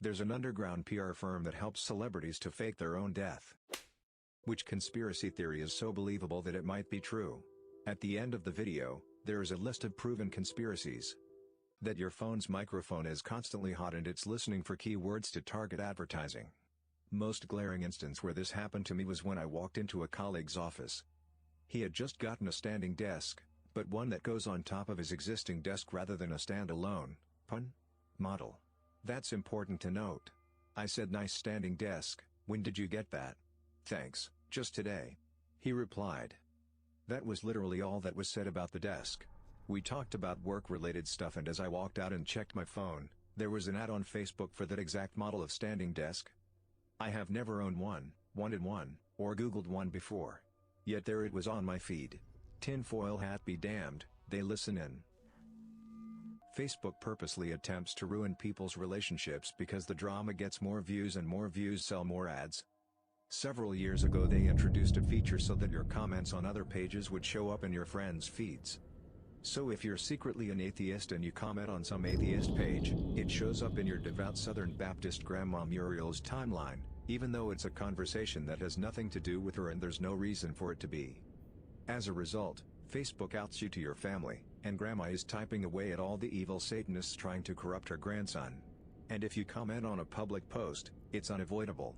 There's an underground PR firm that helps celebrities to fake their own death. Which conspiracy theory is so believable that it might be true? At the end of the video, there is a list of proven conspiracies. That your phone's microphone is constantly hot and it's listening for keywords to target advertising. Most glaring instance where this happened to me was when I walked into a colleague's office. He had just gotten a standing desk, but one that goes on top of his existing desk rather than a standalone model. That's important to note. I said, "Nice standing desk, when did you get that?" "Thanks, just today." He replied. That was literally all that was said about the desk. We talked about work-related stuff, and as I walked out and checked my phone, there was an ad on Facebook for that exact model of standing desk. I have never owned one, wanted one, or Googled one before. Yet there it was on my feed. Tinfoil hat be damned, they listen in. Facebook purposely attempts to ruin people's relationships because the drama gets more views and more views sell more ads. Several years ago they introduced a feature so that your comments on other pages would show up in your friends' feeds. So if you're secretly an atheist and you comment on some atheist page, it shows up in your devout Southern Baptist Grandma Muriel's timeline, even though it's a conversation that has nothing to do with her and there's no reason for it to be. As a result, Facebook outs you to your family, and Grandma is typing away at all the evil Satanists trying to corrupt her grandson. And if you comment on a public post, it's unavoidable.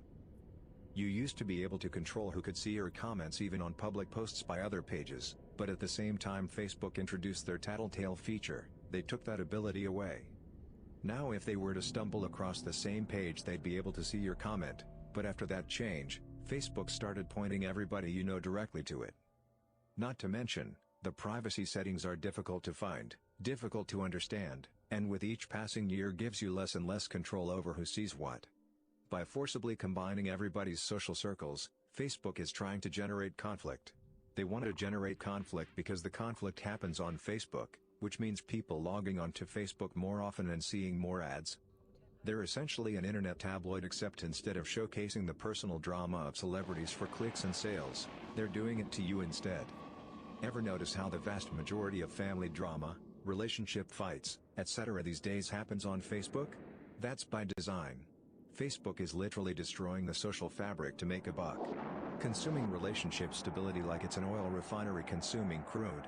You used to be able to control who could see your comments even on public posts by other pages, but at the same time Facebook introduced their tattletale feature, they took that ability away. Now if they were to stumble across the same page they'd be able to see your comment, but after that change, Facebook started pointing everybody you know directly to it. Not to mention, the privacy settings are difficult to find, difficult to understand, and with each passing year gives you less and less control over who sees what. By forcibly combining everybody's social circles, Facebook is trying to generate conflict. They want to generate conflict because the conflict happens on Facebook, which means people logging onto Facebook more often and seeing more ads. They're essentially an internet tabloid, except instead of showcasing the personal drama of celebrities for clicks and sales, they're doing it to you instead. Ever notice how the vast majority of family drama, relationship fights, etc. these days happens on Facebook? That's by design. Facebook is literally destroying the social fabric to make a buck. Consuming relationship stability like it's an oil refinery consuming crude.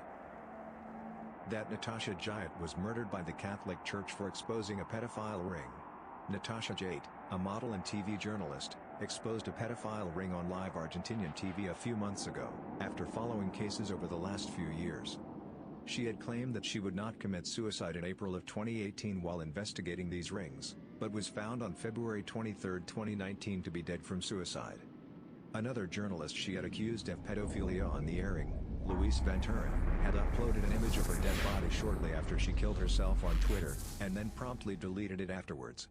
That Natasha Jayat was murdered by the Catholic Church for exposing a pedophile ring. Natasha Jayat, a model and TV journalist, exposed a pedophile ring on live Argentinian TV a few months ago, after following cases over the last few years. She had claimed that she would not commit suicide in April of 2018 while investigating these rings, but was found on February 23, 2019 to be dead from suicide. Another journalist she had accused of pedophilia on the airing, Luis Ventura, had uploaded an image of her dead body shortly after she killed herself on Twitter, and then promptly deleted it afterwards.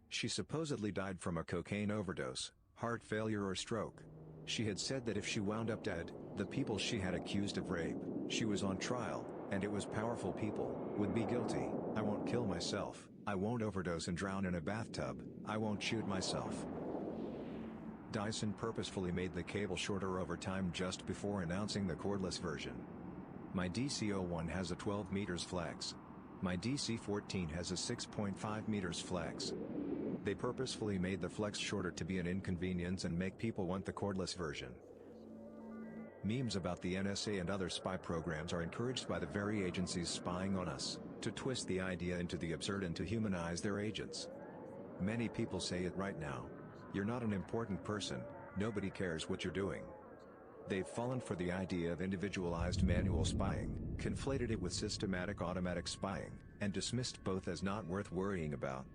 She supposedly died from a cocaine overdose, heart failure or stroke. She had said that if she wound up dead, the people she had accused of rape, she was on trial, and it was powerful people, would be guilty. "I won't kill myself, I won't overdose and drown in a bathtub, I won't shoot myself." Dyson purposefully made the cable shorter over time just before announcing the cordless version. My DC-01 has a 12 meters flex. My DC-14 has a 6.5 meters flex. They purposefully made the flex shorter to be an inconvenience and make people want the cordless version. Memes about the NSA and other spy programs are encouraged by the very agencies spying on us, to twist the idea into the absurd and to humanize their agents. Many people say it right now. You're not an important person, nobody cares what you're doing. They've fallen for the idea of individualized manual spying, conflated it with systematic automatic spying, and dismissed both as not worth worrying about.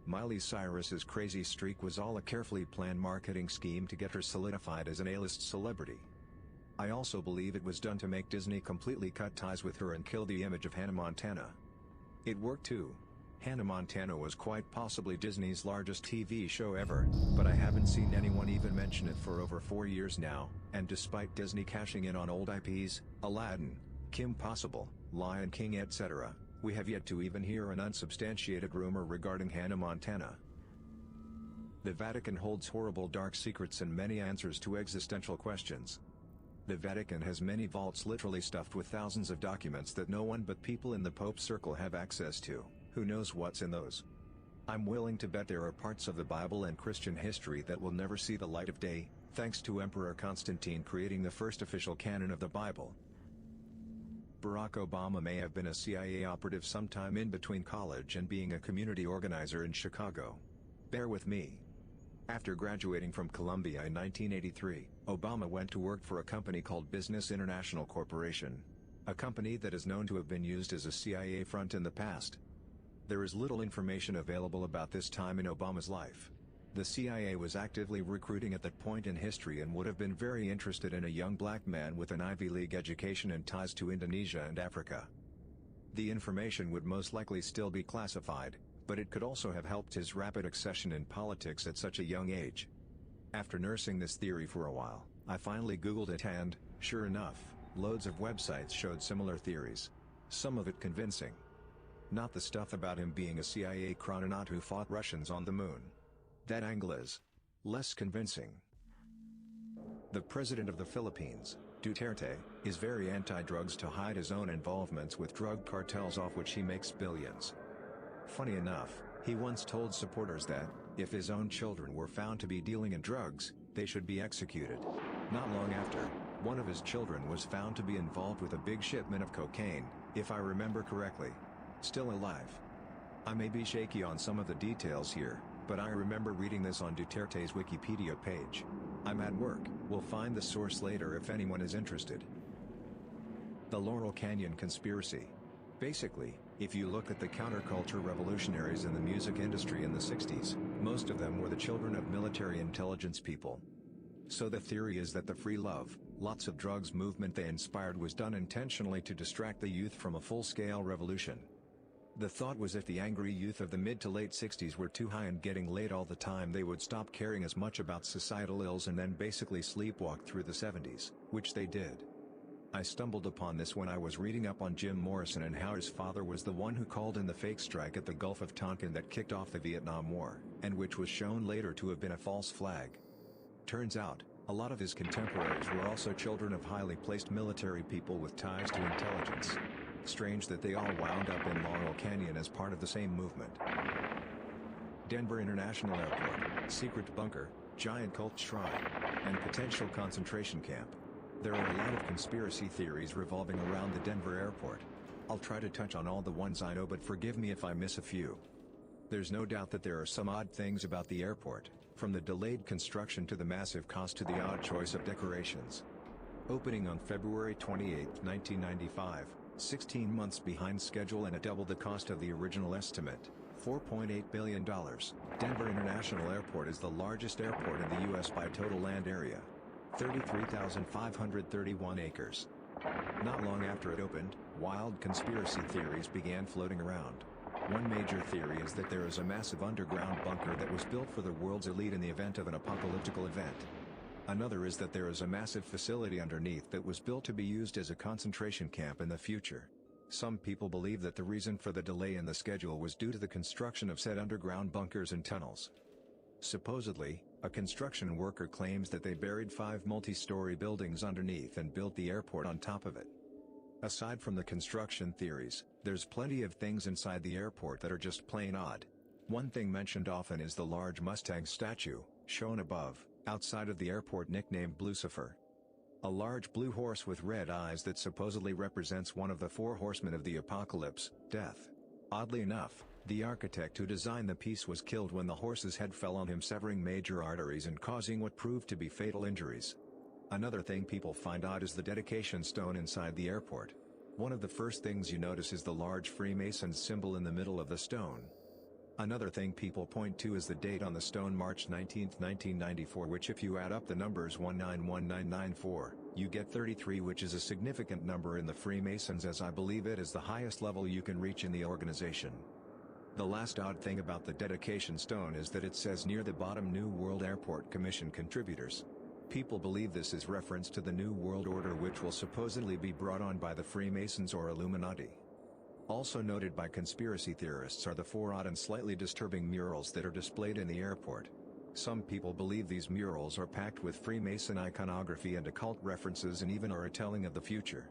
Miley Cyrus's crazy streak was all a carefully planned marketing scheme to get her solidified as an A-list celebrity. I also believe it was done to make Disney completely cut ties with her and kill the image of Hannah Montana. It worked too. Hannah Montana was quite possibly Disney's largest TV show ever, but I haven't seen anyone even mention it for over 4 years now, and despite Disney cashing in on old IPs, Aladdin, Kim Possible, Lion King etc., we have yet to even hear an unsubstantiated rumor regarding Hannah Montana. The Vatican holds horrible dark secrets and many answers to existential questions. The Vatican has many vaults literally stuffed with thousands of documents that no one but people in the Pope's circle have access to. Who knows what's in those? I'm willing to bet there are parts of the Bible and Christian history that will never see the light of day, thanks to Emperor Constantine creating the first official canon of the Bible. Barack Obama may have been a CIA operative sometime in between college and being a community organizer in Chicago. Bear with me. After graduating from Columbia in 1983, Obama went to work for a company called Business International Corporation, a company that is known to have been used as a CIA front in the past. There is little information available about this time in Obama's life. The CIA was actively recruiting at that point in history and would have been very interested in a young black man with an Ivy League education and ties to Indonesia and Africa. The information would most likely still be classified, but it could also have helped his rapid accession in politics at such a young age. After nursing this theory for a while, I finally Googled it and, sure enough, loads of websites showed similar theories. Some of it convincing. Not the stuff about him being a CIA chrononaut who fought Russians on the moon. That angle is less convincing. The president of the Philippines, Duterte, is very anti-drugs to hide his own involvements with drug cartels off which he makes billions. Funny enough, he once told supporters that, if his own children were found to be dealing in drugs, they should be executed. Not long after, one of his children was found to be involved with a big shipment of cocaine, if I remember correctly. Still alive. I may be shaky on some of the details here, but I remember reading this on Duterte's Wikipedia page. I'm at work, we'll find the source later if anyone is interested. The Laurel Canyon Conspiracy. Basically, if you look at the counterculture revolutionaries in the music industry in the 60s, most of them were the children of military intelligence people. So the theory is that the free love, lots of drugs movement they inspired was done intentionally to distract the youth from a full-scale revolution. The thought was if the angry youth of the mid to late 60s were too high and getting laid all the time, they would stop caring as much about societal ills and then basically sleepwalk through the 70s, which they did. I stumbled upon this when I was reading up on Jim Morrison and how his father was the one who called in the fake strike at the Gulf of Tonkin that kicked off the Vietnam War, and which was shown later to have been a false flag. Turns out, a lot of his contemporaries were also children of highly placed military people with ties to intelligence. Strange that they all wound up in Laurel Canyon as part of the same movement. Denver International Airport, secret bunker, giant cult shrine, and potential concentration camp. There are a lot of conspiracy theories revolving around the Denver airport. I'll try to touch on all the ones I know, but forgive me if I miss a few. There's no doubt that there are some odd things about the airport, from the delayed construction to the massive cost to the odd choice of decorations. Opening on February 28, 1995, 16 months behind schedule and at double the cost of the original estimate, $4.8 billion, Denver International Airport is the largest airport in the U.S. by total land area. 33,531 acres. Not long after it opened, wild conspiracy theories began floating around. One major theory is that there is a massive underground bunker that was built for the world's elite in the event of an apocalyptical event. Another is that there is a massive facility underneath that was built to be used as a concentration camp in the future. Some people believe that the reason for the delay in the schedule was due to the construction of said underground bunkers and tunnels. Supposedly, a construction worker claims that they buried 5 multi-story buildings underneath and built the airport on top of it. Aside from the construction theories, there's plenty of things inside the airport that are just plain odd. One thing mentioned often is the large Mustang statue, shown above, outside of the airport, nicknamed Blucifer. A large blue horse with red eyes that supposedly represents one of the 4 horsemen of the apocalypse, death. Oddly enough, the architect who designed the piece was killed when the horse's head fell on him, severing major arteries and causing what proved to be fatal injuries. Another thing people find odd is the dedication stone inside the airport. One of the first things you notice is the large Freemasons symbol in the middle of the stone. Another thing people point to is the date on the stone, March 19, 1994, which if you add up the numbers 191994, you get 33, which is a significant number in the Freemasons, as I believe it is the highest level you can reach in the organization. The last odd thing about the dedication stone is that it says near the bottom, New World Airport Commission contributors. People believe this is reference to the New World Order, which will supposedly be brought on by the Freemasons or Illuminati. Also noted by conspiracy theorists are the 4 odd and slightly disturbing murals that are displayed in the airport. Some people believe these murals are packed with Freemason iconography and occult references and even are a telling of the future.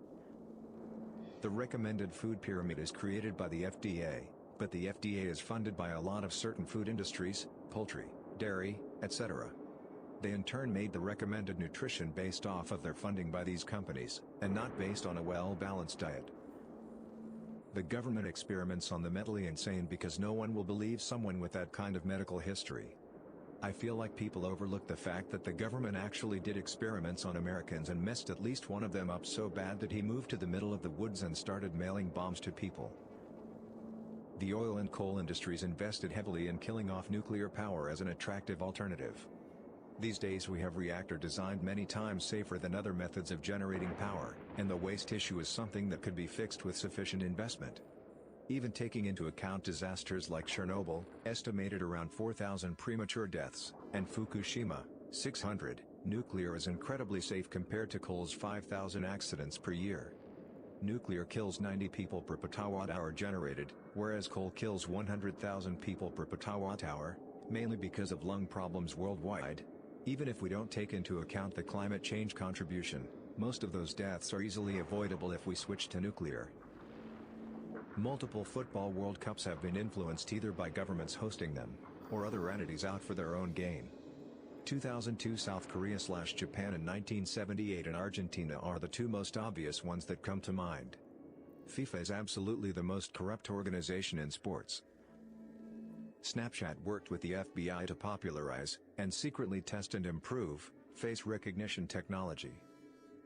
The recommended food pyramid is created by the FDA, But the FDA is funded by a lot of certain food industries, poultry, dairy, etc. They in turn made the recommended nutrition based off of their funding by these companies, and not based on a well-balanced diet. The government experiments on the mentally insane because no one will believe someone with that kind of medical history. I feel like people overlook the fact that the government actually did experiments on Americans and messed at least one of them up so bad that he moved to the middle of the woods and started mailing bombs to people. The oil and coal industries invested heavily in killing off nuclear power as an attractive alternative. These days we have reactor designed many times safer than other methods of generating power, and the waste issue is something that could be fixed with sufficient investment. Even taking into account disasters like Chernobyl, estimated around 4,000 premature deaths, and Fukushima, 600, nuclear is incredibly safe compared to coal's 5,000 accidents per year. Nuclear kills 90 people per petawatt-hour generated, whereas coal kills 100,000 people per petawatt-hour, mainly because of lung problems worldwide. Even if we don't take into account the climate change contribution, most of those deaths are easily avoidable if we switch to nuclear. Multiple football World Cups have been influenced either by governments hosting them, or other entities out for their own gain. 2002 South Korea/Japan and 1978 and Argentina are the two most obvious ones that come to mind. FIFA is absolutely the most corrupt organization in sports. Snapchat worked with the FBI to popularize, and secretly test and improve, face recognition technology.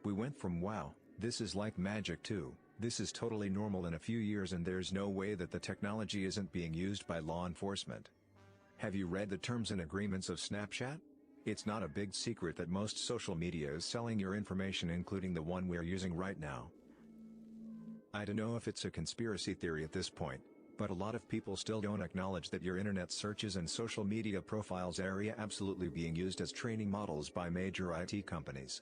We went from "wow, this is like magic" to "this is totally normal" in a few years, and there's no way that the technology isn't being used by law enforcement. Have you read the terms and agreements of Snapchat? It's not a big secret that most social media is selling your information, including the one we're using right now. I don't know if it's a conspiracy theory at this point, but a lot of people still don't acknowledge that your internet searches and social media profiles are absolutely being used as training models by major IT companies.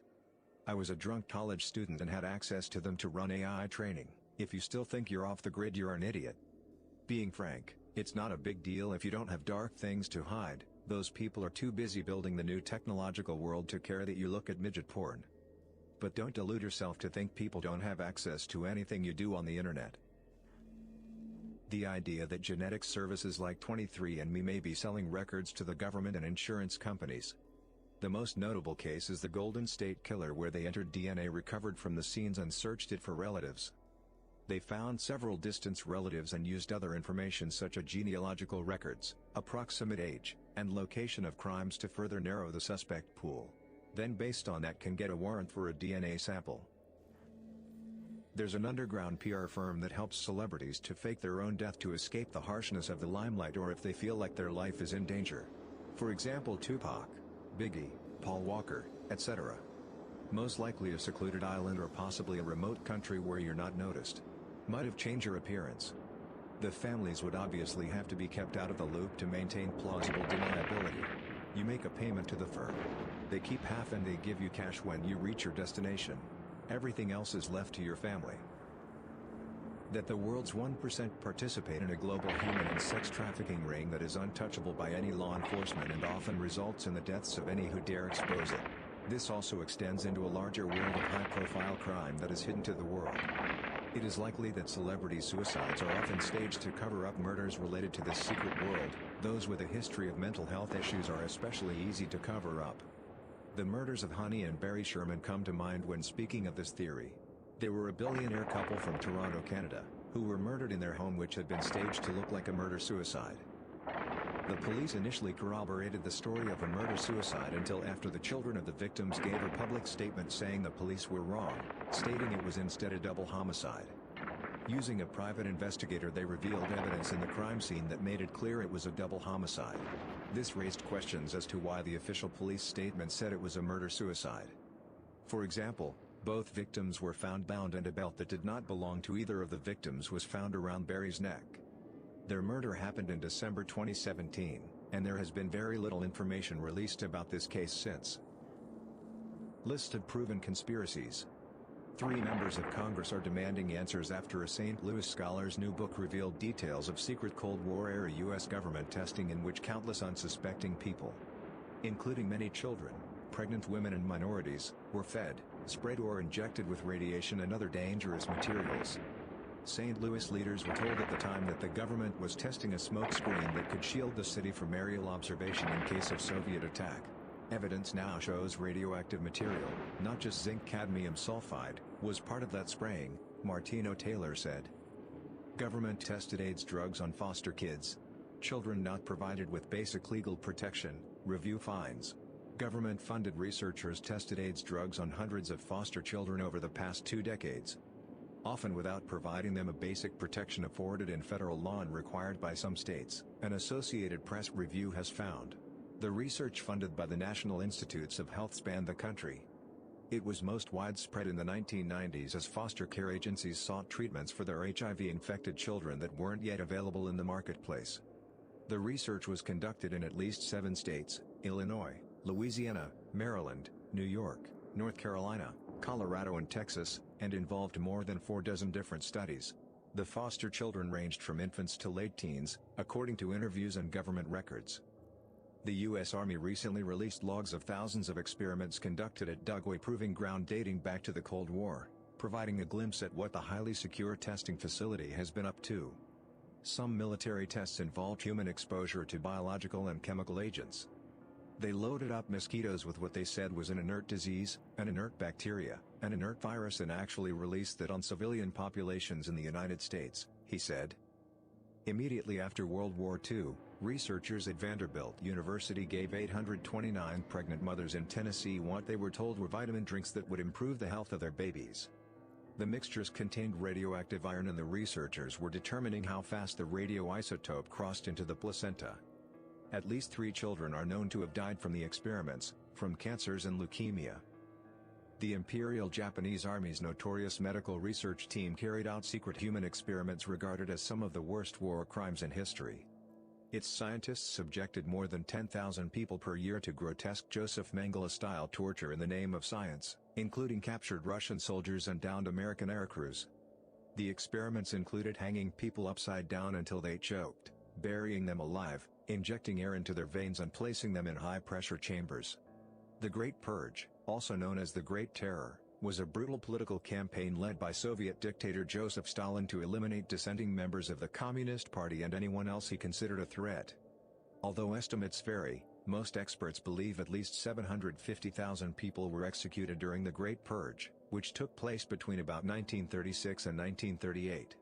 I was a drunk college student and had access to them to run AI training. If you still think you're off the grid, you're an idiot. Being frank, it's not a big deal if you don't have dark things to hide. Those people are too busy building the new technological world to care that you look at midget porn. But don't delude yourself to think people don't have access to anything you do on the internet. The idea that genetic services like 23andMe may be selling records to the government and insurance companies. The most notable case is the Golden State Killer, where they entered DNA recovered from the scenes and searched it for relatives. They found several distant relatives and used other information such as genealogical records, approximate age, and location of crimes to further narrow the suspect pool. Then based on that can get a warrant for a DNA sample. There's an underground PR firm that helps celebrities to fake their own death to escape the harshness of the limelight, or if they feel like their life is in danger. For example, Tupac, Biggie, Paul Walker, etc. Most likely a secluded island or possibly a remote country where you're not noticed. Might have changed your appearance. The families would obviously have to be kept out of the loop to maintain plausible deniability. You make a payment to the firm. They keep half and they give you cash when you reach your destination. Everything else is left to your family. That the world's 1% participate in a global human and sex trafficking ring that is untouchable by any law enforcement and often results in the deaths of any who dare expose it. This also extends into a larger world of high-profile crime that is hidden to the world. It is likely that celebrity suicides are often staged to cover up murders related to this secret world. Those with a history of mental health issues are especially easy to cover up. The murders of Honey and Barry Sherman come to mind when speaking of this theory. They were a billionaire couple from Toronto, Canada, who were murdered in their home, which had been staged to look like a murder-suicide. The police initially corroborated the story of a murder-suicide until after the children of the victims gave a public statement saying the police were wrong, stating it was instead a double homicide. Using a private investigator, they revealed evidence in the crime scene that made it clear it was a double homicide. This raised questions as to why the official police statement said it was a murder-suicide. For example, both victims were found bound, and a belt that did not belong to either of the victims was found around Barry's neck. Their murder happened in December 2017, and there has been very little information released about this case since. List of proven conspiracies. 3 members of Congress are demanding answers after a St. Louis scholar's new book revealed details of secret Cold War-era U.S. government testing in which countless unsuspecting people, including many children, pregnant women and minorities, were fed, sprayed or injected with radiation and other dangerous materials. St. Louis leaders were told at the time that the government was testing a smokescreen that could shield the city from aerial observation in case of Soviet attack. Evidence now shows radioactive material, not just zinc cadmium sulfide, was part of that spraying, Martino Taylor said. Government tested AIDS drugs on foster kids. Children not provided with basic legal protection, review finds. Government-funded researchers tested AIDS drugs on hundreds of foster children over the past 2 decades, often without providing them a basic protection afforded in federal law and required by some states, an Associated Press review has found. The research funded by the National Institutes of Health spanned the country. It was most widespread in the 1990s as foster care agencies sought treatments for their HIV-infected children that weren't yet available in the marketplace. The research was conducted in at least 7 states, Illinois, Louisiana, Maryland, New York, North Carolina, Colorado and Texas, and involved more than 4 dozen different studies. The foster children ranged from infants to late teens, according to interviews and government records. The U.S. Army recently released logs of thousands of experiments conducted at Dugway Proving Ground dating back to the Cold War, providing a glimpse at what the highly secure testing facility has been up to. Some military tests involved human exposure to biological and chemical agents. They loaded up mosquitoes with what they said was an inert disease, an inert bacteria, an inert virus and actually released that on civilian populations in the United States, he said. Immediately after World War II, researchers at Vanderbilt University gave 829 pregnant mothers in Tennessee what they were told were vitamin drinks that would improve the health of their babies. The mixtures contained radioactive iron and the researchers were determining how fast the radioisotope crossed into the placenta. At least 3 children are known to have died from the experiments, from cancers and leukemia. The Imperial Japanese Army's notorious medical research team carried out secret human experiments regarded as some of the worst war crimes in history. Its scientists subjected more than 10,000 people per year to grotesque Joseph Mengele-style torture in the name of science, including captured Russian soldiers and downed American aircrews. The experiments included hanging people upside down until they choked, burying them alive, injecting air into their veins and placing them in high-pressure chambers. The Great Purge, also known as the Great Terror, was a brutal political campaign led by Soviet dictator Joseph Stalin to eliminate dissenting members of the Communist Party and anyone else he considered a threat. Although estimates vary, most experts believe at least 750,000 people were executed during the Great Purge, which took place between about 1936 and 1938.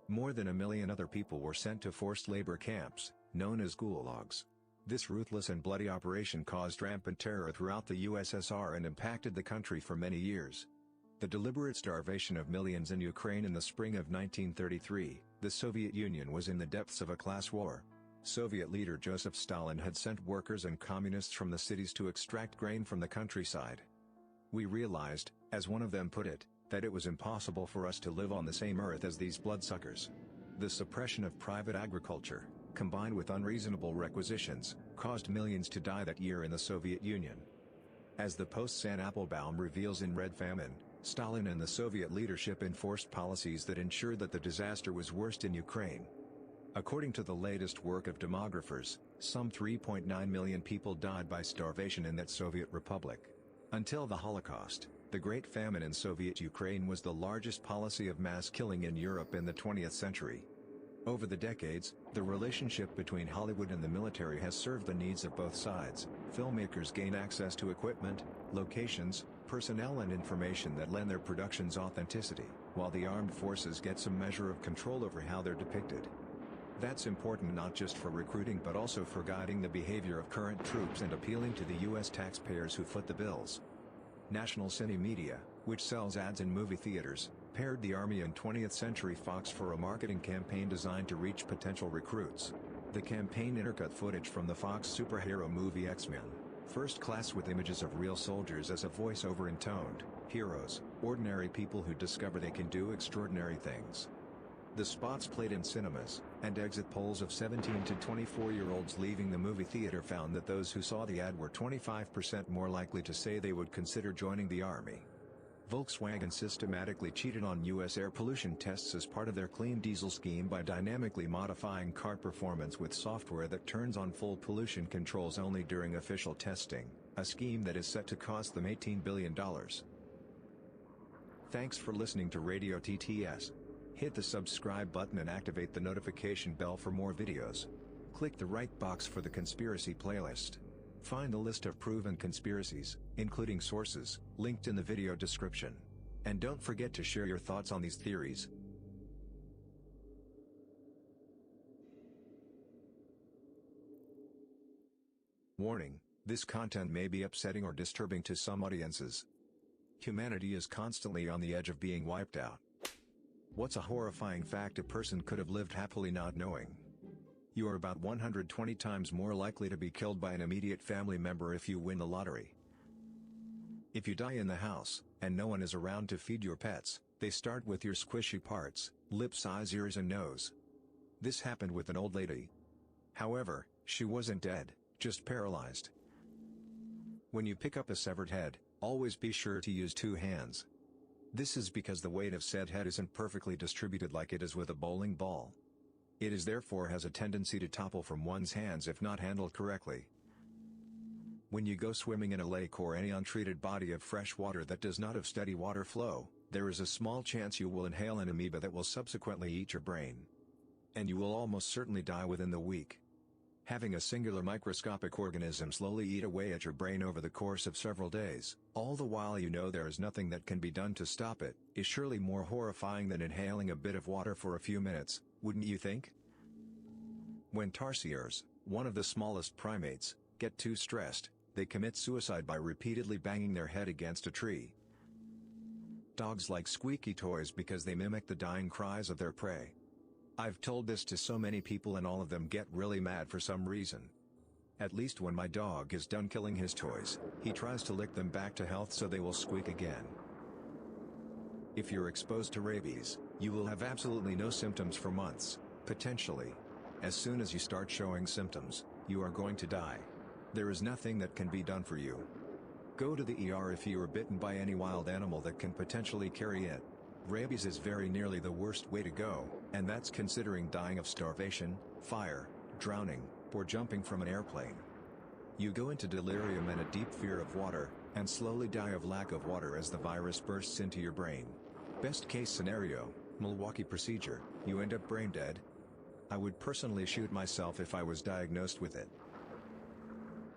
More than 1 million other people were sent to forced labor camps, known as gulags. This ruthless and bloody operation caused rampant terror throughout the USSR and impacted the country for many years. The deliberate starvation of millions in Ukraine in the spring of 1933, the Soviet Union was in the depths of a class war. Soviet leader Joseph Stalin had sent workers and communists from the cities to extract grain from the countryside. We realized, as one of them put it, that it was impossible for us to live on the same earth as these bloodsuckers. The suppression of private agriculture, combined with unreasonable requisitions, caused millions to die that year in the Soviet Union. As the post-San Applebaum reveals in Red Famine, Stalin and the Soviet leadership enforced policies that ensured that the disaster was worst in Ukraine. According to the latest work of demographers, some 3.9 million people died by starvation in that Soviet republic. Until the Holocaust, the Great Famine in Soviet Ukraine was the largest policy of mass killing in Europe in the 20th century. Over the decades, the relationship between Hollywood and the military has served the needs of both sides. Filmmakers gain access to equipment, locations, personnel and information that lend their productions authenticity, while the armed forces get some measure of control over how they're depicted. That's important not just for recruiting but also for guiding the behavior of current troops and appealing to the U.S. taxpayers who foot the bills. National Cine Media, which sells ads in movie theaters, paired the Army and 20th Century Fox for a marketing campaign designed to reach potential recruits. The campaign intercut footage from the Fox superhero movie X-Men: First Class with images of real soldiers as a voice-over intoned, heroes, ordinary people who discover they can do extraordinary things. The spots played in cinemas, and exit polls of 17 to 24-year-olds leaving the movie theater found that those who saw the ad were 25% more likely to say they would consider joining the Army. Volkswagen systematically cheated on U.S. air pollution tests as part of their clean diesel scheme by dynamically modifying car performance with software that turns on full pollution controls only during official testing, a scheme that is set to cost them $18 billion. Thanks for listening to Radio TTS. Hit the subscribe button and activate the notification bell for more videos. Click the right box for the conspiracy playlist. Find a list of proven conspiracies, including sources, linked in the video description. And don't forget to share your thoughts on these theories. Warning: this content may be upsetting or disturbing to some audiences. Humanity is constantly on the edge of being wiped out. What's a horrifying fact a person could have lived happily not knowing? You are about 120 times more likely to be killed by an immediate family member if you win the lottery. If you die in the house, and no one is around to feed your pets, they start with your squishy parts: lips, eyes, ears and nose. This happened with an old lady. However, she wasn't dead, just paralyzed. When you pick up a severed head, always be sure to use 2 hands. This is because the weight of said head isn't perfectly distributed like it is with a bowling ball. It is therefore has a tendency to topple from one's hands if not handled correctly. When you go swimming in a lake or any untreated body of fresh water that does not have steady water flow, there is a small chance you will inhale an amoeba that will subsequently eat your brain. And you will almost certainly die within the week. Having a singular microscopic organism slowly eat away at your brain over the course of several days, all the while you know there is nothing that can be done to stop it, is surely more horrifying than inhaling a bit of water for a few minutes, wouldn't you think? When tarsiers, one of the smallest primates, get too stressed, they commit suicide by repeatedly banging their head against a tree. Dogs like squeaky toys because they mimic the dying cries of their prey. I've told this to so many people and all of them get really mad for some reason. At least when my dog is done killing his toys, he tries to lick them back to health so they will squeak again. If you're exposed to rabies, you will have absolutely no symptoms for months, potentially. As soon as you start showing symptoms, you are going to die. There is nothing that can be done for you. Go to the ER if you are bitten by any wild animal that can potentially carry it. Rabies is very nearly the worst way to go, and that's considering dying of starvation, fire, drowning, or jumping from an airplane. You go into delirium and a deep fear of water, and slowly die of lack of water as the virus bursts into your brain. Best case scenario, Milwaukee procedure, you end up brain dead. I would personally shoot myself if I was diagnosed with it.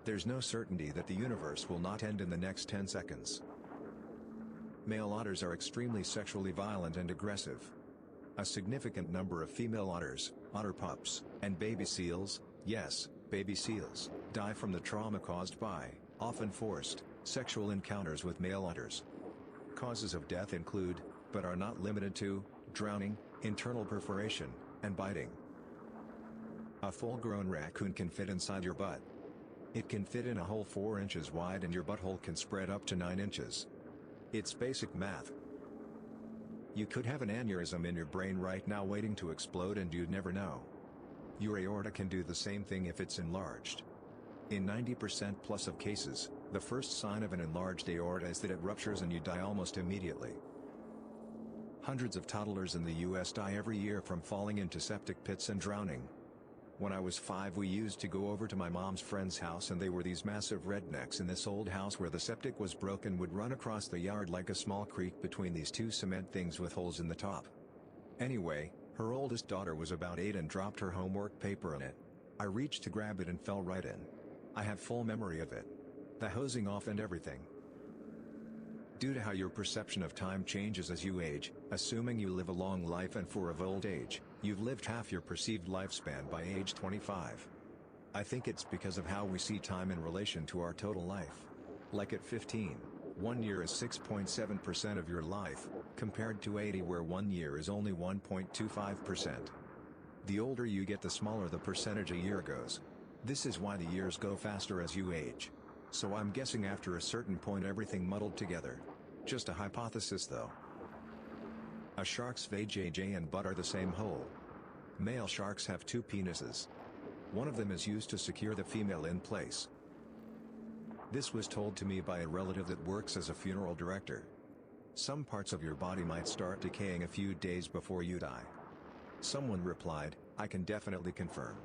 There's no certainty that the universe will not end in the next 10 seconds. Male otters are extremely sexually violent and aggressive. A significant number of female otters, otter pups, and baby seals, yes, baby seals, die from the trauma caused by, often forced, sexual encounters with male otters. Causes of death include, but are not limited to, drowning, internal perforation, and biting. A full-grown raccoon can fit inside your butt. It can fit in a hole 4 inches wide and your butthole can spread up to 9 inches. It's basic math. You could have an aneurysm in your brain right now waiting to explode and you'd never know. Your aorta can do the same thing if it's enlarged. In 90% plus of cases, the first sign of an enlarged aorta is that it ruptures and you die almost immediately. Hundreds of toddlers in the US die every year from falling into septic pits and drowning. When I was 5 we used to go over to my mom's friend's house and they were these massive rednecks in this old house where the septic was broken, would run across the yard like a small creek between these 2 cement things with holes in the top. Anyway, her oldest daughter was about 8 and dropped her homework paper in it. I reached to grab it and fell right in. I have full memory of it. The hosing off and everything. Due to how your perception of time changes as you age, assuming you live a long life and for of old age, you've lived half your perceived lifespan by age 25. I think it's because of how we see time in relation to our total life. Like at 15, 1 year is 6.7% of your life, compared to 80 where 1 year is only 1.25%. The older you get the smaller the percentage a year goes. This is why the years go faster as you age. So I'm guessing after a certain point everything muddled together. Just a hypothesis though. A shark's vajayjay and butt are the same hole. Male sharks have 2 penises. One of them is used to secure the female in place. This was told to me by a relative that works as a funeral director. Some parts of your body might start decaying a few days before you die. Someone replied, I can definitely confirm.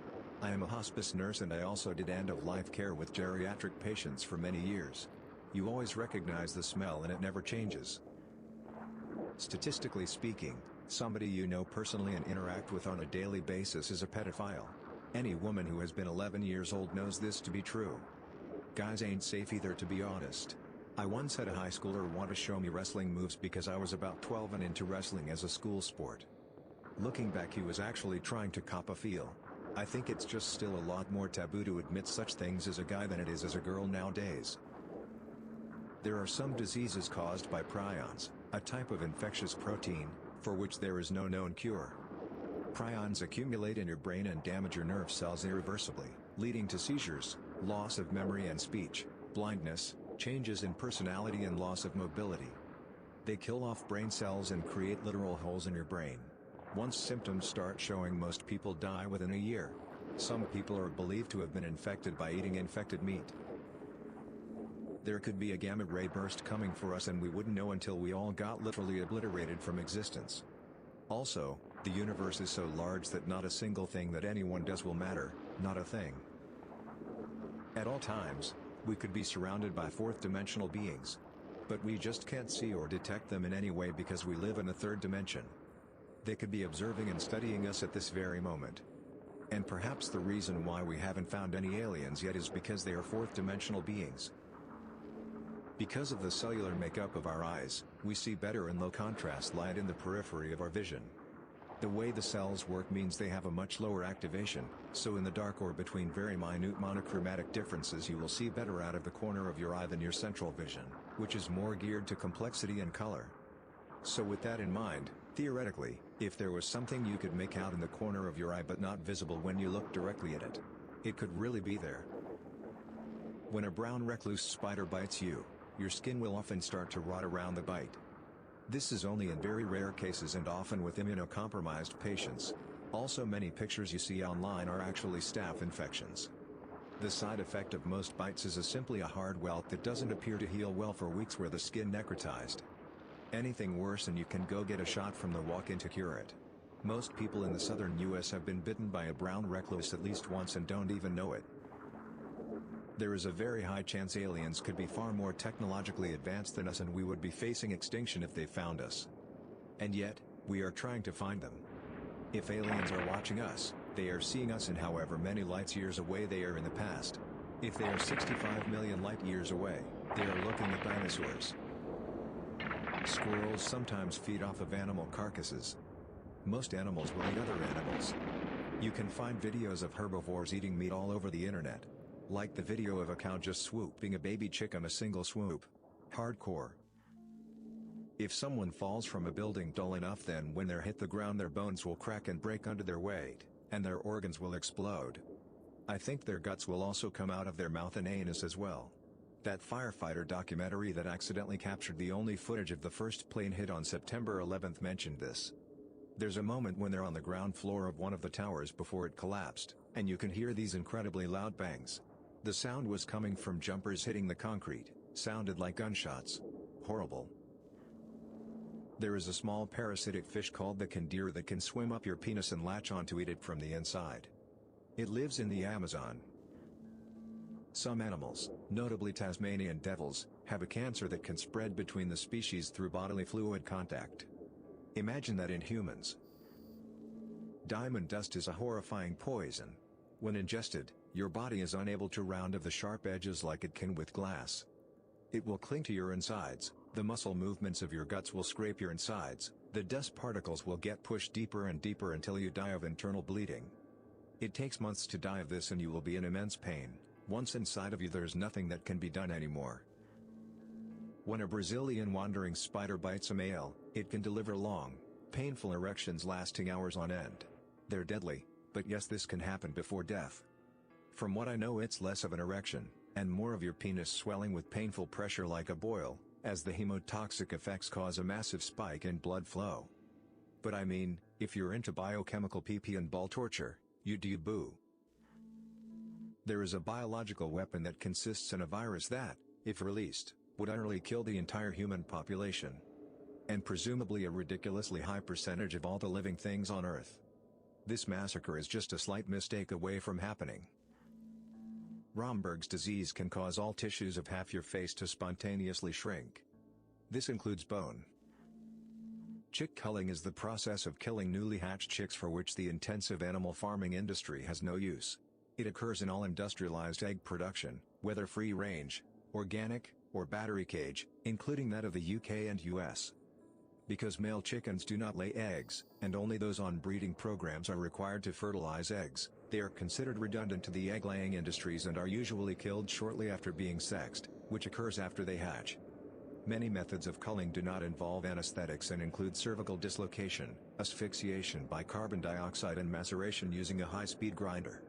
I am a hospice nurse and I also did end-of-life care with geriatric patients for many years. You always recognize the smell and it never changes. Statistically speaking, Somebody you know personally and interact with on a daily basis is a pedophile. Any woman who has been 11 years old knows this to be true. Guys ain't safe either, to be honest. I once had a high schooler want to show me wrestling moves because I was about 12 and into wrestling as a school sport. Looking back, he was actually trying to cop a feel. I think it's just still a lot more taboo to admit such things as a guy than it is as a girl nowadays. There are some diseases caused by prions, a type of infectious protein, for which there is no known cure. Prions accumulate in your brain and damage your nerve cells irreversibly, leading to seizures, loss of memory and speech, blindness, changes in personality and loss of mobility. They kill off brain cells and create literal holes in your brain. Once symptoms start showing, most people die within a year. Some people are believed to have been infected by eating infected meat. There could be a gamma ray burst coming for us and we wouldn't know until we all got literally obliterated from existence. Also, the universe is so large that not a single thing that anyone does will matter, not a thing. At all times, we could be surrounded by fourth-dimensional beings. But we just can't see or detect them in any way because we live in a third dimension. They could be observing and studying us at this very moment. And perhaps the reason why we haven't found any aliens yet is because they are fourth-dimensional beings. Because of the cellular makeup of our eyes, we see better in low-contrast light in the periphery of our vision. The way the cells work means they have a much lower activation, so in the dark or between very minute monochromatic differences you will see better out of the corner of your eye than your central vision, which is more geared to complexity and color. So with that in mind, theoretically, if there was something you could make out in the corner of your eye but not visible when you look directly at it, it could really be there. When a brown recluse spider bites you, your skin will often start to rot around the bite. This is only in very rare cases and often with immunocompromised patients. Also, many pictures you see online are actually staph infections. The side effect of most bites is simply a hard welt that doesn't appear to heal well for weeks where the skin necrotized. Anything worse and you can go get a shot from the walk-in to cure it. Most people in the southern US have been bitten by a brown recluse at least once and don't even know it. There is a very high chance aliens could be far more technologically advanced than us and we would be facing extinction if they found us. And yet, we are trying to find them. If aliens are watching us, they are seeing us in however many light years away they are in the past. If they are 65 million light years away, they are looking at dinosaurs. Squirrels sometimes feed off of animal carcasses. Most animals will eat other animals. You can find videos of herbivores eating meat all over the internet. Like the video of a cow just swooping a baby chick on a single swoop. Hardcore. If someone falls from a building tall enough, then when they hit the ground their bones will crack and break under their weight, and their organs will explode. I think their guts will also come out of their mouth and anus as well. That firefighter documentary that accidentally captured the only footage of the first plane hit on September 11th mentioned this. There's a moment when they're on the ground floor of one of the towers before it collapsed, and you can hear these incredibly loud bangs. The sound was coming from jumpers hitting the concrete, sounded like gunshots. Horrible. There is a small parasitic fish called the kandira that can swim up your penis and latch on to eat it from the inside. It lives in the Amazon. Some animals, notably Tasmanian devils, have a cancer that can spread between the species through bodily fluid contact. Imagine that in humans. Diamond dust is a horrifying poison. When ingested, your body is unable to round off the sharp edges like it can with glass. It will cling to your insides, the muscle movements of your guts will scrape your insides, the dust particles will get pushed deeper and deeper until you die of internal bleeding. It takes months to die of this and you will be in immense pain. Once inside of you there's nothing that can be done anymore. When a Brazilian wandering spider bites a male, it can deliver long, painful erections lasting hours on end. They're deadly, but yes, this can happen before death. From what I know, it's less of an erection, and more of your penis swelling with painful pressure like a boil, as the hemotoxic effects cause a massive spike in blood flow. But I mean, if you're into biochemical pee and ball torture, you do boo. There is a biological weapon that consists in a virus that, if released, would utterly kill the entire human population. And presumably a ridiculously high percentage of all the living things on Earth. This massacre is just a slight mistake away from happening. Romberg's disease can cause all tissues of half your face to spontaneously shrink. This includes bone. Chick culling is the process of killing newly hatched chicks for which the intensive animal farming industry has no use. It occurs in all industrialized egg production, whether free-range, organic, or battery cage, including that of the UK and US. Because male chickens do not lay eggs, and only those on breeding programs are required to fertilize eggs, they are considered redundant to the egg-laying industries and are usually killed shortly after being sexed, which occurs after they hatch. Many methods of culling do not involve anesthetics and include cervical dislocation, asphyxiation by carbon dioxide and maceration using a high-speed grinder.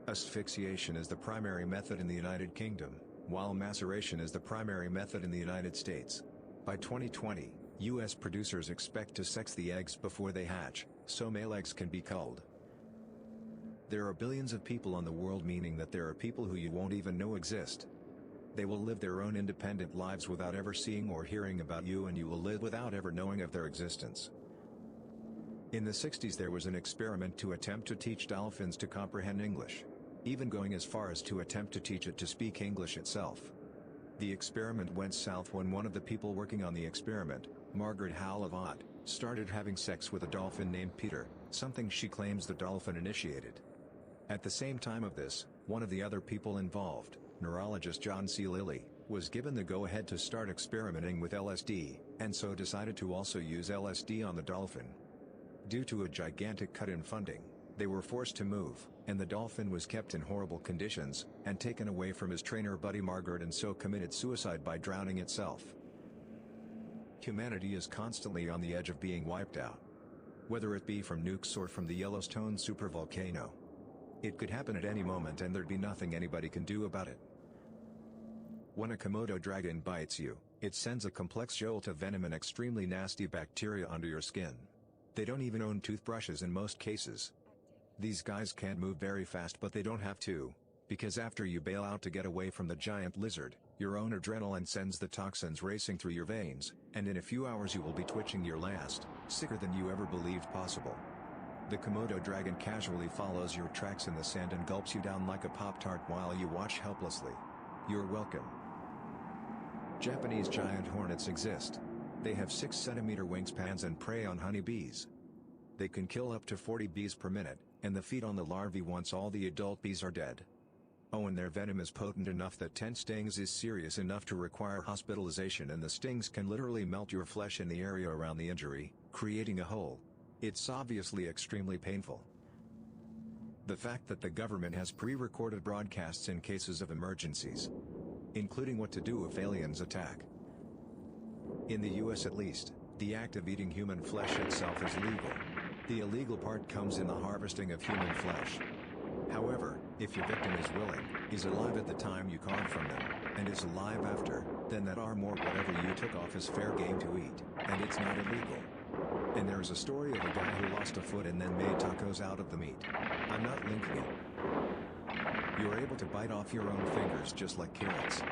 Asphyxiation is the primary method in the United Kingdom, while maceration is the primary method in the United States. By 2020, U.S. producers expect to sex the eggs before they hatch, so male eggs can be culled. There are billions of people on the world, meaning that there are people who you won't even know exist. They will live their own independent lives without ever seeing or hearing about you, and you will live without ever knowing of their existence. In the 60s there was an experiment to attempt to teach dolphins to comprehend English, even going as far as to attempt to teach it to speak English itself. The experiment went south when one of the people working on the experiment, Margaret Howell of Ott, started having sex with a dolphin named Peter, something she claims the dolphin initiated. At the same time of this, one of the other people involved, neurologist John C. Lilly, was given the go-ahead to start experimenting with LSD, and so decided to also use LSD on the dolphin. Due to a gigantic cut in funding, they were forced to move, and the dolphin was kept in horrible conditions, and taken away from his trainer buddy Margaret, and so committed suicide by drowning itself. Humanity is constantly on the edge of being wiped out. Whether it be from nukes or from the Yellowstone supervolcano. It could happen at any moment and there'd be nothing anybody can do about it. When a Komodo dragon bites you, it sends a complex jolt of venom and extremely nasty bacteria under your skin. They don't even own toothbrushes in most cases. These guys can't move very fast, but they don't have to, because after you bail out to get away from the giant lizard, your own adrenaline sends the toxins racing through your veins, and in a few hours you will be twitching your last, sicker than you ever believed possible. The Komodo dragon casually follows your tracks in the sand and gulps you down like a Pop-Tart while you watch helplessly. You're welcome. Japanese giant hornets exist. They have 6-centimeter wingspans and prey on honeybees. They can kill up to 40 bees per minute, and they feed on the larvae once all the adult bees are dead. Oh, and their venom is potent enough that 10 stings is serious enough to require hospitalization, and the stings can literally melt your flesh in the area around the injury, creating a hole. It's obviously extremely painful. The fact that the government has pre-recorded broadcasts in cases of emergencies, including what to do if aliens attack. In the US at least, the act of eating human flesh itself is legal. The illegal part comes in the harvesting of human flesh. However, if your victim is willing, is alive at the time you carve from them, and is alive after, then that or more whatever you took off is fair game to eat, and it's not illegal. And there is a story of a guy who lost a foot and then made tacos out of the meat. I'm not linking it. You're able to bite off your own fingers just like carrots.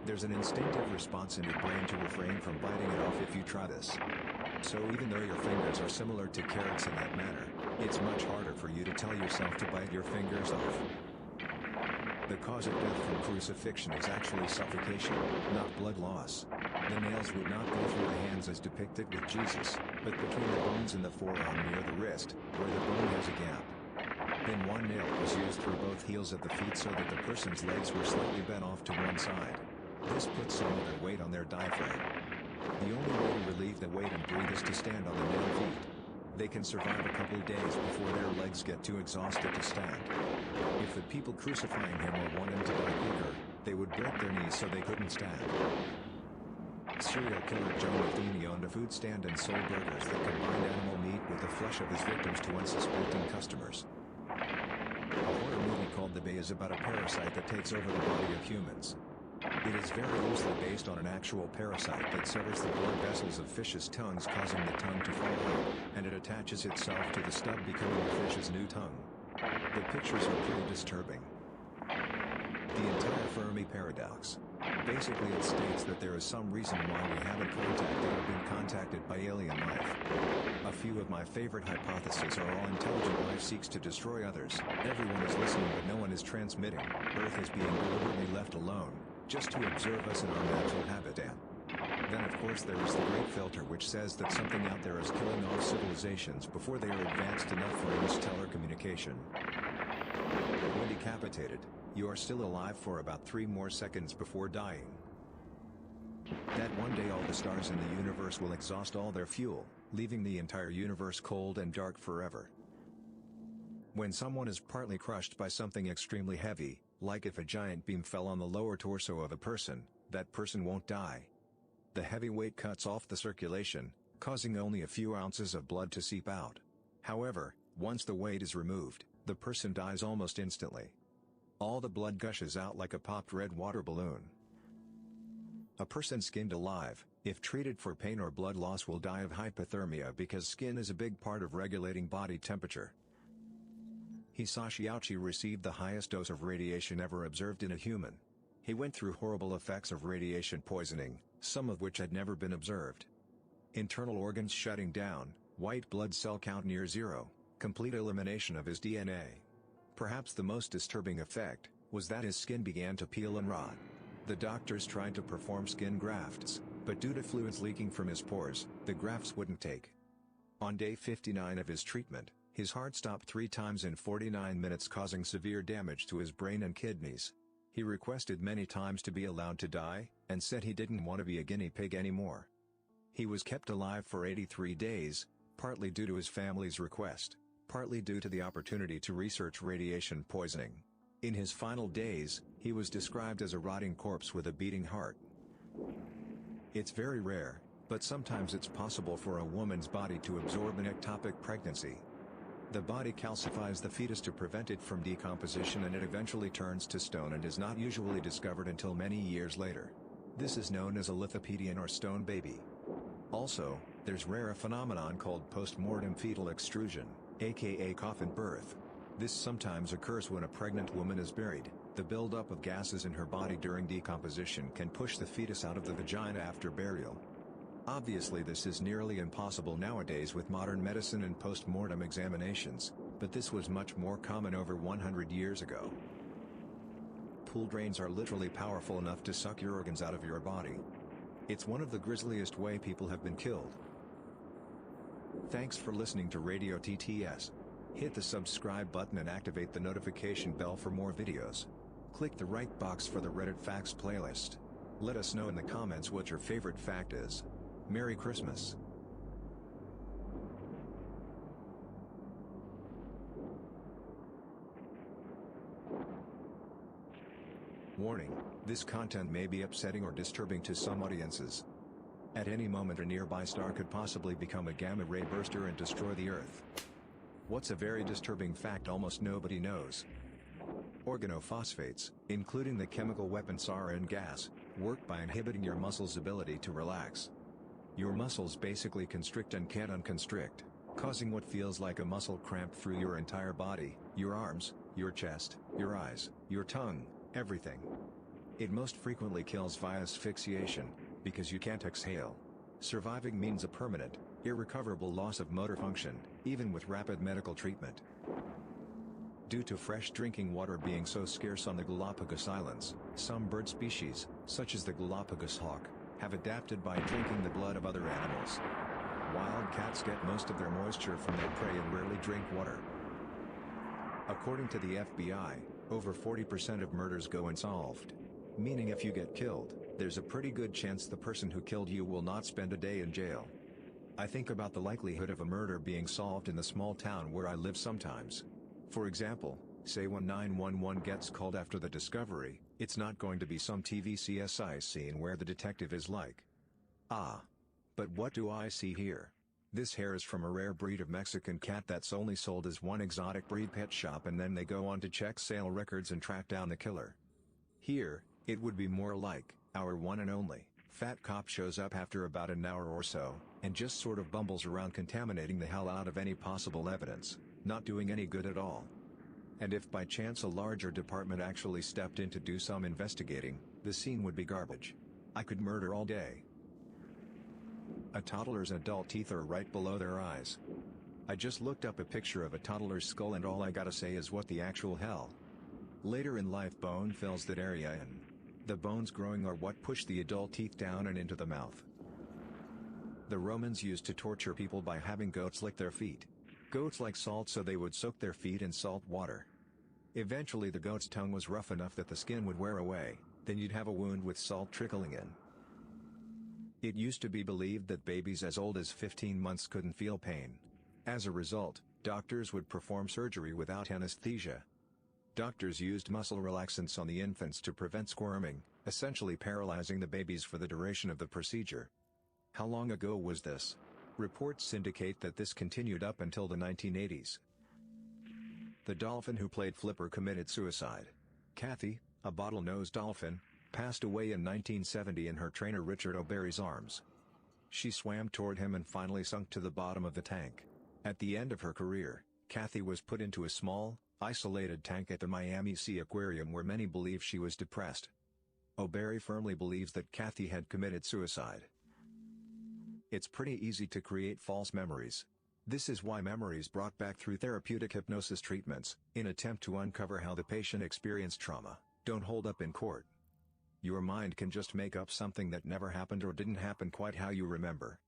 There's an instinctive response in your brain to refrain from biting it off if you try this. So even though your fingers are similar to carrots in that manner, it's much harder for you to tell yourself to bite your fingers off. The cause of death from crucifixion is actually suffocation, not blood loss. The nails would not go through the hands as depicted with Jesus, but between the bones in the forearm near the wrist, where the bone has a gap. Then one nail was used through both heels of the feet so that the person's legs were slightly bent off to one side. This puts some of their weight on their diaphragm. The only way to relieve the weight and breathe is to stand on the nailed feet. They can survive a couple days before their legs get too exhausted to stand. If the people crucifying him or want him to die quicker, they would break their knees so they couldn't stand. Serial killer Joe Matheny owned a food stand and sold burgers that combined animal meat with the flesh of his victims to unsuspecting customers. A horror movie called The Bay is about a parasite that takes over the body of humans. It is very loosely based on an actual parasite that severs the blood vessels of fish's tongues, causing the tongue to fall out, and it attaches itself to the stub, becoming the fish's new tongue. The pictures are pretty disturbing. The entire Fermi paradox. Basically it states that there is some reason why we haven't contacted or been contacted by alien life. A few of my favorite hypotheses are all intelligent life seeks to destroy others, everyone is listening but no one is transmitting, Earth is being deliberately left alone, just to observe us in our natural habitat. Then of course there is the great filter which says that something out there is killing all civilizations before they are advanced enough for interstellar communication. When decapitated, you are still alive for about 3 more seconds before dying. That one day all the stars in the universe will exhaust all their fuel, leaving the entire universe cold and dark forever. When someone is partly crushed by something extremely heavy, like if a giant beam fell on the lower torso of a person, that person won't die. The heavy weight cuts off the circulation, causing only a few ounces of blood to seep out. However, once the weight is removed, the person dies almost instantly. All the blood gushes out like a popped red water balloon. A person skinned alive, if treated for pain or blood loss, will die of hypothermia because skin is a big part of regulating body temperature. Hisashi Ouchi received the highest dose of radiation ever observed in a human. He went through horrible effects of radiation poisoning, some of which had never been observed. Internal organs shutting down, white blood cell count near zero, complete elimination of his DNA. Perhaps the most disturbing effect was that his skin began to peel and rot. The doctors tried to perform skin grafts, but due to fluids leaking from his pores, the grafts wouldn't take. On day 59 of his treatment, his heart stopped 3 times in 49 minutes, causing severe damage to his brain and kidneys. He requested many times to be allowed to die, and said he didn't want to be a guinea pig anymore. He was kept alive for 83 days, partly due to his family's request, partly due to the opportunity to research radiation poisoning. In his final days, he was described as a rotting corpse with a beating heart. It's very rare, but sometimes it's possible for a woman's body to absorb an ectopic pregnancy. The body calcifies the fetus to prevent it from decomposition, and it eventually turns to stone and is not usually discovered until many years later. This is known as a lithopedion or stone baby. Also, there's rare a phenomenon called post-mortem fetal extrusion, aka coffin birth. This sometimes occurs when a pregnant woman is buried. The buildup of gases in her body during decomposition can push the fetus out of the vagina after burial. Obviously this is nearly impossible nowadays with modern medicine and post-mortem examinations, but this was much more common over 100 years ago. Pool drains are literally powerful enough to suck your organs out of your body. It's one of the grisliest way people have been killed. Thanks for listening to Radio TTS. Hit the subscribe button and activate the notification bell for more videos. Click the right box for the Reddit Facts playlist. Let us know in the comments what your favorite fact is. Merry Christmas. Warning, this content may be upsetting or disturbing to some audiences. At any moment a nearby star could possibly become a gamma ray burster and destroy the Earth. What's a very disturbing fact almost nobody knows? Organophosphates, including the chemical weapon sarin gas, work by inhibiting your muscles' ability to relax. Your muscles basically constrict and can't unconstrict, causing what feels like a muscle cramp through your entire body, your arms, your chest, your eyes, your tongue, everything. It most frequently kills via asphyxiation, because you can't exhale. Surviving means a permanent, irrecoverable loss of motor function, even with rapid medical treatment. Due to fresh drinking water being so scarce on the Galapagos Islands, some bird species, such as the Galapagos hawk, have adapted by drinking the blood of other animals. Wild cats get most of their moisture from their prey and rarely drink water. According to the FBI, over 40% of murders go unsolved. Meaning if you get killed, there's a pretty good chance the person who killed you will not spend a day in jail. I think about the likelihood of a murder being solved in the small town where I live sometimes. For example, say when 911 gets called after the discovery, it's not going to be some TV CSI scene where the detective is like, "Ah. But what do I see here? This hair is from a rare breed of Mexican cat that's only sold as one exotic breed pet shop," and then they go on to check sale records and track down the killer. Here, it would be more like, our one and only, fat cop shows up after about an hour or so, and just sort of bumbles around contaminating the hell out of any possible evidence, not doing any good at all. And if by chance a larger department actually stepped in to do some investigating, the scene would be garbage. I could murder all day. A toddler's adult teeth are right below their eyes. I just looked up a picture of a toddler's skull and all I gotta say is what the actual hell. Later in life bone fills that area in. The bones growing are what push the adult teeth down and into the mouth. The Romans used to torture people by having goats lick their feet. Goats like salt, so they would soak their feet in salt water. Eventually the goat's tongue was rough enough that the skin would wear away, then you'd have a wound with salt trickling in. It used to be believed that babies as old as 15 months couldn't feel pain. As a result, doctors would perform surgery without anesthesia. Doctors used muscle relaxants on the infants to prevent squirming, essentially paralyzing the babies for the duration of the procedure. How long ago was this? Reports indicate that this continued up until the 1980s. The dolphin who played Flipper committed suicide. Kathy, a bottlenose dolphin, passed away in 1970 in her trainer Richard O'Barry's arms. She swam toward him and finally sunk to the bottom of the tank. At the end of her career, Kathy was put into a small, isolated tank at the Miami Sea Aquarium where many believe she was depressed. O'Barry firmly believes that Kathy had committed suicide. It's pretty easy to create false memories. This is why memories brought back through therapeutic hypnosis treatments, in attempt to uncover how the patient experienced trauma, don't hold up in court. Your mind can just make up something that never happened or didn't happen quite how you remember.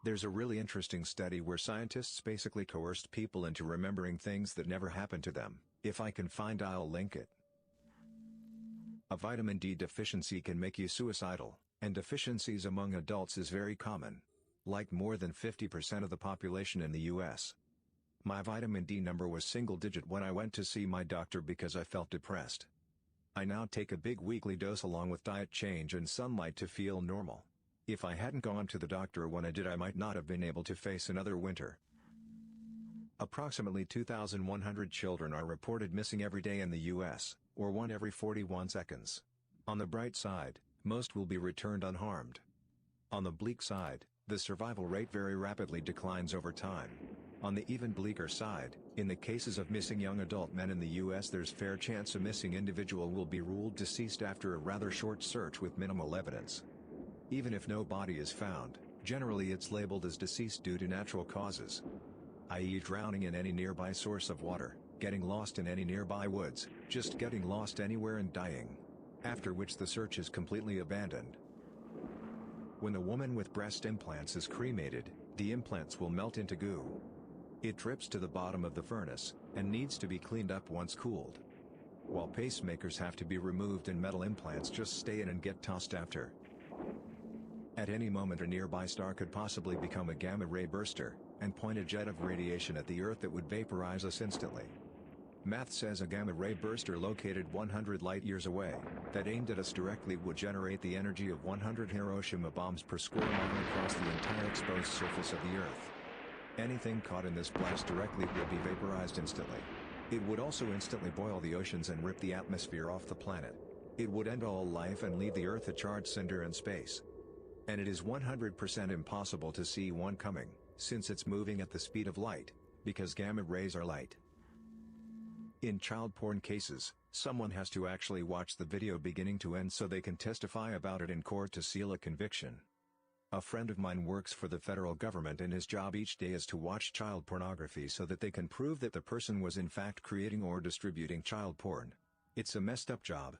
There's a really interesting study where scientists basically coerced people into remembering things that never happened to them. If I can find, I'll link it. A vitamin D deficiency can make you suicidal, and deficiencies among adults is very common. Like more than 50% of the population in the US. My vitamin D number was single digit when I went to see my doctor because I felt depressed. I now take a big weekly dose along with diet change and sunlight to feel normal. If I hadn't gone to the doctor when I did, I might not have been able to face another winter. Approximately 2,100 children are reported missing every day in the US, or one every 41 seconds. On the bright side, most will be returned unharmed. On the bleak side, the survival rate very rapidly declines over time. On the even bleaker side, in the cases of missing young adult men in the US, there's fair chance a missing individual will be ruled deceased after a rather short search with minimal evidence. Even if no body is found, generally it's labeled as deceased due to natural causes, i.e. drowning in any nearby source of water, getting lost in any nearby woods, just getting lost anywhere and dying. After which the search is completely abandoned. When a woman with breast implants is cremated, the implants will melt into goo. It drips to the bottom of the furnace, and needs to be cleaned up once cooled. While pacemakers have to be removed and metal implants just stay in and get tossed after. At any moment a nearby star could possibly become a gamma-ray burster, and point a jet of radiation at the Earth that would vaporize us instantly. Math says a gamma-ray burster located 100 light-years away, that aimed at us directly would generate the energy of 100 Hiroshima bombs per square mile across the entire exposed surface of the Earth. Anything caught in this blast directly would be vaporized instantly. It would also instantly boil the oceans and rip the atmosphere off the planet. It would end all life and leave the Earth a charred cinder in space. And it is 100% impossible to see one coming, since it's moving at the speed of light, because gamma rays are light. In child porn cases, someone has to actually watch the video beginning to end so they can testify about it in court to seal a conviction. A friend of mine works for the federal government and his job each day is to watch child pornography so that they can prove that the person was in fact creating or distributing child porn. It's a messed up job.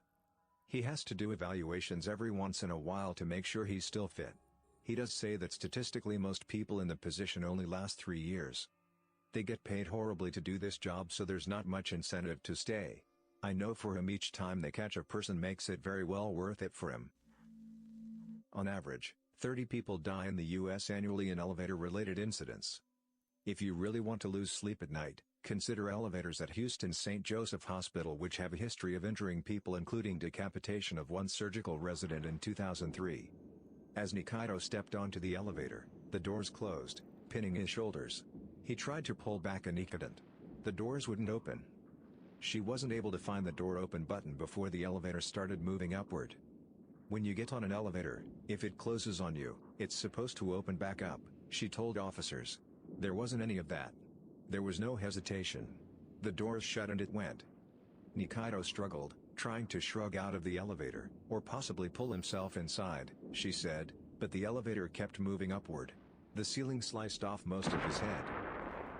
He has to do evaluations every once in a while to make sure he's still fit. He does say that statistically most people in the position only last 3 years. They get paid horribly to do this job, so there's not much incentive to stay. I know for him each time they catch a person makes it very well worth it for him. On average, 30 people die in the US annually in elevator-related incidents. If you really want to lose sleep at night, consider elevators at Houston's St. Joseph Hospital, which have a history of injuring people, including decapitation of one surgical resident in 2003. As Nikaido stepped onto the elevator, the doors closed, pinning his shoulders. He tried to pull back and he couldn't. The doors wouldn't open. She wasn't able to find the door open button before the elevator started moving upward. When you get on an elevator, if it closes on you, it's supposed to open back up, she told officers. There wasn't any of that. There was no hesitation. The doors shut and it went. Nikaido struggled, trying to shrug out of the elevator, or possibly pull himself inside, she said, but the elevator kept moving upward. The ceiling sliced off most of his head.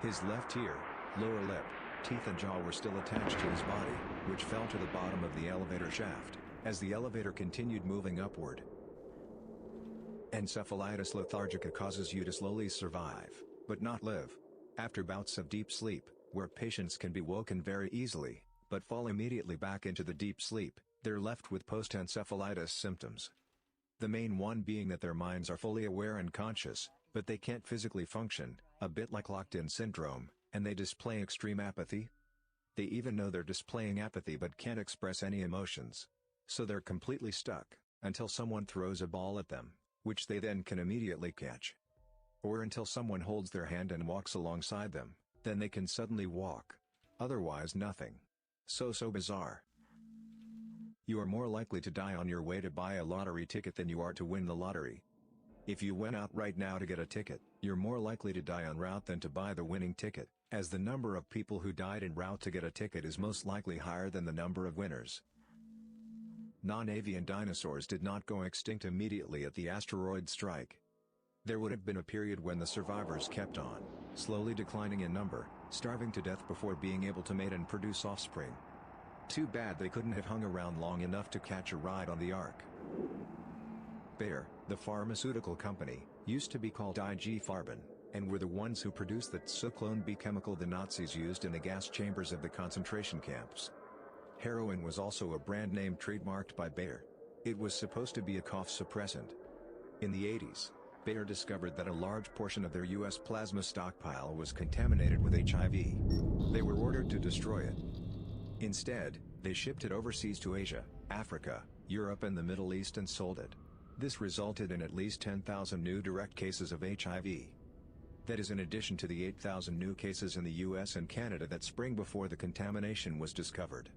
His left ear, lower lip, teeth and jaw were still attached to his body, which fell to the bottom of the elevator shaft, as the elevator continued moving upward. Encephalitis lethargica causes you to slowly survive, but not live. After bouts of deep sleep, where patients can be woken very easily, but fall immediately back into the deep sleep, they're left with post-encephalitis symptoms. The main one being that their minds are fully aware and conscious, but they can't physically function, a bit like locked-in syndrome, and they display extreme apathy. They even know they're displaying apathy but can't express any emotions. So they're completely stuck, until someone throws a ball at them, which they then can immediately catch. Or until someone holds their hand and walks alongside them, then they can suddenly walk. Otherwise nothing. So bizarre. You are more likely to die on your way to buy a lottery ticket than you are to win the lottery. If you went out right now to get a ticket, you're more likely to die en route than to buy the winning ticket, as the number of people who died en route to get a ticket is most likely higher than the number of winners. Non-avian dinosaurs did not go extinct immediately at the asteroid strike. There would have been a period when the survivors kept on, slowly declining in number, starving to death before being able to mate and produce offspring. Too bad they couldn't have hung around long enough to catch a ride on the Ark. Bayer, the pharmaceutical company, used to be called IG Farben, and were the ones who produced the Zyklon B chemical the Nazis used in the gas chambers of the concentration camps. Heroin was also a brand name trademarked by Bayer. It was supposed to be a cough suppressant. In the 80s, Bayer discovered that a large portion of their US plasma stockpile was contaminated with HIV. They were ordered to destroy it. Instead, they shipped it overseas to Asia, Africa, Europe and the Middle East and sold it. This resulted in at least 10,000 new direct cases of HIV. That is in addition to the 8,000 new cases in the US and Canada that spring before the contamination was discovered.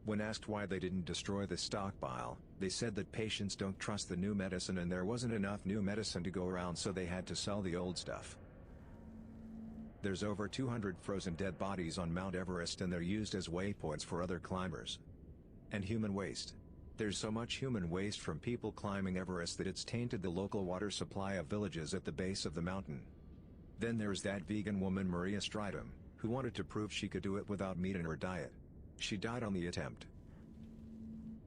When asked why they didn't destroy the stockpile, they said that patients don't trust the new medicine and there wasn't enough new medicine to go around, so they had to sell the old stuff. There's over 200 frozen dead bodies on Mount Everest and they're used as waypoints for other climbers. And human waste. There's so much human waste from people climbing Everest that it's tainted the local water supply of villages at the base of the mountain. Then there's that vegan woman Maria Stridham, who wanted to prove she could do it without meat in her diet. She died on the attempt.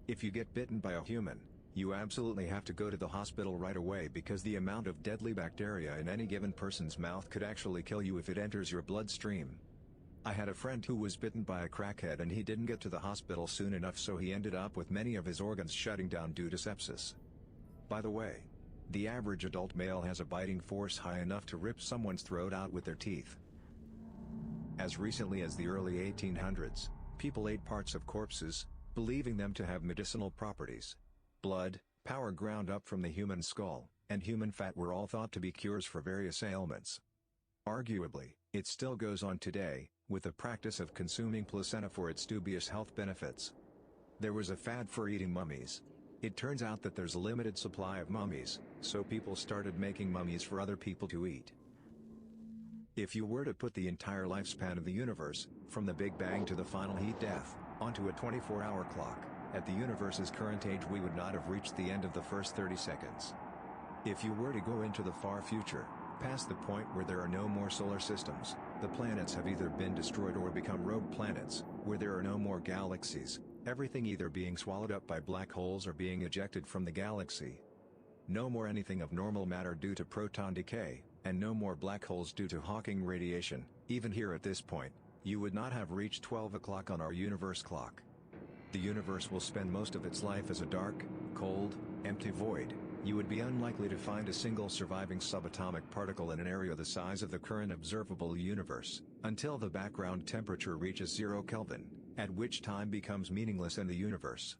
If you get bitten by a human, you absolutely have to go to the hospital right away because the amount of deadly bacteria in any given person's mouth could actually kill you if it enters your bloodstream. I had a friend who was bitten by a crackhead and he didn't get to the hospital soon enough, so he ended up with many of his organs shutting down due to sepsis. By the way, the average adult male has a biting force high enough to rip someone's throat out with their teeth. As recently as the early 1800s, people ate parts of corpses, believing them to have medicinal properties. Blood, power ground up from the human skull, and human fat were all thought to be cures for various ailments. Arguably, it still goes on today, with the practice of consuming placenta for its dubious health benefits. There was a fad for eating mummies. It turns out that there's a limited supply of mummies, so people started making mummies for other people to eat. If you were to put the entire lifespan of the universe, from the Big Bang to the final heat death, onto a 24-hour clock, at the universe's current age we would not have reached the end of the first 30 seconds. If you were to go into the far future, past the point where there are no more solar systems, the planets have either been destroyed or become rogue planets, where there are no more galaxies, everything either being swallowed up by black holes or being ejected from the galaxy. No more anything of normal matter due to proton decay, and no more black holes due to Hawking radiation. Even here at this point, you would not have reached 12 o'clock on our universe clock. The universe will spend most of its life as a dark, cold, empty void. You would be unlikely to find a single surviving subatomic particle in an area the size of the current observable universe, until the background temperature reaches 0 Kelvin, at which time becomes meaningless in the universe.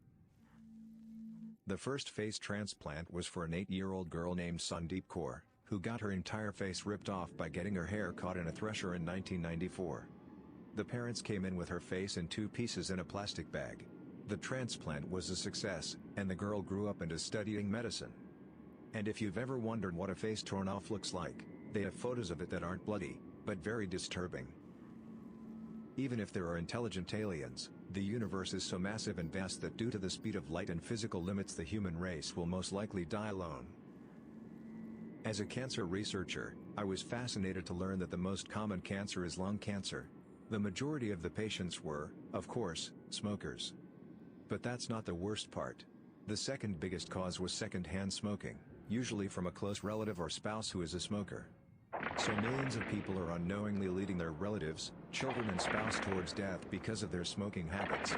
The first face transplant was for an 8-year-old girl named Sandeep Kaur, who got her entire face ripped off by getting her hair caught in a thresher in 1994. The parents came in with her face in 2 pieces in a plastic bag. The transplant was a success, and the girl grew up into studying medicine. And if you've ever wondered what a face torn off looks like, they have photos of it that aren't bloody, but very disturbing. Even if there are intelligent aliens, the universe is so massive and vast that due to the speed of light and physical limits the human race will most likely die alone. As a cancer researcher, I was fascinated to learn that the most common cancer is lung cancer. The majority of the patients were, of course, smokers. But that's not the worst part. The second biggest cause was second-hand smoking, usually from a close relative or spouse who is a smoker. So millions of people are unknowingly leading their relatives, children and spouse towards death because of their smoking habits.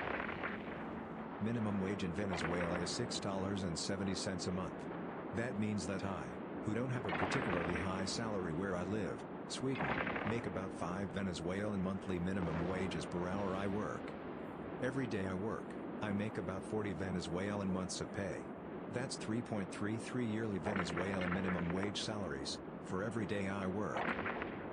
Minimum wage in Venezuela is $6.70 a month. That means that I, who don't have a particularly high salary where I live, Sweden, make about 5 Venezuelan monthly minimum wages per hour I work. Every day I work, I make about 40 Venezuelan months of pay. That's 3.33 yearly Venezuelan minimum wage salaries, for every day I work.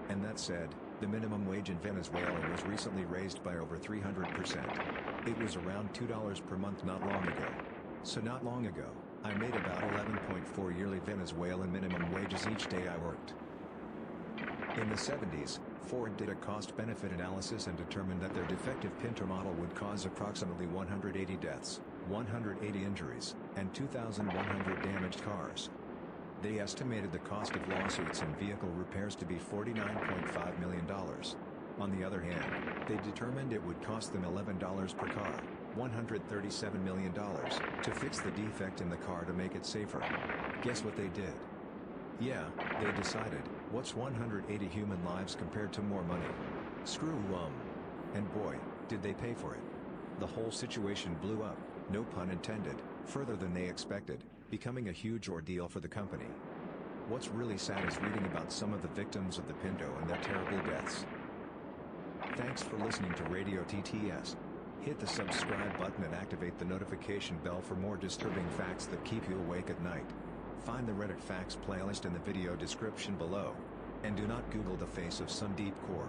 And that said, the minimum wage in Venezuela was recently raised by over 300%. It was around $2 per month not long ago. So not long ago, I made about 11.4 yearly Venezuelan minimum wages each day I worked. In the 70s, Ford did a cost-benefit analysis and determined that their defective Pinto model would cause approximately 180 deaths, 180 injuries, and 2,100 damaged cars. They estimated the cost of lawsuits and vehicle repairs to be $49.5 million. On the other hand, they determined it would cost them $11 per car, $137 million, to fix the defect in the car to make it safer. Guess what they did? Yeah, they decided, what's 180 human lives compared to more money? Screw 'em. And boy, did they pay for it. The whole situation blew up, no pun intended, further than they expected, becoming a huge ordeal for the company. What's really sad is reading about some of the victims of the Pinto and their terrible deaths. Thanks for listening to Radio TTS. Hit the subscribe button and activate the notification bell for more disturbing facts that keep you awake at night. Find the Reddit Facts playlist in the video description below. And do not Google the face of Sundeep Kaur.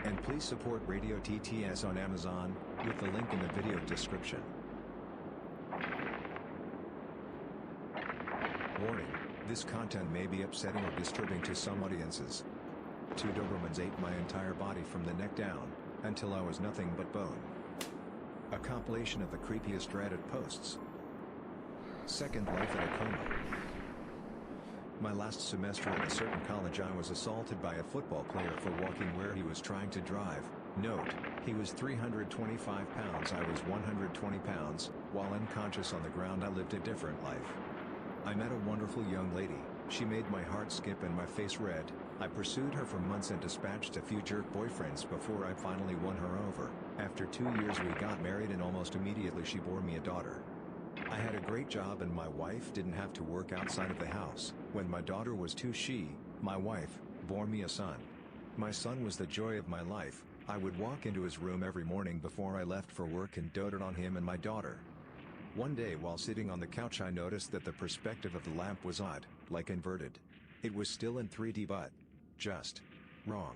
And please support Radio TTS on Amazon, with the link in the video description. Warning, this content may be upsetting or disturbing to some audiences. 2 Dobermans ate my entire body from the neck down, until I was nothing but bone. A compilation of the creepiest Reddit posts. Second life in a coma. My last semester at a certain college I was assaulted by a football player for walking where he was trying to drive. Note, he was 325 pounds, I was 120 pounds, while unconscious on the ground I lived a different life. I met a wonderful young lady, she made my heart skip and my face red. I pursued her for months and dispatched a few jerk boyfriends before I finally won her over. After 2 years we got married and almost immediately she bore me a daughter. I had a great job and my wife didn't have to work outside of the house. When my daughter was 2 my wife, bore me a son. My son was the joy of my life. I would walk into his room every morning before I left for work and doted on him and my daughter. One day while sitting on the couch I noticed that the perspective of the lamp was odd, like inverted. It was still in 3D but just wrong.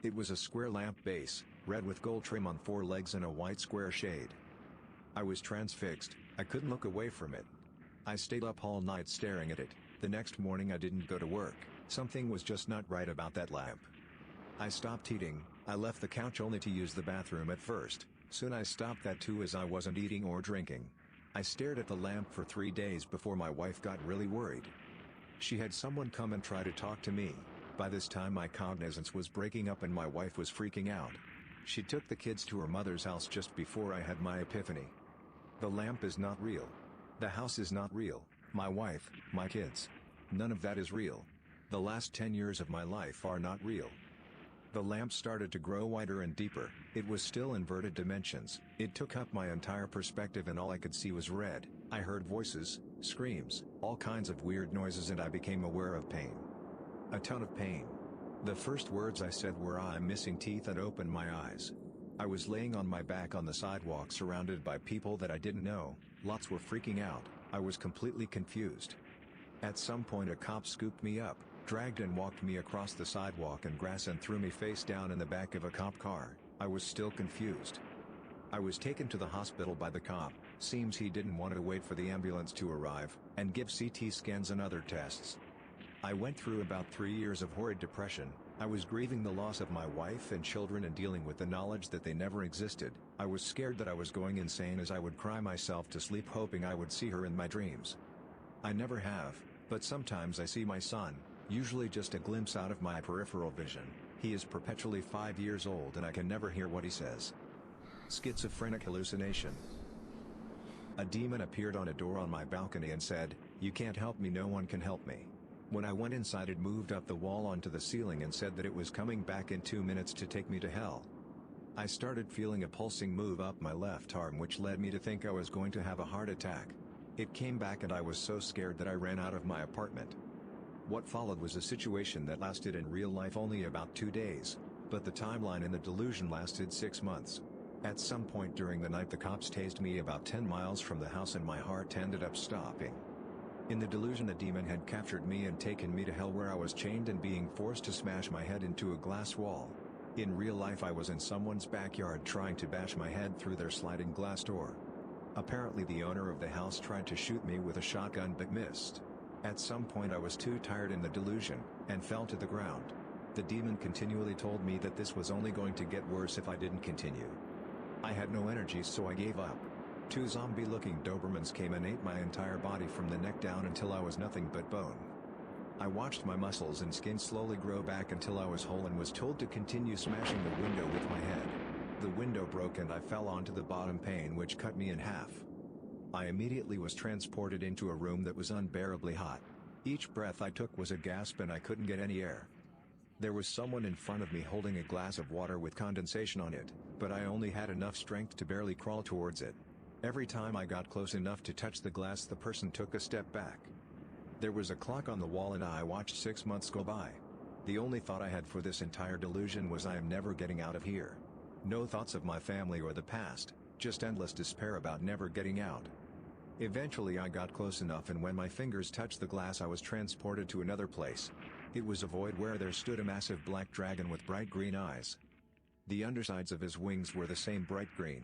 It was a square lamp base, red with gold trim on 4 legs and a white square shade. I was transfixed, I couldn't look away from it. I stayed up all night staring at it. The next morning I didn't go to work, something was just not right about that lamp. I stopped eating, I left the couch only to use the bathroom at first, soon I stopped that too as I wasn't eating or drinking. I stared at the lamp for 3 days before my wife got really worried. She had someone come and try to talk to me. By this time my cognizance was breaking up and my wife was freaking out. She took the kids to her mother's house just before I had my epiphany. The lamp is not real. The house is not real, my wife, my kids. None of that is real. The last 10 years of my life are not real. The lamp started to grow wider and deeper, it was still inverted dimensions, it took up my entire perspective and all I could see was red. I heard voices, screams, all kinds of weird noises and I became aware of pain. A ton of pain. The first words I said were I'm missing teeth and opened my eyes. I was laying on my back on the sidewalk surrounded by people that I didn't know, lots were freaking out, I was completely confused. At some point a cop scooped me up, dragged and walked me across the sidewalk and grass and threw me face down in the back of a cop car. I was still confused. I was taken to the hospital by the cop, seems he didn't want to wait for the ambulance to arrive, and give CT scans and other tests. I went through about 3 years of horrid depression. I was grieving the loss of my wife and children and dealing with the knowledge that they never existed. I was scared that I was going insane as I would cry myself to sleep hoping I would see her in my dreams. I never have, but sometimes I see my son, usually just a glimpse out of my peripheral vision. He is perpetually 5 years old and I can never hear what he says. Schizophrenic hallucination. A demon appeared on a door on my balcony and said, You can't help me, no one can help me. When I went inside, it moved up the wall onto the ceiling and said that it was coming back in 2 minutes to take me to hell. I started feeling a pulsing move up my left arm, which led me to think I was going to have a heart attack. It came back and I was so scared that I ran out of my apartment. What followed was a situation that lasted in real life only about 2 days, but the timeline in the delusion lasted 6 months. At some point during the night, the cops tased me about 10 miles from the house and my heart ended up stopping. In the delusion, the demon had captured me and taken me to hell, where I was chained and being forced to smash my head into a glass wall. In real life, I was in someone's backyard trying to bash my head through their sliding glass door. Apparently the owner of the house tried to shoot me with a shotgun but missed. At some point I was too tired in the delusion, and fell to the ground. The demon continually told me that this was only going to get worse if I didn't continue. I had no energy, so I gave up. 2 zombie-looking Dobermans came and ate my entire body from the neck down until I was nothing but bone. I watched my muscles and skin slowly grow back until I was whole and was told to continue smashing the window with my head. The window broke and I fell onto the bottom pane, which cut me in half. I immediately was transported into a room that was unbearably hot. Each breath I took was a gasp and I couldn't get any air. There was someone in front of me holding a glass of water with condensation on it, but I only had enough strength to barely crawl towards it. Every time I got close enough to touch the glass, the person took a step back. There was a clock on the wall and I watched 6 months go by. The only thought I had for this entire delusion was, I am never getting out of here. No thoughts of my family or the past, just endless despair about never getting out. Eventually I got close enough, and when my fingers touched the glass I was transported to another place. It was a void where there stood a massive black dragon with bright green eyes. The undersides of his wings were the same bright green.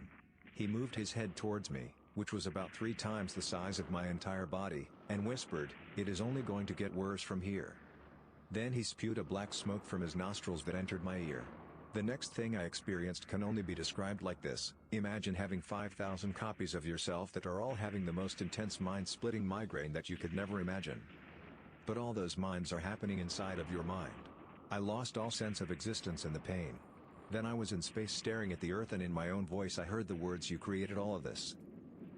He moved his head towards me, which was about 3 times the size of my entire body, and whispered, "It is only going to get worse from here." Then he spewed a black smoke from his nostrils that entered my ear. The next thing I experienced can only be described like this: imagine having 5,000 copies of yourself that are all having the most intense mind-splitting migraine that you could never imagine. But all those minds are happening inside of your mind. I lost all sense of existence in the pain. Then I was in space staring at the earth, and in my own voice I heard the words, "You created all of this."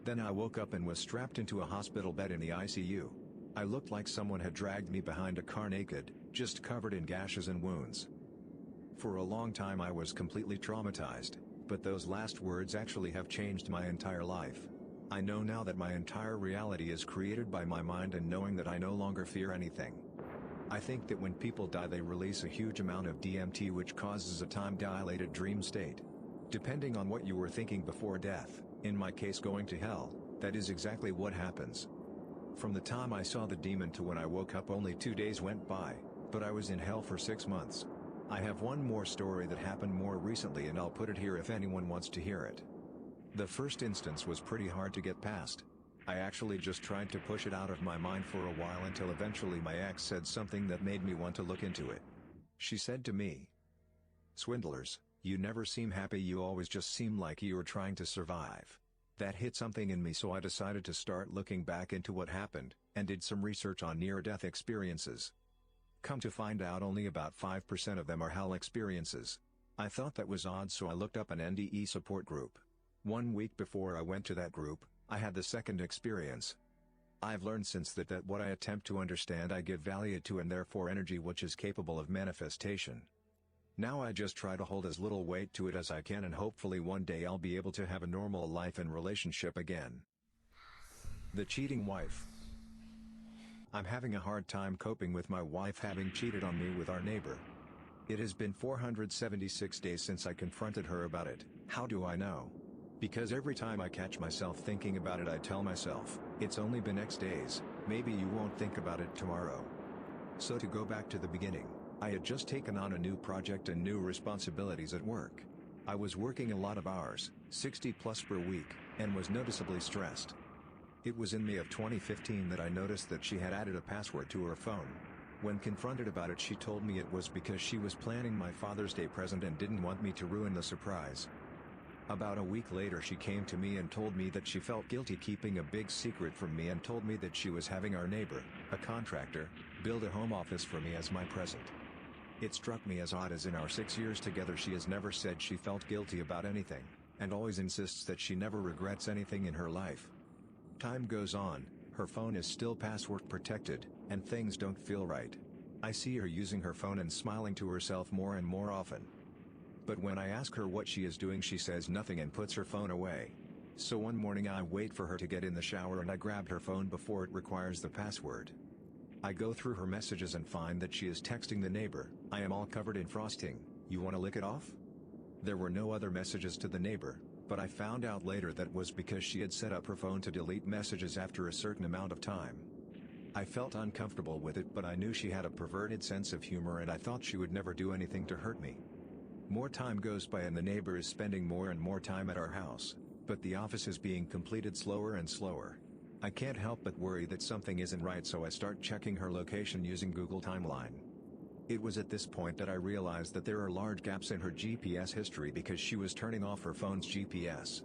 Then I woke up and was strapped into a hospital bed in the ICU. I looked like someone had dragged me behind a car naked, just covered in gashes and wounds. For a long time I was completely traumatized, but those last words actually have changed my entire life. I know now that my entire reality is created by my mind, and knowing that I no longer fear anything. I think that when people die they release a huge amount of DMT, which causes a time-dilated dream state. Depending on what you were thinking before death, in my case going to hell, that is exactly what happens. From the time I saw the demon to when I woke up, only 2 days went by, but I was in hell for 6 months. I have one more story that happened more recently, and I'll put it here if anyone wants to hear it. The first instance was pretty hard to get past. I actually just tried to push it out of my mind for a while, until eventually my ex said something that made me want to look into it. She said to me, "Swindlers, you never seem happy, you always just seem like you're trying to survive." That hit something in me, so I decided to start looking back into what happened, and did some research on near-death experiences. Come to find out, only about 5% of them are hell experiences. I thought that was odd, so I looked up an NDE support group. 1 week before I went to that group, I had the second experience. I've learned since that what I attempt to understand I give value to, and therefore energy which is capable of manifestation. Now I just try to hold as little weight to it as I can, and hopefully one day I'll be able to have a normal life and relationship again. The cheating wife. I'm having a hard time coping with my wife having cheated on me with our neighbor. It has been 476 days since I confronted her about it. How do I know? Because every time I catch myself thinking about it, I tell myself, "It's only been X days, maybe you won't think about it tomorrow." So to go back to the beginning, I had just taken on a new project and new responsibilities at work. I was working a lot of hours, 60 plus per week, and was noticeably stressed. It was in May of 2015 that I noticed that she had added a password to her phone. When confronted about it, she told me it was because she was planning my Father's Day present and didn't want me to ruin the surprise. About a week later she came to me and told me that she felt guilty keeping a big secret from me, and told me that she was having our neighbor, a contractor, build a home office for me as my present. It struck me as odd, as in our 6 years together she has never said she felt guilty about anything, and always insists that she never regrets anything in her life. Time goes on, Her phone is still password protected, and things don't feel right. I see her using her phone and smiling to herself more and more often. But when I ask her what she is doing, she says nothing and puts her phone away. So one morning I wait for her to get in the shower and I grab her phone before it requires the password. I go through her messages and find that she is texting the neighbor, "I am all covered in frosting, you wanna lick it off?" There were no other messages to the neighbor, but I found out later that was because she had set up her phone to delete messages after a certain amount of time. I felt uncomfortable with it, but I knew she had a perverted sense of humor and I thought she would never do anything to hurt me. More time goes by and the neighbor is spending more and more time at our house, but the office is being completed slower and slower. I can't help but worry that something isn't right, so I start checking her location using Google Timeline. It was at this point that I realized that there are large gaps in her GPS history because she was turning off her phone's GPS.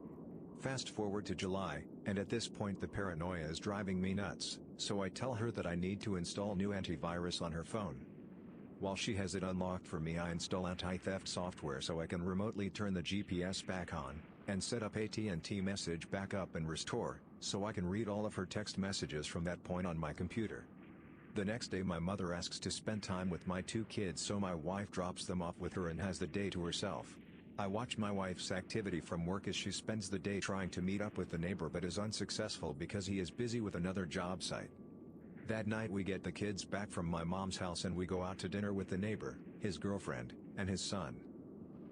Fast forward to July, and at this point the paranoia is driving me nuts, so I tell her that I need to install new antivirus on her phone. While she has it unlocked for me, I install anti-theft software so I can remotely turn the GPS back on, and set up AT&T message backup and restore, so I can read all of her text messages from that point on my computer. The next day my mother asks to spend time with my 2 kids, so my wife drops them off with her and has the day to herself. I watch my wife's activity from work as she spends the day trying to meet up with the neighbor but is unsuccessful because he is busy with another job site. That night we get the kids back from my mom's house and we go out to dinner with the neighbor, his girlfriend, and his son.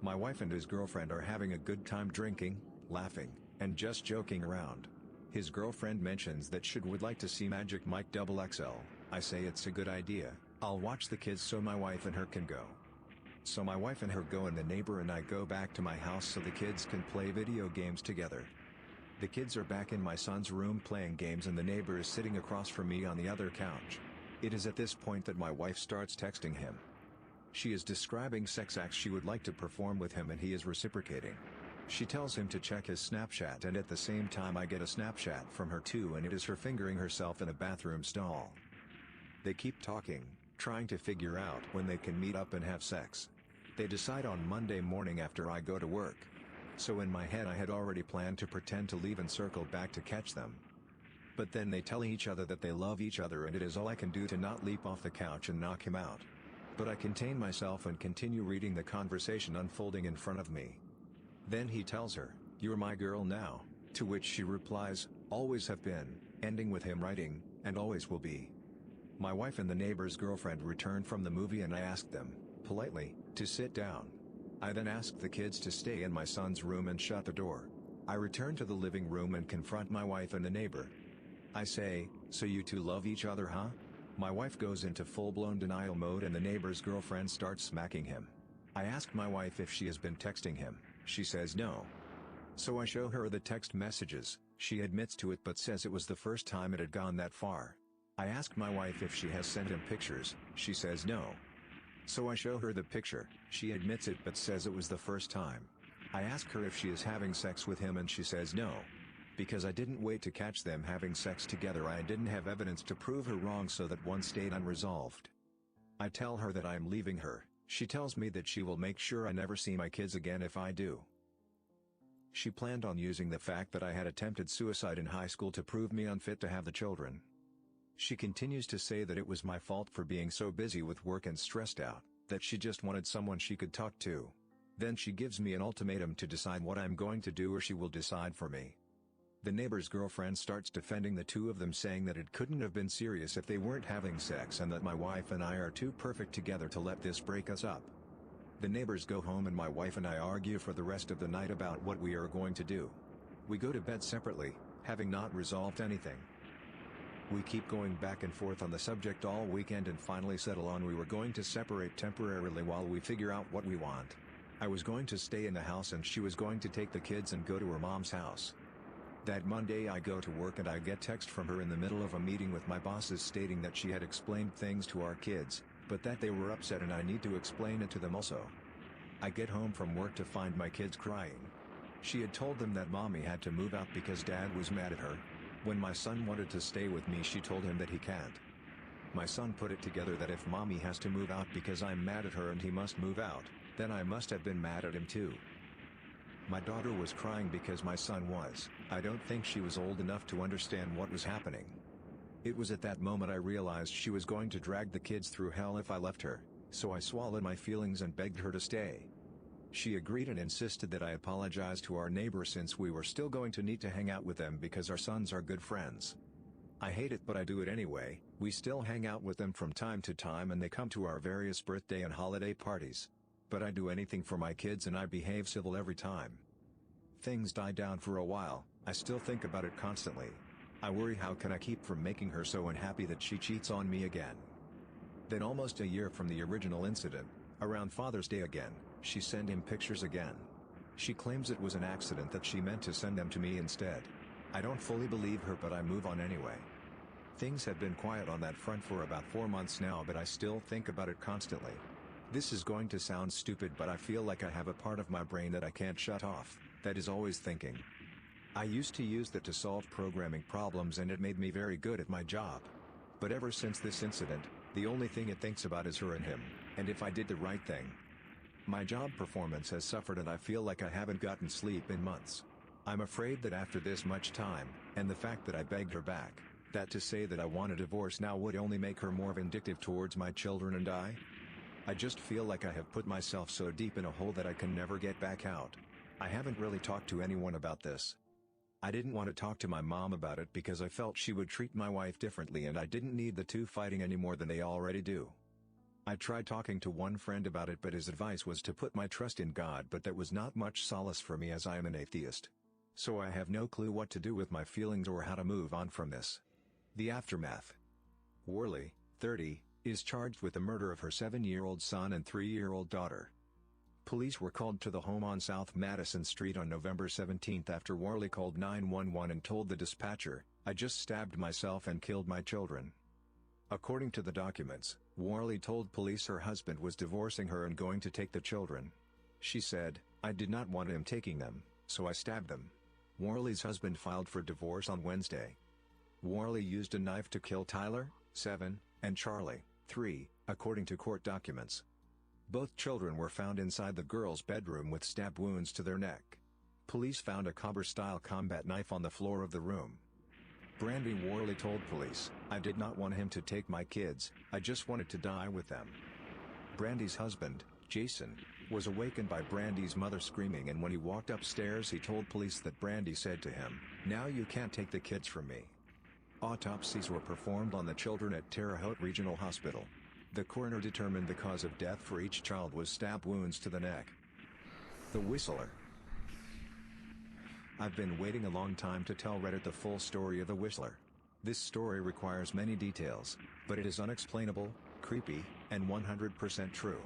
My wife and his girlfriend are having a good time drinking, laughing, and just joking around. His girlfriend mentions that she would like to see Magic Mike XXL. I say it's a good idea, I'll watch the kids so my wife and her can go. So my wife and her go and the neighbor and I go back to my house so the kids can play video games together. The kids are back in my son's room playing games and the neighbor is sitting across from me on the other couch. It is at this point that my wife starts texting him. She is describing sex acts she would like to perform with him and he is reciprocating. She tells him to check his Snapchat and at the same time I get a Snapchat from her too and it is her fingering herself in a bathroom stall. They keep talking, trying to figure out when they can meet up and have sex. They decide on Monday morning after I go to work. So in my head I had already planned to pretend to leave and circle back to catch them. But then they tell each other that they love each other and it is all I can do to not leap off the couch and knock him out. But I contain myself and continue reading the conversation unfolding in front of me. Then he tells her, "You're my girl now," to which she replies, "Always have been," ending with him writing, "and always will be." My wife and the neighbor's girlfriend return from the movie and I ask them, politely, to sit down. I then ask the kids to stay in my son's room and shut the door. I return to the living room and confront my wife and the neighbor. I say, "So you two love each other, huh?" My wife goes into full-blown denial mode and the neighbor's girlfriend starts smacking him. I ask my wife if she has been texting him, she says no. So I show her the text messages, she admits to it but says it was the first time it had gone that far. I ask my wife if she has sent him pictures, she says no. So I show her the picture, she admits it but says it was the first time. I ask her if she is having sex with him and she says no. Because I didn't wait to catch them having sex together, I didn't have evidence to prove her wrong, so that one stayed unresolved. I tell her that I am leaving her, she tells me that she will make sure I never see my kids again if I do. She planned on using the fact that I had attempted suicide in high school to prove me unfit to have the children. She continues to say that it was my fault for being so busy with work and stressed out, that she just wanted someone she could talk to. Then she gives me an ultimatum to decide what I'm going to do or she will decide for me. The neighbor's girlfriend starts defending the two of them, saying that it couldn't have been serious if they weren't having sex and that my wife and I are too perfect together to let this break us up. The neighbors go home and my wife and I argue for the rest of the night about what we are going to do. We go to bed separately, having not resolved anything. We keep going back and forth on the subject all weekend and finally settle on we were going to separate temporarily while we figure out what we want. I was going to stay in the house and she was going to take the kids and go to her mom's house. That Monday I go to work and I get text from her in the middle of a meeting with my bosses stating that she had explained things to our kids, but that they were upset and I need to explain it to them also. I get home from work to find my kids crying. She had told them that mommy had to move out because dad was mad at her. When my son wanted to stay with me, she told him that he can't. My son put it together that if mommy has to move out because I'm mad at her and he must move out, then I must have been mad at him too. My daughter was crying because my son was. I don't think she was old enough to understand what was happening. It was at that moment I realized she was going to drag the kids through hell if I left her, so I swallowed my feelings and begged her to stay. She agreed and insisted that I apologize to our neighbors since we were still going to need to hang out with them because our sons are good friends. I hate it, but I do it anyway. We still hang out with them from time to time and they come to our various birthday and holiday parties. But I do anything for my kids and I behave civil every time. Things died down for a while. I still think about it constantly. I worry, how can I keep from making her so unhappy that she cheats on me again? Then almost a year from the original incident, around Father's Day again, she sent him pictures again. She claims it was an accident, that she meant to send them to me instead. I don't fully believe her, but I move on anyway. Things have been quiet on that front for about 4 months now, but I still think about it constantly. This is going to sound stupid, but I feel like I have a part of my brain that I can't shut off, that is always thinking. I used to use that to solve programming problems and it made me very good at my job. But ever since this incident, the only thing it thinks about is her and him, and if I did the right thing. My job performance has suffered and I feel like I haven't gotten sleep in months. I'm afraid that after this much time, and the fact that I begged her back, that to say that I want a divorce now would only make her more vindictive towards my children and I just feel like I have put myself so deep in a hole that I can never get back out. I haven't really talked to anyone about this. I didn't want to talk to my mom about it because I felt she would treat my wife differently and I didn't need the two fighting any more than they already do. I tried talking to one friend about it, but his advice was to put my trust in God, but that was not much solace for me as I am an atheist. So I have no clue what to do with my feelings or how to move on from this. The aftermath. Worley, 30, is charged with the murder of her 7-year-old son and 3-year-old daughter. Police were called to the home on South Madison Street on November 17 after Worley called 911 and told the dispatcher, "I just stabbed myself and killed my children." According to the documents, Worley told police her husband was divorcing her and going to take the children. She said, "I did not want him taking them, so I stabbed them." Worley's husband filed for divorce on Wednesday. Worley used a knife to kill Tyler, 7, and Charlie, 3, according to court documents. Both children were found inside the girls' bedroom with stab wounds to their neck. Police found a Cobber-style combat knife on the floor of the room. Brandy Worley told police, "I did not want him to take my kids, I just wanted to die with them." Brandy's husband, Jason, was awakened by Brandy's mother screaming, and when he walked upstairs he told police that Brandy said to him, "Now you can't take the kids from me." Autopsies were performed on the children at Terre Haute Regional Hospital. The coroner determined the cause of death for each child was stab wounds to the neck. The Whistler. I've been waiting a long time to tell Reddit the full story of the Whistler. This story requires many details, but it is unexplainable, creepy, and 100% true.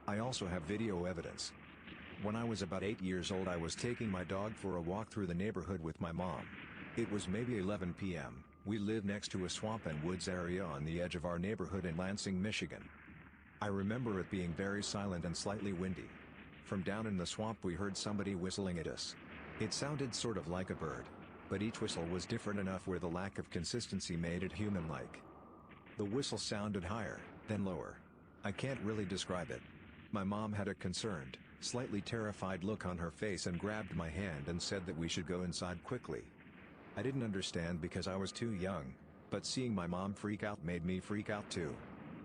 I also have video evidence. When I was about 8 years old, I was taking my dog for a walk through the neighborhood with my mom. It was maybe 11 p.m. We live next to a swamp and woods area on the edge of our neighborhood in Lansing, Michigan. I remember it being very silent and slightly windy. From down in the swamp we heard somebody whistling at us. It sounded sort of like a bird, but each whistle was different enough where the lack of consistency made it human-like. The whistle sounded higher, then lower. I can't really describe it. My mom had a concerned, slightly terrified look on her face and grabbed my hand and said that we should go inside quickly. I didn't understand because I was too young, but seeing my mom freak out made me freak out too.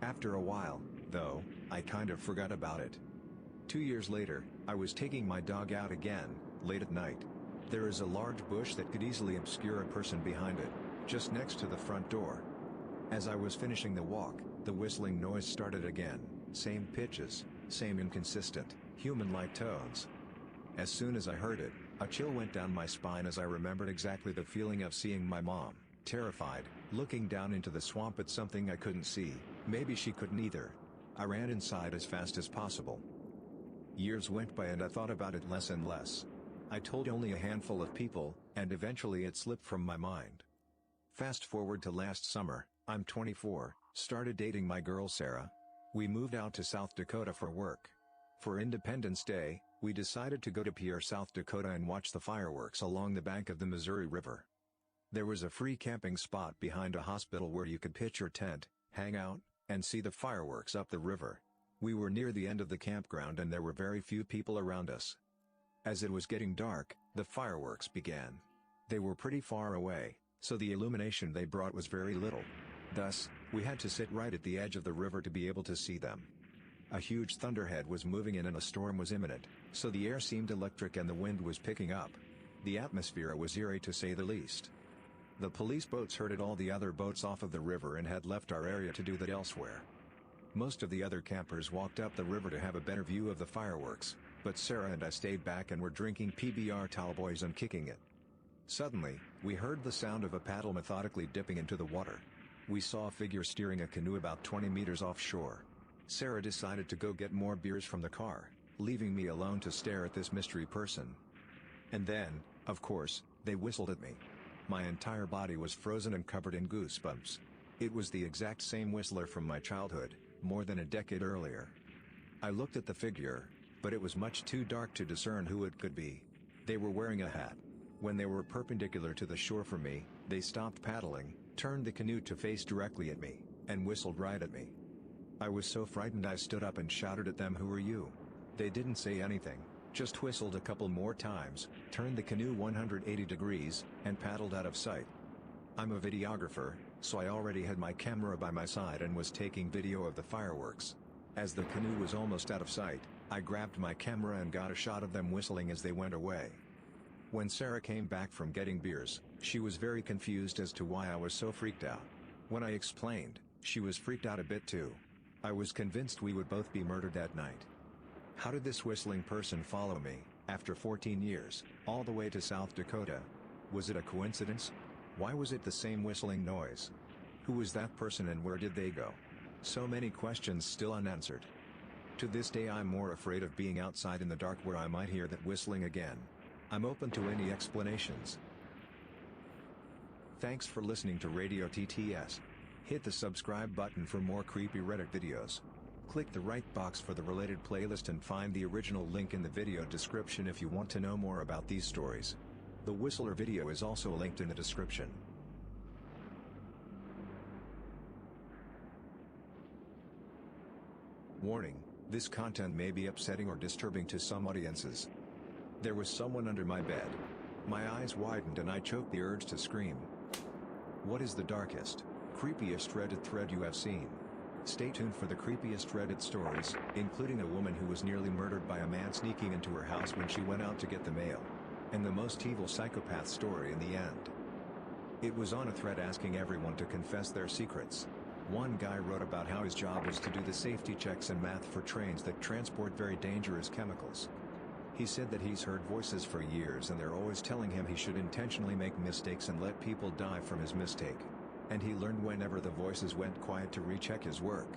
After a while, though, I kind of forgot about it. 2 years later, I was taking my dog out again, late at night. There is a large bush that could easily obscure a person behind it, just next to the front door. As I was finishing the walk, the whistling noise started again, same pitches, same inconsistent, human-like tones. As soon as I heard it, a chill went down my spine as I remembered exactly the feeling of seeing my mom, terrified, looking down into the swamp at something I couldn't see. Maybe she couldn't either. I ran inside as fast as possible. Years went by and I thought about it less and less. I told only a handful of people, and eventually it slipped from my mind. Fast forward to last summer, I'm 24, started dating my girl Sarah. We moved out to South Dakota for work. For Independence Day, we decided to go to Pierre, South Dakota and watch the fireworks along the bank of the Missouri River. There was a free camping spot behind a hospital where you could pitch your tent, hang out, and see the fireworks up the river. We were near the end of the campground and there were very few people around us. As it was getting dark, the fireworks began. They were pretty far away, so the illumination they brought was very little. Thus, we had to sit right at the edge of the river to be able to see them. A huge thunderhead was moving in and a storm was imminent, so the air seemed electric and the wind was picking up. The atmosphere was eerie to say the least. The police boats herded all the other boats off of the river and had left our area to do that elsewhere. Most of the other campers walked up the river to have a better view of the fireworks, but Sarah and I stayed back and were drinking PBR tallboys and kicking it. Suddenly, we heard the sound of a paddle methodically dipping into the water. We saw a figure steering a canoe about 20 meters offshore. Sarah decided to go get more beers from the car, leaving me alone to stare at this mystery person. And then, of course, they whistled at me. My entire body was frozen and covered in goosebumps. It was the exact same whistler from my childhood, more than a decade earlier. I looked at the figure, but it was much too dark to discern who it could be. They were wearing a hat. When they were perpendicular to the shore from me, they stopped paddling, turned the canoe to face directly at me, and whistled right at me. I was so frightened I stood up and shouted at them, "Who are you?" They didn't say anything, just whistled a couple more times, turned the canoe 180 degrees, and paddled out of sight. I'm a videographer, so I already had my camera by my side and was taking video of the fireworks. As the canoe was almost out of sight, I grabbed my camera and got a shot of them whistling as they went away. When Sarah came back from getting beers, she was very confused as to why I was so freaked out. When I explained, she was freaked out a bit too. I was convinced we would both be murdered that night. How did this whistling person follow me, after 14 years, all the way to South Dakota? Was it a coincidence? Why was it the same whistling noise? Who was that person and where did they go? So many questions still unanswered. To this day I'm more afraid of being outside in the dark where I might hear that whistling again. I'm open to any explanations. Thanks for listening to Radio TTS. Hit the subscribe button for more creepy Reddit videos. Click the right box for the related playlist and find the original link in the video description if you want to know more about these stories. The Whistler video is also linked in the description. Warning, this content may be upsetting or disturbing to some audiences. There was someone under my bed. My eyes widened and I choked the urge to scream. What is the darkest, creepiest Reddit thread you have seen? Stay tuned for the creepiest Reddit stories, including a woman who was nearly murdered by a man sneaking into her house when she went out to get the mail. And the most evil psychopath story in the end. It was on a thread asking everyone to confess their secrets. One guy wrote about how his job was to do the safety checks and math for trains that transport very dangerous chemicals. He said that he's heard voices for years and they're always telling him he should intentionally make mistakes and let people die from his mistake. And he learned whenever the voices went quiet to recheck his work.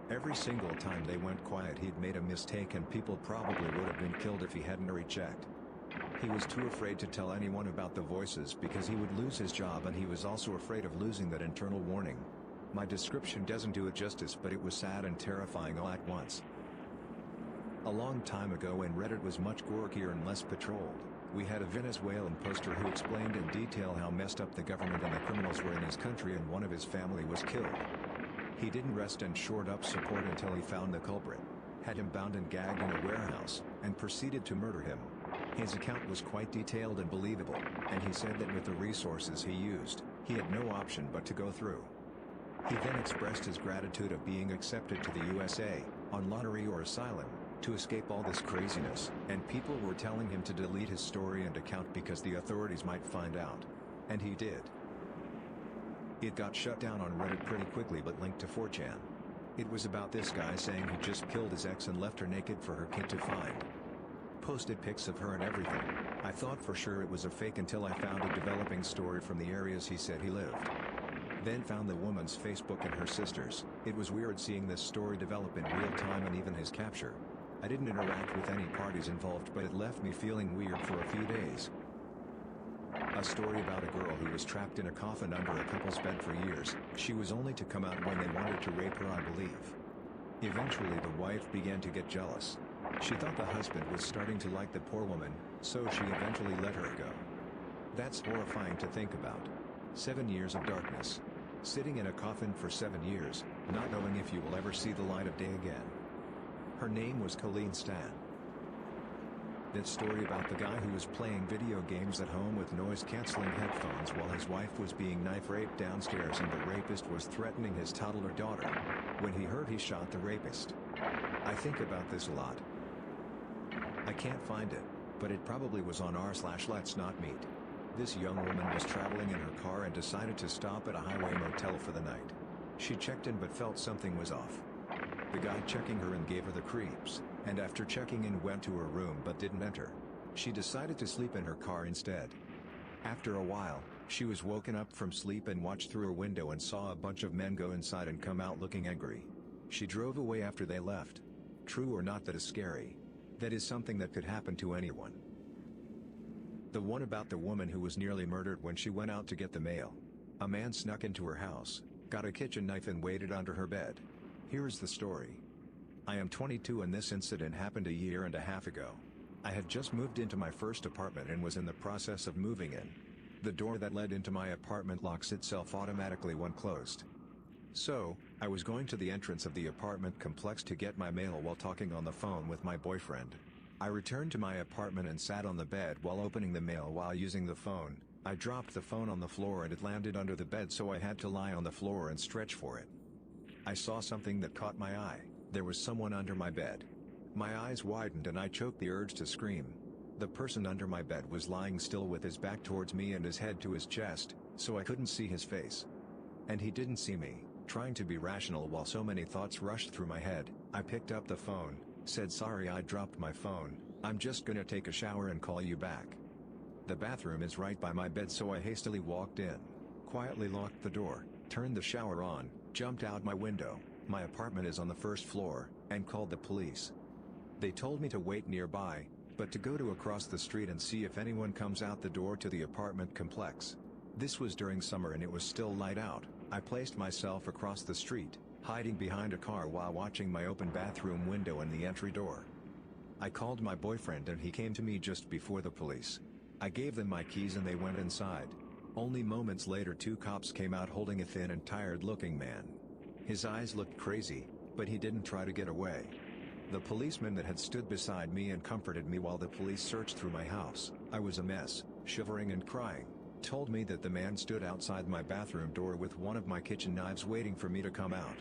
Every single time they went quiet he'd made a mistake and people probably would have been killed if he hadn't rechecked. He was too afraid to tell anyone about the voices because he would lose his job, and he was also afraid of losing that internal warning. My description doesn't do it justice, but it was sad and terrifying all at once. A long time ago when Reddit was much gorkier and less patrolled, we had a Venezuelan poster who explained in detail how messed up the government and the criminals were in his country, and one of his family was killed. He didn't rest and shored up support until he found the culprit, had him bound and gagged in a warehouse, and proceeded to murder him. His account was quite detailed and believable, and he said that with the resources he used, he had no option but to go through. He then expressed his gratitude of being accepted to the USA, on lottery or asylum, to escape all this craziness, and people were telling him to delete his story and account because the authorities might find out. And he did. It got shut down on Reddit pretty quickly but linked to 4chan. It was about this guy saying he just killed his ex and left her naked for her kid to find. Posted pics of her and everything. I thought for sure it was a fake until I found a developing story from the areas he said he lived. Then found the woman's Facebook and her sister's. It was weird seeing this story develop in real time and even his capture. I didn't interact with any parties involved, but it left me feeling weird for a few days. A story about a girl who was trapped in a coffin under a couple's bed for years. She was only to come out when they wanted to rape her, I believe. Eventually the wife began to get jealous. She thought the husband was starting to like the poor woman, so she eventually let her go. That's horrifying to think about. 7 years of darkness. Sitting in a coffin for 7 years, not knowing if you will ever see the light of day again. Her name was Colleen Stan. That story about the guy who was playing video games at home with noise-canceling headphones while his wife was being knife-raped downstairs and the rapist was threatening his toddler daughter. When he heard, he shot the rapist. I think about this a lot. I can't find it, but it probably was on r/Let's Not Meet. This young woman was traveling in her car and decided to stop at a highway motel for the night. She checked in but felt something was off. The guy checking her in gave her the creeps, and after checking in went to her room but didn't enter. She decided to sleep in her car instead. After a while, she was woken up from sleep and watched through a window and saw a bunch of men go inside and come out looking angry. She drove away after they left. True or not, that is scary. That is something that could happen to anyone. The one about the woman who was nearly murdered when she went out to get the mail. A man snuck into her house, got a kitchen knife and waited under her bed. Here is the story. I am 22 and this incident happened a year and a half ago. I had just moved into my first apartment and was in the process of moving in. The door that led into my apartment locks itself automatically when closed. So, I was going to the entrance of the apartment complex to get my mail while talking on the phone with my boyfriend. I returned to my apartment and sat on the bed while opening the mail while using the phone. I dropped the phone on the floor and it landed under the bed, so I had to lie on the floor and stretch for it. I saw something that caught my eye. There was someone under my bed. My eyes widened and I choked the urge to scream. The person under my bed was lying still with his back towards me and his head to his chest, so I couldn't see his face. And he didn't see me. Trying to be rational while so many thoughts rushed through my head, I picked up the phone, said, "Sorry, I dropped my phone. I'm just gonna take a shower and call you back." The bathroom is right by my bed, so I hastily walked in, quietly locked the door, turned the shower on, jumped out my window, my apartment is on the first floor, and called the police. They told me to wait nearby, but to go to across the street and see if anyone comes out the door to the apartment complex. This was during summer and it was still light out. I placed myself across the street, hiding behind a car while watching my open bathroom window and the entry door. I called my boyfriend and he came to me just before the police. I gave them my keys and they went inside. Only moments later, two cops came out holding a thin and tired-looking man. His eyes looked crazy, but he didn't try to get away. The policeman that had stood beside me and comforted me while the police searched through my house, I was a mess, shivering and crying, told me that the man stood outside my bathroom door with one of my kitchen knives waiting for me to come out.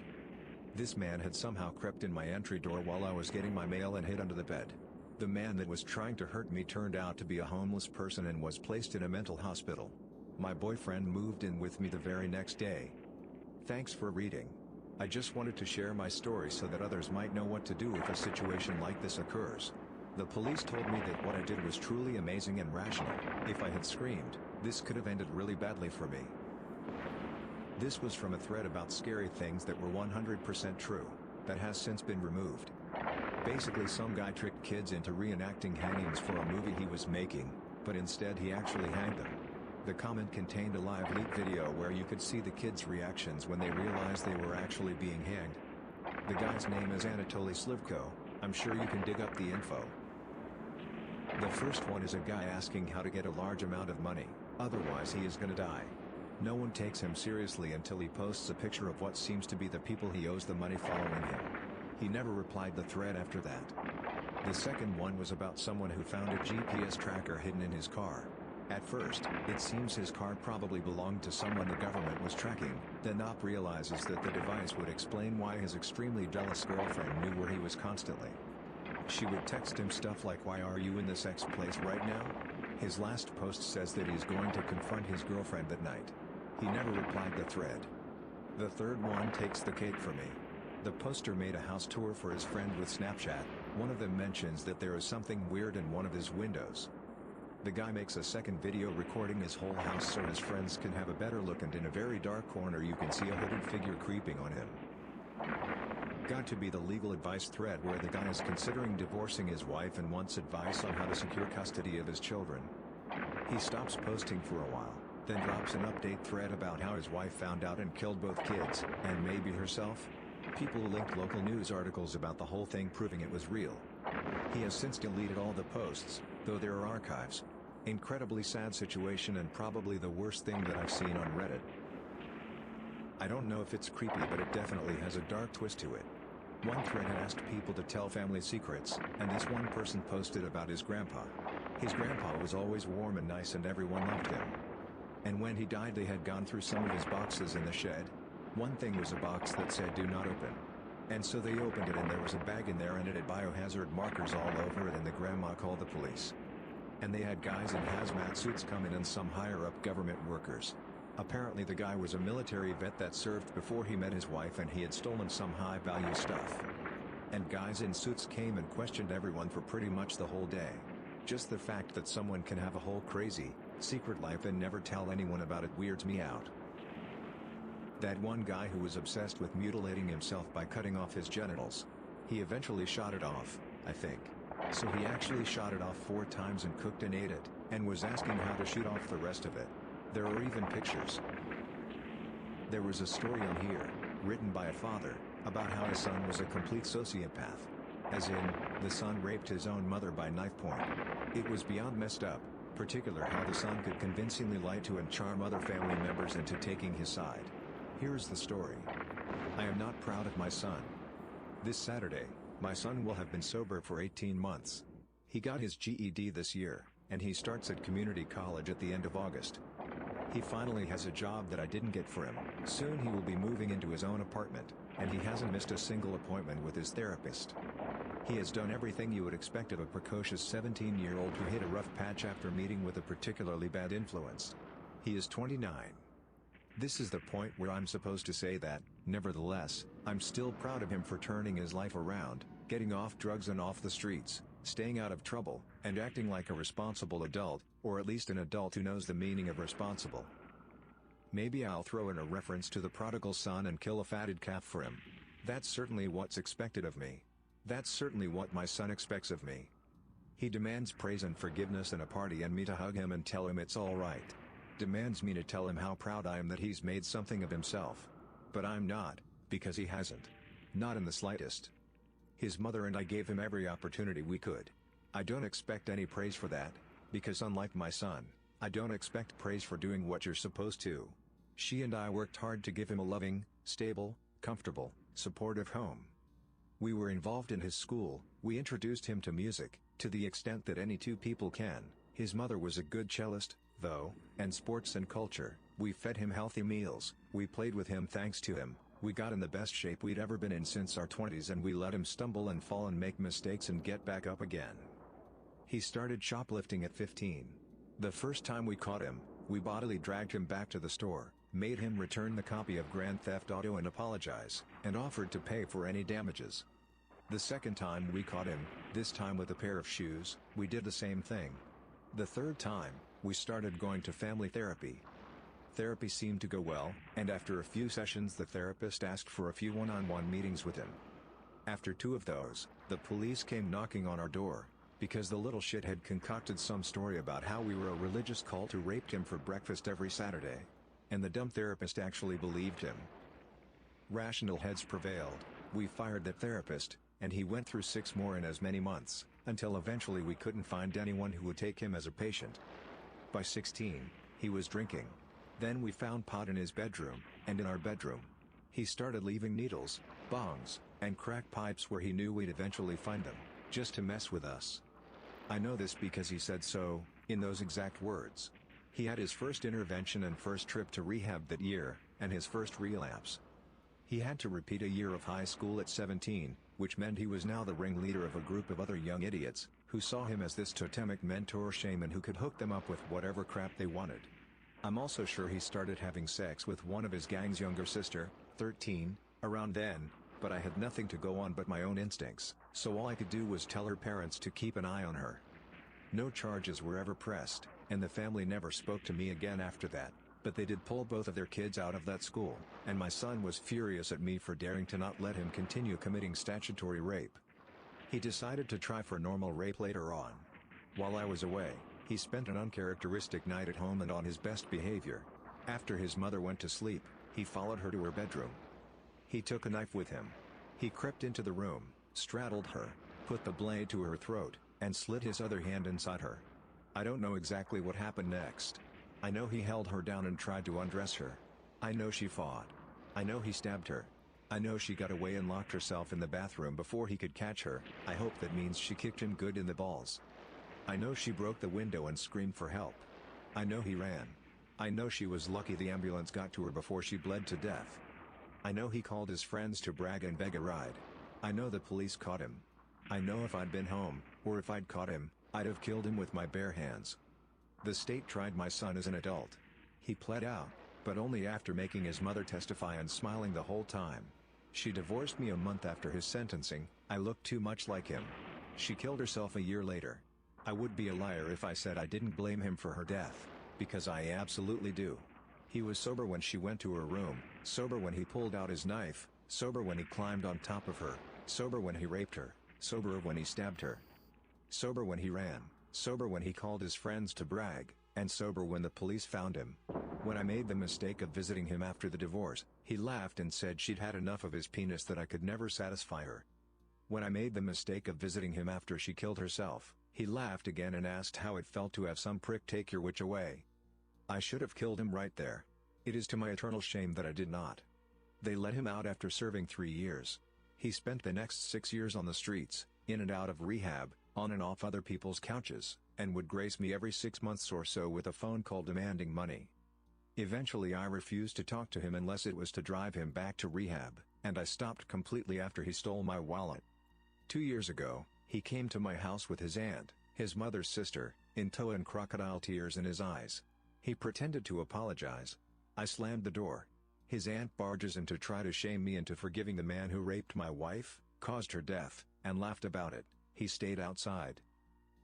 This man had somehow crept in my entry door while I was getting my mail and hid under the bed. The man that was trying to hurt me turned out to be a homeless person and was placed in a mental hospital. My boyfriend moved in with me the very next day. Thanks for reading. I just wanted to share my story so that others might know what to do if a situation like this occurs. The police told me that what I did was truly amazing and rational. If I had screamed, this could have ended really badly for me. This was from a thread about scary things that were 100% true, that has since been removed. Basically, some guy tricked kids into reenacting hangings for a movie he was making, but instead he actually hanged them. The comment contained a live leak video where you could see the kids' reactions when they realized they were actually being hanged. The guy's name is Anatoly Slivko. I'm sure you can dig up the info. The first one is a guy asking how to get a large amount of money, otherwise he is gonna die. No one takes him seriously until he posts a picture of what seems to be the people he owes the money following him. He never replied the thread after that. The second one was about someone who found a GPS tracker hidden in his car. At first, it seems his car probably belonged to someone the government was tracking. Then Op realizes that the device would explain why his extremely jealous girlfriend knew where he was constantly. She would text him stuff like, "Why are you in this X place right now?" His last post says that he's going to confront his girlfriend that night. He never replied the thread. The third one takes the cake for me. The poster made a house tour for his friend with Snapchat. One of them mentions that there is something weird in one of his windows. The guy makes a second video recording his whole house so his friends can have a better look, and in a very dark corner you can see a hooded figure creeping on him. Got to be the legal advice thread where the guy is considering divorcing his wife and wants advice on how to secure custody of his children. He stops posting for a while, then drops an update thread about how his wife found out and killed both kids, and maybe herself. People linked local news articles about the whole thing, proving it was real. He has since deleted all the posts, though there are archives. Incredibly sad situation and probably the worst thing that I've seen on Reddit. I don't know if it's creepy, but it definitely has a dark twist to it. One thread had asked people to tell family secrets, and this one person posted about his grandpa. His grandpa was always warm and nice and everyone loved him. And when he died they had gone through some of his boxes in the shed. One thing was a box that said "Do not open." And so they opened it and there was a bag in there and it had biohazard markers all over it, and the grandma called the police. And they had guys in hazmat suits come in and some higher up government workers. Apparently the guy was a military vet that served before he met his wife and he had stolen some high value stuff. And guys in suits came and questioned everyone for pretty much the whole day. Just the fact that someone can have a whole crazy, secret life and never tell anyone about it weirds me out. That one guy who was obsessed with mutilating himself by cutting off his genitals. He eventually shot it off, I think. So he actually shot it off 4 times and cooked and ate it, and was asking how to shoot off the rest of it. There are even pictures. There was a story on here, written by a father, about how his son was a complete sociopath. As in, the son raped his own mother by knife point. It was beyond messed up, particular how the son could convincingly lie to and charm other family members into taking his side. Here's the story. I am not proud of my son. This Saturday, my son will have been sober for 18 months. He got his GED this year, and he starts at community college at the end of August. He finally has a job that I didn't get for him. Soon he will be moving into his own apartment, and he hasn't missed a single appointment with his therapist. He has done everything you would expect of a precocious 17-year-old who hit a rough patch after meeting with a particularly bad influence. He is 29. This is the point where I'm supposed to say that, nevertheless, I'm still proud of him for turning his life around, getting off drugs and off the streets, staying out of trouble, and acting like a responsible adult, or at least an adult who knows the meaning of responsible. Maybe I'll throw in a reference to the prodigal son and kill a fatted calf for him. That's certainly what's expected of me. That's certainly what my son expects of me. He demands praise and forgiveness and a party and me to hug him and tell him it's all right. Demands me to tell him how proud I am that he's made something of himself. But I'm not, because he hasn't. Not in the slightest. His mother and I gave him every opportunity we could. I don't expect any praise for that, because unlike my son, I don't expect praise for doing what you're supposed to. She and I worked hard to give him a loving, stable, comfortable, supportive home. We were involved in his school, we introduced him to music, to the extent that any two people can. His mother was a good cellist, though, and sports and culture. We fed him healthy meals, we played with him thanks to him, we got in the best shape we'd ever been in since our 20s, and we let him stumble and fall and make mistakes and get back up again. He started shoplifting at 15. The first time we caught him, we bodily dragged him back to the store, made him return the copy of Grand Theft Auto and apologize, and offered to pay for any damages. The second time we caught him, this time with a pair of shoes, we did the same thing. The third time, we started going to family therapy. Therapy seemed to go well, and after a few sessions the therapist asked for a few one-on-one meetings with him. After 2 of those, the police came knocking on our door, because the little shit had concocted some story about how we were a religious cult who raped him for breakfast every Saturday. And the dumb therapist actually believed him. Rational heads prevailed, we fired that therapist, and he went through 6 more in as many months, until eventually we couldn't find anyone who would take him as a patient. By 16, he was drinking. Then we found pot in his bedroom, and in our bedroom. He started leaving needles, bongs, and crack pipes where he knew we'd eventually find them, just to mess with us. I know this because he said so, in those exact words. He had his first intervention and first trip to rehab that year, and his first relapse. He had to repeat a year of high school at 17, which meant he was now the ringleader of a group of other young idiots, who saw him as this totemic mentor shaman who could hook them up with whatever crap they wanted. I'm also sure he started having sex with one of his gang's younger sister, 13, around then, but I had nothing to go on but my own instincts, so all I could do was tell her parents to keep an eye on her. No charges were ever pressed, and the family never spoke to me again after that, but they did pull both of their kids out of that school, and my son was furious at me for daring to not let him continue committing statutory rape. He decided to try for normal rape later on. While I was away, he spent an uncharacteristic night at home and on his best behavior. After his mother went to sleep, he followed her to her bedroom. He took a knife with him. He crept into the room, straddled her, put the blade to her throat, and slid his other hand inside her. I don't know exactly what happened next. I know he held her down and tried to undress her. I know she fought. I know he stabbed her. I know she got away and locked herself in the bathroom before he could catch her. I hope that means she kicked him good in the balls. I know she broke the window and screamed for help. I know he ran. I know she was lucky the ambulance got to her before she bled to death. I know he called his friends to brag and beg a ride. I know the police caught him. I know if I'd been home, or if I'd caught him, I'd have killed him with my bare hands. The state tried my son as an adult. He pled out, but only after making his mother testify and smiling the whole time. She divorced me a month after his sentencing. I looked too much like him. She killed herself a year later. I would be a liar if I said I didn't blame him for her death, because I absolutely do. He was sober when she went to her room, sober when he pulled out his knife, sober when he climbed on top of her, sober when he raped her, sober when he stabbed her, sober when he ran, sober when he called his friends to brag, and sober when the police found him. When I made the mistake of visiting him after the divorce, he laughed and said she'd had enough of his penis, that I could never satisfy her. When I made the mistake of visiting him after she killed herself, he laughed again and asked how it felt to have some prick take your witch away. I should have killed him right there. It is to my eternal shame that I did not. They let him out after serving 3 years. He spent the next 6 years on the streets, in and out of rehab, on and off other people's couches, and would grace me every 6 months or so with a phone call demanding money. Eventually I refused to talk to him unless it was to drive him back to rehab, and I stopped completely after he stole my wallet. 2 years ago, he came to my house with his aunt, his mother's sister, in tow and crocodile tears in his eyes. He pretended to apologize. I slammed the door. His aunt barges in to try to shame me into forgiving the man who raped my wife, caused her death, and laughed about it. He stayed outside.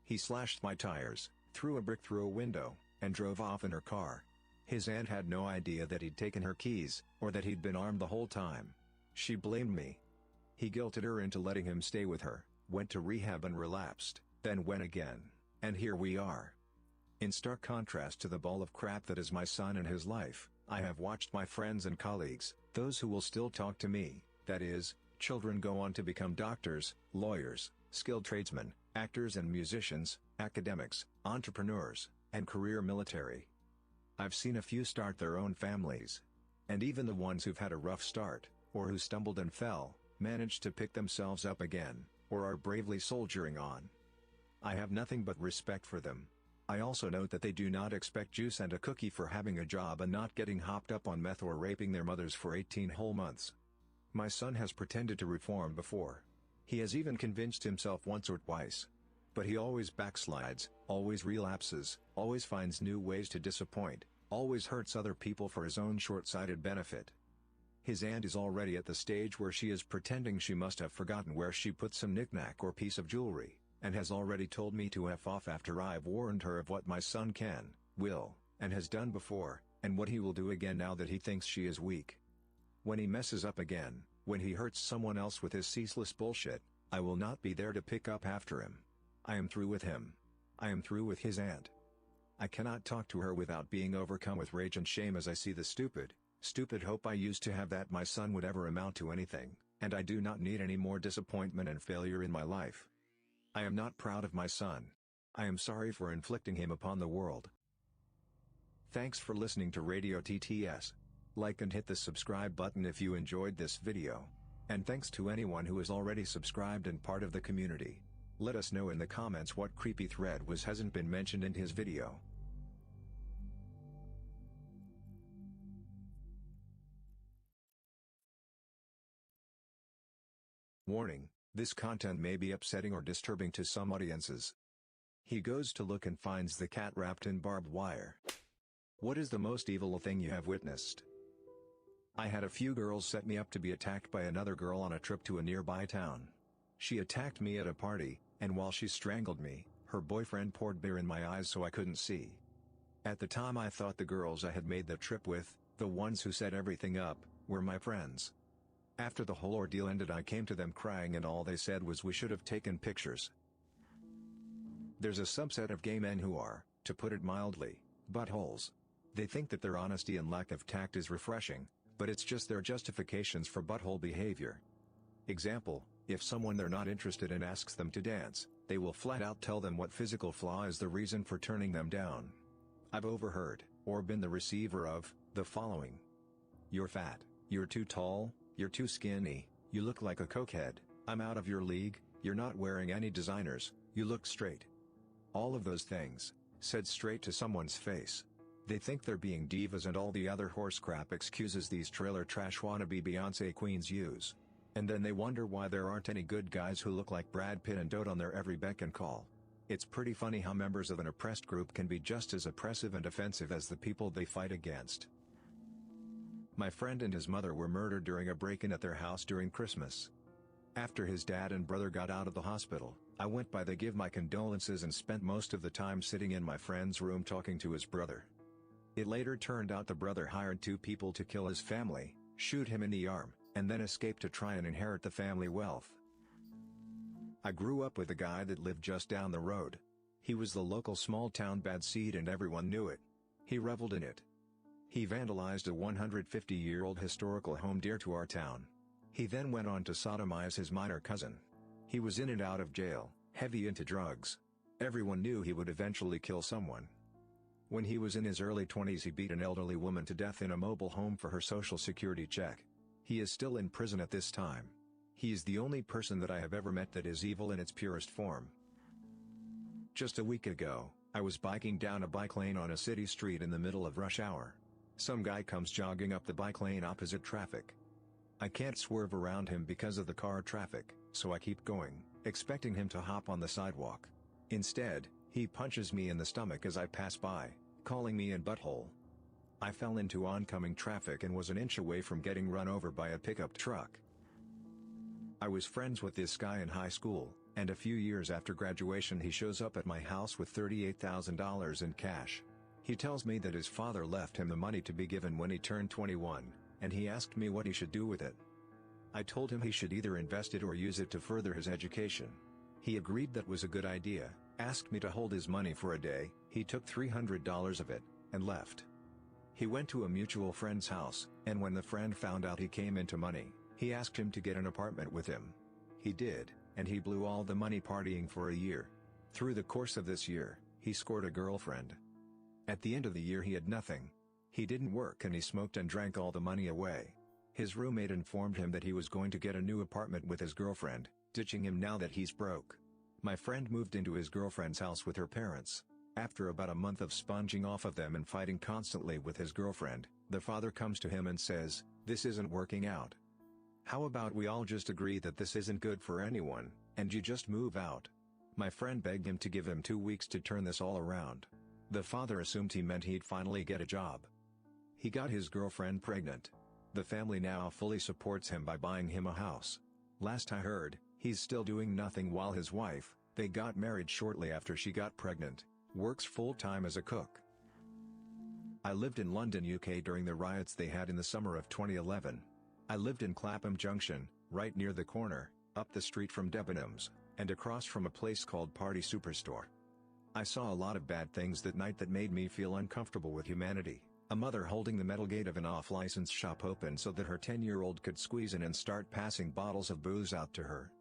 He slashed my tires, threw a brick through a window, and drove off in her car. His aunt had no idea that he'd taken her keys, or that he'd been armed the whole time. She blamed me. He guilted her into letting him stay with her, went to rehab and relapsed, then went again, and here we are. In stark contrast to the ball of crap that is my son and his life, I have watched my friends and colleagues, those who will still talk to me, that is, children, go on to become doctors, lawyers, skilled tradesmen, actors and musicians, academics, entrepreneurs, and career military. I've seen a few start their own families. And even the ones who've had a rough start, or who stumbled and fell, managed to pick themselves up again, or are bravely soldiering on. I have nothing but respect for them. I also note that they do not expect juice and a cookie for having a job and not getting hopped up on meth or raping their mothers for 18 whole months. My son has pretended to reform before. He has even convinced himself once or twice. But he always backslides, always relapses, always finds new ways to disappoint, always hurts other people for his own short-sighted benefit. His aunt is already at the stage where she is pretending she must have forgotten where she put some knick-knack or piece of jewelry, and has already told me to F off after I've warned her of what my son can, will, and has done before, and what he will do again now that he thinks she is weak. When he messes up again, when he hurts someone else with his ceaseless bullshit, I will not be there to pick up after him. I am through with him. I am through with his aunt. I cannot talk to her without being overcome with rage and shame as I see the stupid hope I used to have that my son would ever amount to anything, and I do not need any more disappointment and failure in my life. I am not proud of my son. I am sorry for inflicting him upon the world. Thanks for listening to Radio TTS. Like and hit the subscribe button if you enjoyed this video. And thanks to anyone who is already subscribed and part of the community. Let us know in the comments what creepy thread hasn't been mentioned in his video. Warning, this content may be upsetting or disturbing to some audiences. He goes to look and finds the cat wrapped in barbed wire. What is the most evil thing you have witnessed? I had a few girls set me up to be attacked by another girl on a trip to a nearby town. She attacked me at a party, and while she strangled me, her boyfriend poured beer in my eyes so I couldn't see. At the time I thought the girls I had made the trip with, the ones who set everything up, were my friends. After the whole ordeal ended I came to them crying and all they said was we should have taken pictures. There's a subset of gay men who are, to put it mildly, buttholes. They think that their honesty and lack of tact is refreshing, but it's just their justifications for butthole behavior. Example, if someone they're not interested in asks them to dance, they will flat out tell them what physical flaw is the reason for turning them down. I've overheard, or been the receiver of, the following. You're fat, you're too tall, "You're too skinny, you look like a cokehead, I'm out of your league, you're not wearing any designers, you look straight." All of those things, said straight to someone's face. They think they're being divas and all the other horse crap excuses these trailer trash wannabe Beyonce queens use. And then they wonder why there aren't any good guys who look like Brad Pitt and dote on their every beck and call. It's pretty funny how members of an oppressed group can be just as oppressive and offensive as the people they fight against. My friend and his mother were murdered during a break-in at their house during Christmas. After his dad and brother got out of the hospital, I went by to give my condolences and spent most of the time sitting in my friend's room talking to his brother. It later turned out the brother hired 2 people to kill his family, shoot him in the arm, and then escape to try and inherit the family wealth. I grew up with a guy that lived just down the road. He was the local small-town bad seed and everyone knew it. He reveled in it. He vandalized a 150-year-old historical home dear to our town. He then went on to sodomize his minor cousin. He was in and out of jail, heavy into drugs. Everyone knew he would eventually kill someone. When he was in his early 20s he beat an elderly woman to death in a mobile home for her social security check. He is still in prison at this time. He is the only person that I have ever met that is evil in its purest form. Just a week ago, I was biking down a bike lane on a city street in the middle of rush hour. Some guy comes jogging up the bike lane opposite traffic. I can't swerve around him because of the car traffic, so I keep going, expecting him to hop on the sidewalk. Instead, he punches me in the stomach as I pass by, calling me a butthole. I fell into oncoming traffic and was an inch away from getting run over by a pickup truck. I was friends with this guy in high school, and a few years after graduation he shows up at my house with $38,000 in cash. He tells me that his father left him the money to be given when he turned 21, and he asked me what he should do with it. I told him he should either invest it or use it to further his education. He agreed that was a good idea, asked me to hold his money for a day. He took $300 of it, and left. He went to a mutual friend's house, and when the friend found out he came into money, he asked him to get an apartment with him. He did, and he blew all the money partying for a year. Through the course of this year, he scored a girlfriend. At the end of the year he had nothing. He didn't work and he smoked and drank all the money away. His roommate informed him that he was going to get a new apartment with his girlfriend, ditching him now that he's broke. My friend moved into his girlfriend's house with her parents. After about a month of sponging off of them and fighting constantly with his girlfriend, the father comes to him and says, "This isn't working out. How about we all just agree that this isn't good for anyone, and you just move out?" My friend begged him to give him 2 weeks to turn this all around. The father assumed he meant he'd finally get a job. He got his girlfriend pregnant. The family now fully supports him by buying him a house. Last I heard, he's still doing nothing while his wife, they got married shortly after she got pregnant, works full-time as a cook. I lived in London, UK during the riots they had in the summer of 2011. I lived in Clapham Junction, right near the corner, up the street from Debenhams, and across from a place called Party Superstore. I saw a lot of bad things that night that made me feel uncomfortable with humanity. A mother holding the metal gate of an off-license shop open so that her 10-year-old could squeeze in and start passing bottles of booze out to her.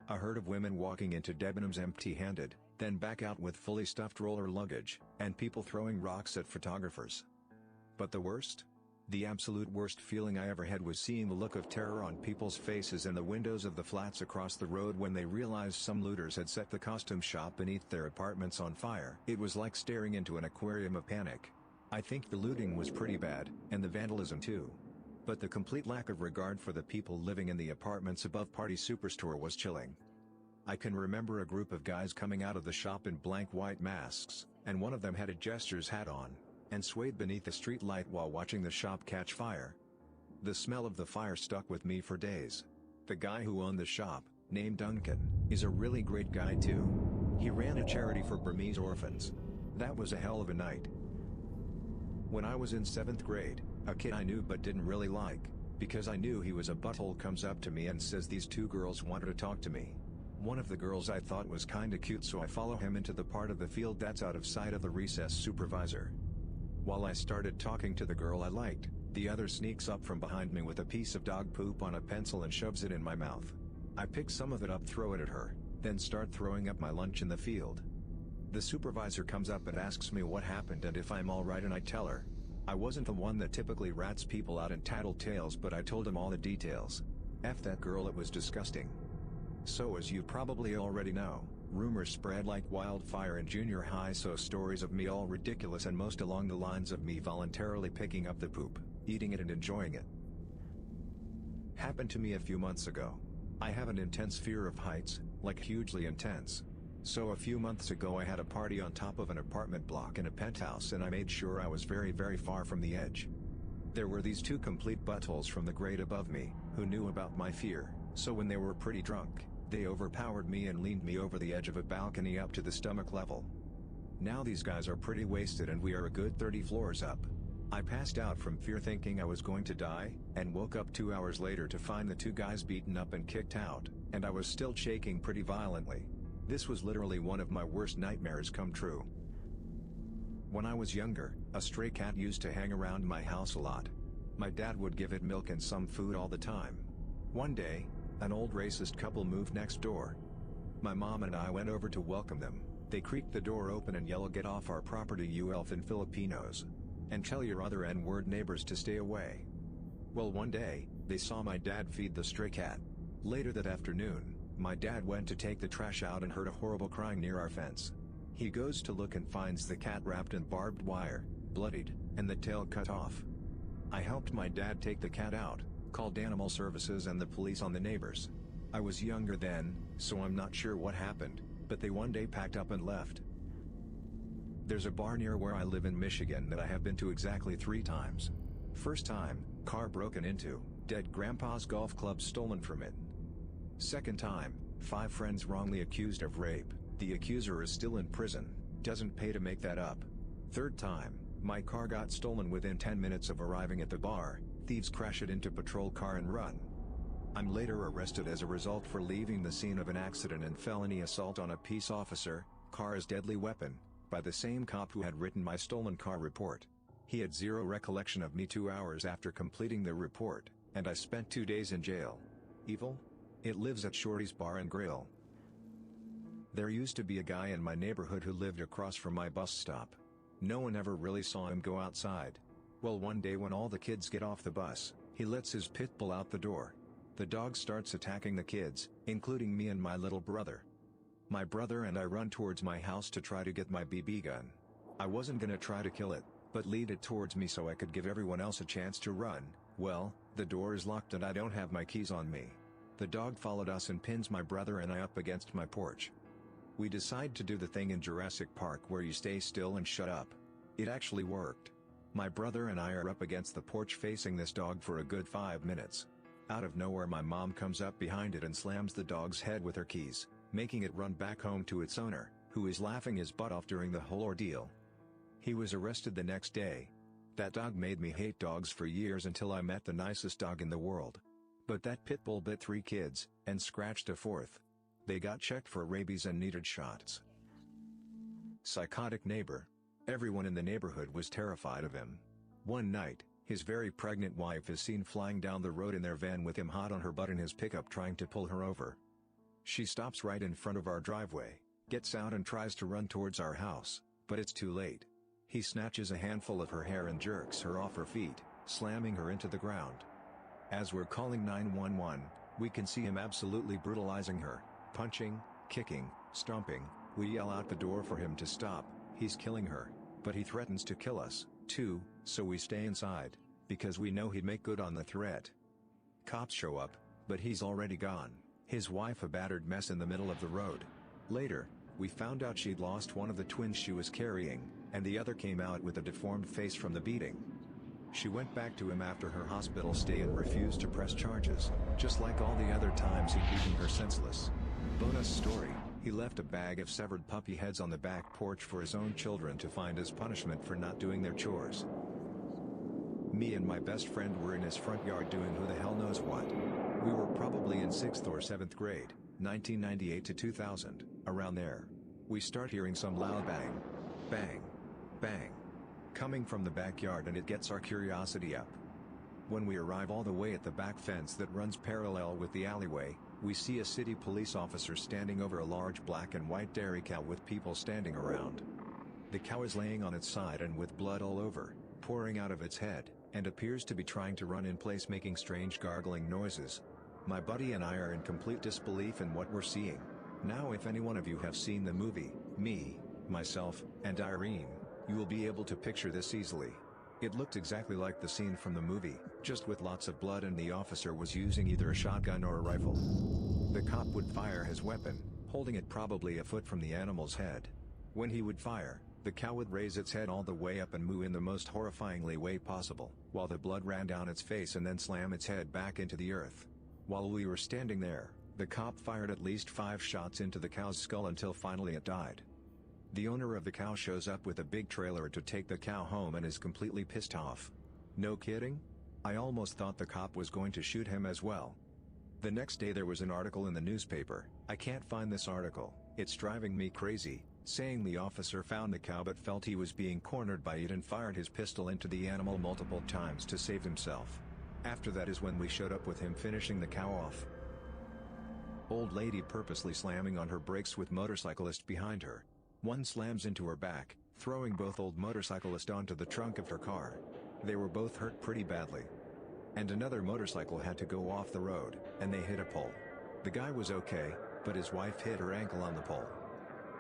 A herd of women walking into Debenhams empty-handed, then back out with fully stuffed roller luggage, and people throwing rocks at photographers. But the worst? The absolute worst feeling I ever had was seeing the look of terror on people's faces in the windows of the flats across the road when they realized some looters had set the costume shop beneath their apartments on fire. It was like staring into an aquarium of panic. I think the looting was pretty bad, and the vandalism too. But the complete lack of regard for the people living in the apartments above Party Superstore was chilling. I can remember a group of guys coming out of the shop in blank white masks, and one of them had a jester's hat on, and swayed beneath a street light while watching the shop catch fire. The smell of the fire stuck with me for days. The guy who owned the shop, named Duncan, is a really great guy too. He ran a charity for Burmese orphans. That was a hell of a night. When I was in 7th grade, a kid I knew but didn't really like, because I knew he was a butthole, comes up to me and says these 2 girls wanted to talk to me. One of the girls I thought was kinda cute, so I follow him into the part of the field that's out of sight of the recess supervisor. While I started talking to the girl I liked, the other sneaks up from behind me with a piece of dog poop on a pencil and shoves it in my mouth. I pick some of it up, throw it at her, then start throwing up my lunch in the field. The supervisor comes up and asks me what happened and if I'm alright, and I tell her. I wasn't the one that typically rats people out in tattletales, but I told him all the details. F that girl, it was disgusting. So as you probably already know, rumors spread like wildfire in junior high, so stories of me all ridiculous and most along the lines of me voluntarily picking up the poop, eating it and enjoying it. Happened to me a few months ago. I have an intense fear of heights, like hugely intense. So a few months ago I had a party on top of an apartment block in a penthouse, and I made sure I was very far from the edge. There were these two complete buttholes from the grade above me, who knew about my fear, so when they were pretty drunk, they overpowered me and leaned me over the edge of a balcony up to the stomach level. Now these guys are pretty wasted and we are a good 30 floors up. I passed out from fear thinking I was going to die, and woke up 2 hours later to find the two guys beaten up and kicked out, and I was still shaking pretty violently. This was literally one of my worst nightmares come true. When I was younger, a stray cat used to hang around my house a lot. My dad would give it milk and some food all the time. One day, an old racist couple moved next door. My mom and I went over to welcome them. They creaked the door open and yelled, "Get off our property, you elfin Filipinos. And tell your other N-word neighbors to stay away." Well, one day, they saw my dad feed the stray cat. Later that afternoon, my dad went to take the trash out and heard a horrible crying near our fence. He goes to look and finds the cat wrapped in barbed wire, bloodied, and the tail cut off. I helped my dad take the cat out, called animal services and the police on the neighbors. I was younger then, so I'm not sure what happened, but they one day packed up and left. There's a bar near where I live in Michigan that I have been to exactly 3 times. First time, car broken into, dead grandpa's golf club stolen from it. Second time, 5 friends wrongly accused of rape, the accuser is still in prison, doesn't pay to make that up. Third time, my car got stolen within 10 minutes of arriving at the bar, thieves crash it into patrol car and run. I'm later arrested as a result for leaving the scene of an accident and felony assault on a peace officer, car as deadly weapon, by the same cop who had written my stolen car report. He had zero recollection of me 2 hours after completing the report, and I spent 2 days in jail. Evil? It lives at Shorty's Bar and Grill. There used to be a guy in my neighborhood who lived across from my bus stop. No one ever really saw him go outside. Well, one day when all the kids get off the bus, he lets his pit bull out the door. The dog starts attacking the kids, including me and my little brother. My brother and I run towards my house to try to get my BB gun. I wasn't gonna try to kill it, but lead it towards me so I could give everyone else a chance to run. Well, the door is locked and I don't have my keys on me. The dog followed us and pins my brother and I up against my porch. We decide to do the thing in Jurassic Park where you stay still and shut up. It actually worked. My brother and I are up against the porch facing this dog for a good 5 minutes. Out of nowhere my mom comes up behind it and slams the dog's head with her keys, making it run back home to its owner, who is laughing his butt off during the whole ordeal. He was arrested the next day. That dog made me hate dogs for years until I met the nicest dog in the world. But that pit bull bit 3 kids, and scratched a 4th. They got checked for rabies and needed shots. Psychotic neighbor. Everyone in the neighborhood was terrified of him. One night, his very pregnant wife is seen flying down the road in their van with him hot on her butt in his pickup trying to pull her over. She stops right in front of our driveway, gets out and tries to run towards our house, but it's too late. He snatches a handful of her hair and jerks her off her feet, slamming her into the ground. As we're calling 911, we can see him absolutely brutalizing her, punching, kicking, stomping. We yell out the door for him to stop. He's killing her, but he threatens to kill us, too, so we stay inside, because we know he'd make good on the threat. Cops show up, but he's already gone, his wife a battered mess in the middle of the road. Later, we found out she'd lost one of the twins she was carrying, and the other came out with a deformed face from the beating. She went back to him after her hospital stay and refused to press charges, just like all the other times he'd beaten her senseless. Bonus story. He left a bag of severed puppy heads on the back porch for his own children to find as punishment for not doing their chores. Me and my best friend were in his front yard doing who the hell knows what. We were probably in 6th or 7th grade, 1998 to 2000, around there. We start hearing some loud bang, bang, bang, coming from the backyard, and it gets our curiosity up. When we arrive all the way at the back fence that runs parallel with the alleyway, we see a city police officer standing over a large black and white dairy cow with people standing around. The cow is laying on its side and with blood all over, pouring out of its head, and appears to be trying to run in place making strange gargling noises. My buddy and I are in complete disbelief in what we're seeing. Now if any one of you have seen the movie, me, myself, and Irene, you will be able to picture this easily. It looked exactly like the scene from the movie, just with lots of blood, and the officer was using either a shotgun or a rifle. The cop would fire his weapon, holding it probably a foot from the animal's head. When he would fire, the cow would raise its head all the way up and moo in the most horrifyingly way possible, while the blood ran down its face and then slam its head back into the earth. While we were standing there, the cop fired at least 5 shots into the cow's skull until finally it died. The owner of the cow shows up with a big trailer to take the cow home and is completely pissed off. No kidding? I almost thought the cop was going to shoot him as well. The next day there was an article in the newspaper, I can't find this article, it's driving me crazy, saying the officer found the cow but felt he was being cornered by it and fired his pistol into the animal multiple times to save himself. After that is when we showed up with him finishing the cow off. Old lady purposely slamming on her brakes with motorcyclist behind her. One slams into her back, throwing both old motorcyclist onto the trunk of her car. They were both hurt pretty badly. And another motorcycle had to go off the road, and they hit a pole. The guy was okay, but his wife hit her ankle on the pole.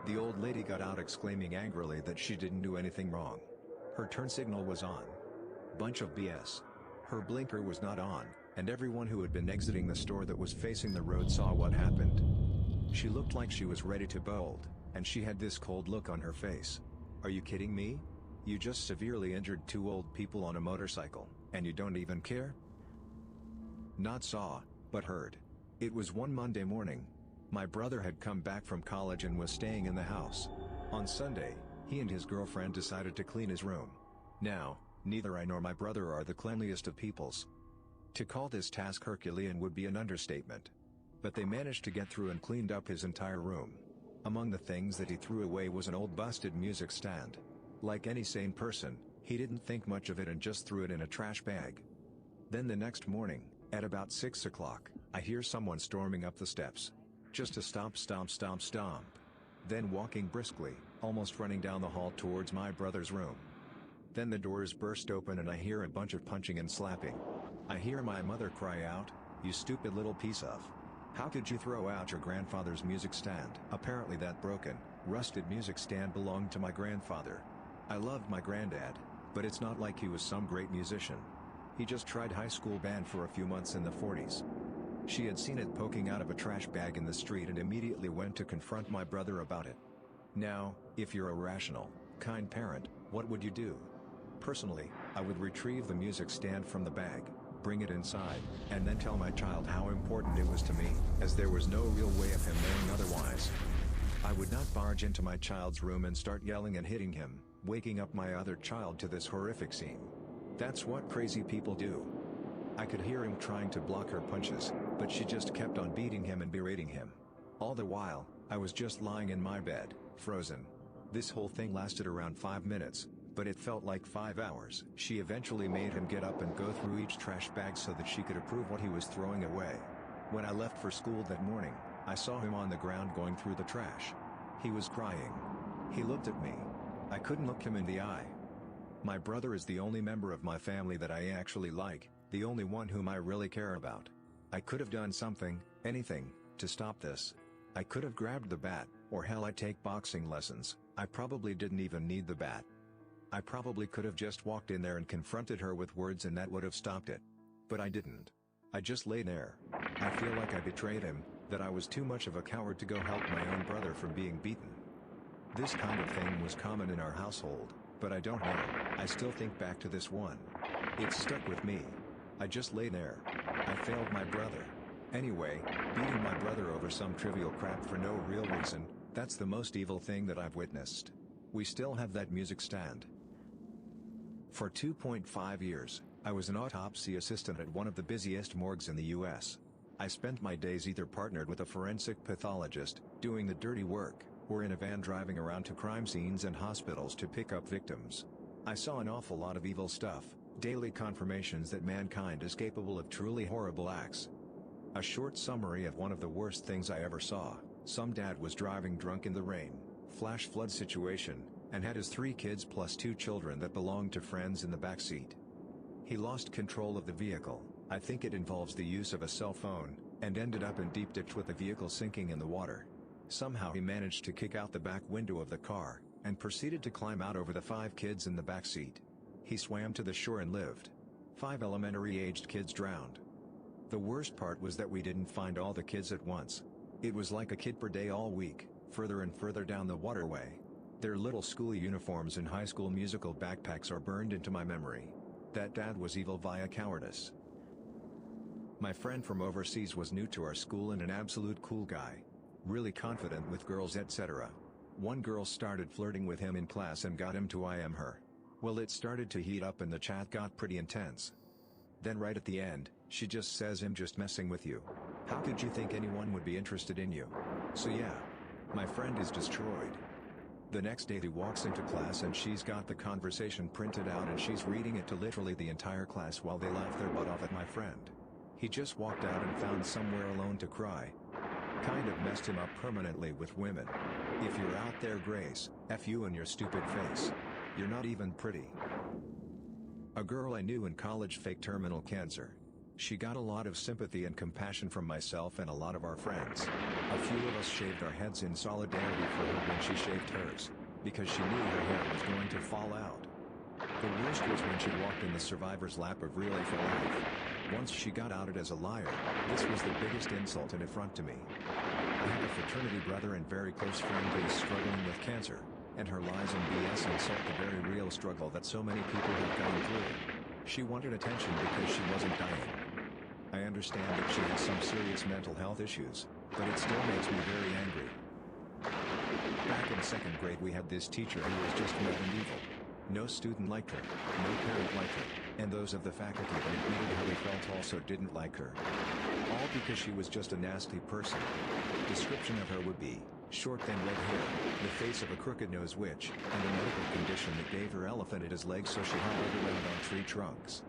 The old lady got out exclaiming angrily that she didn't do anything wrong. Her turn signal was on. Bunch of BS. Her blinker was not on, and everyone who had been exiting the store that was facing the road saw what happened. She looked like she was ready to bolt, and she had this cold look on her face. Are you kidding me? You just severely injured 2 old people on a motorcycle, and you don't even care? Not saw, but heard. It was one Monday morning. My brother had come back from college and was staying in the house. On Sunday, he and his girlfriend decided to clean his room. Now, neither I nor my brother are the cleanliest of peoples. To call this task Herculean would be an understatement. But they managed to get through and cleaned up his entire room. Among the things that he threw away was an old busted music stand. Like any sane person, he didn't think much of it and just threw it in a trash bag. Then the next morning, at about 6 o'clock, I hear someone storming up the steps. Just a stomp stomp stomp stomp. Then walking briskly, almost running down the hall towards my brother's room. Then the doors burst open and I hear a bunch of punching and slapping. I hear my mother cry out, "You stupid little piece of... How could you throw out your grandfather's music stand?" Apparently that broken, rusted music stand belonged to my grandfather. I loved my granddad, but it's not like he was some great musician. He just tried high school band for a few months in the 40s. She had seen it poking out of a trash bag in the street and immediately went to confront my brother about it. Now, if you're a rational, kind parent, what would you do? Personally, I would retrieve the music stand from the bag, bring it inside, and then tell my child how important it was to me, as there was no real way of him knowing otherwise. I would not barge into my child's room and start yelling and hitting him, waking up my other child to this horrific scene. That's what crazy people do. I could hear him trying to block her punches, but she just kept on beating him and berating him. All the while, I was just lying in my bed, frozen. This whole thing lasted around 5 minutes, but it felt like 5 hours. She eventually made him get up and go through each trash bag so that she could approve what he was throwing away. When I left for school that morning, I saw him on the ground going through the trash. He was crying. He looked at me. I couldn't look him in the eye. My brother is the only member of my family that I actually like, the only one whom I really care about. I could have done something, anything, to stop this. I could have grabbed the bat, or hell, I take boxing lessons. I probably didn't even need the bat. I probably could have just walked in there and confronted her with words and that would have stopped it. But I didn't. I just lay there. I feel like I betrayed him, that I was too much of a coward to go help my own brother from being beaten. This kind of thing was common in our household, but I don't know, I still think back to this one. It stuck with me. I just lay there. I failed my brother. Anyway, beating my brother over some trivial crap for no real reason, that's the most evil thing that I've witnessed. We still have that music stand. For 2.5 years, I was an autopsy assistant at one of the busiest morgues in the US. I spent my days either partnered with a forensic pathologist, doing the dirty work, or in a van driving around to crime scenes and hospitals to pick up victims. I saw an awful lot of evil stuff, daily confirmations that mankind is capable of truly horrible acts. A short summary of one of the worst things I ever saw: some dad was driving drunk in the rain, flash flood situation, and had his 3 kids plus 2 children that belonged to friends in the back seat. He lost control of the vehicle, I think it involves the use of a cell phone, and ended up in deep ditch with the vehicle sinking in the water. Somehow he managed to kick out the back window of the car, and proceeded to climb out over the 5 kids in the back seat. He swam to the shore and lived. 5 elementary-aged kids drowned. The worst part was that we didn't find all the kids at once. It was like a kid per day all week, further and further down the waterway. Their little school uniforms and high school musical backpacks are burned into my memory. That dad was evil via cowardice. My friend from overseas was new to our school and an absolute cool guy. Really confident with girls, etc. One girl started flirting with him in class and got him to IM her. Well, it started to heat up and the chat got pretty intense. Then right at the end, she just says, "I'm just messing with you. How could you think anyone would be interested in you?" So yeah. My friend is destroyed. The next day he walks into class and she's got the conversation printed out and she's reading it to literally the entire class while they laugh their butt off at my friend. He just walked out and found somewhere alone to cry. Kind of messed him up permanently with women. If you're out there, Grace, F you and your stupid face. You're not even pretty. A girl I knew in college faked terminal cancer. She got a lot of sympathy and compassion from myself and a lot of our friends. A few of us shaved our heads in solidarity for her when she shaved hers, because she knew her hair was going to fall out. The worst was when she walked in the survivor's lap of Relay for Life. Once she got outed as a liar, this was the biggest insult and affront to me. I have a fraternity brother and very close friend who is struggling with cancer, and her lies and BS insult the very real struggle that so many people have gone through. She wanted attention because she wasn't dying. I understand that she has some serious mental health issues, but it still makes me very angry. Back in 2nd grade we had this teacher who was just mad and evil. No student liked her, no parent liked her, and those of the faculty that admitted how they felt also didn't like her. All because she was just a nasty person. Description of her would be, short thin red hair, the face of a crooked nose witch, and a medical condition that gave her elephantitis legs so she hobbled around on 3 trunks.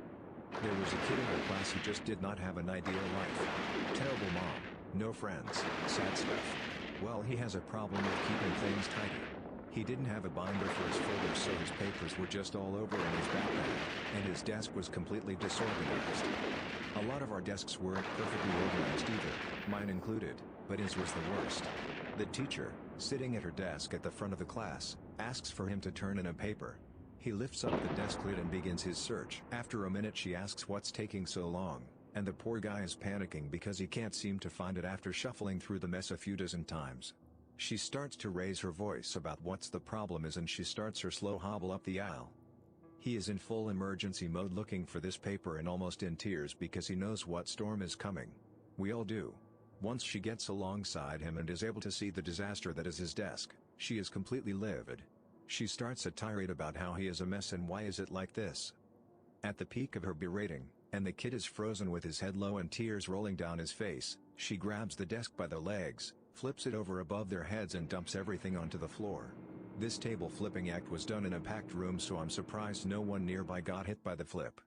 There was a kid in her class who just did not have an ideal life. Terrible mom, no friends, sad stuff. Well, he has a problem with keeping things tidy. He didn't have a binder for his folders, so his papers were just all over in his backpack, and his desk was completely disorganized. A lot of our desks weren't perfectly organized either, mine included, but his was the worst. The teacher, sitting at her desk at the front of the class, asks for him to turn in a paper. He lifts up the desk lid and begins his search. After a minute she asks what's taking so long, and the poor guy is panicking because he can't seem to find it after shuffling through the mess a few dozen times. She starts to raise her voice about what's the problem is, and she starts her slow hobble up the aisle. He is in full emergency mode looking for this paper and almost in tears because he knows what storm is coming. We all do. Once she gets alongside him and is able to see the disaster that is his desk, she is completely livid. She starts a tirade about how he is a mess and why is it like this. At the peak of her berating, and the kid is frozen with his head low and tears rolling down his face, she grabs the desk by the legs, flips it over above their heads and dumps everything onto the floor. This table flipping act was done in a packed room, so I'm surprised no one nearby got hit by the flip.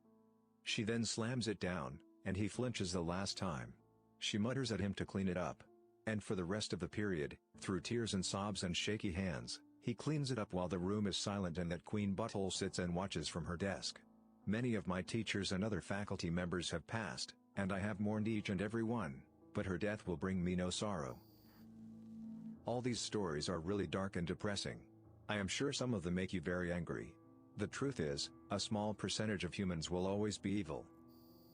She then slams it down, and he flinches the last time. She mutters at him to clean it up. And for the rest of the period, through tears and sobs and shaky hands, he cleans it up while the room is silent and that queen butthole sits and watches from her desk. Many of my teachers and other faculty members have passed, and I have mourned each and every one, but her death will bring me no sorrow. All these stories are really dark and depressing. I am sure some of them make you very angry. The truth is, a small percentage of humans will always be evil.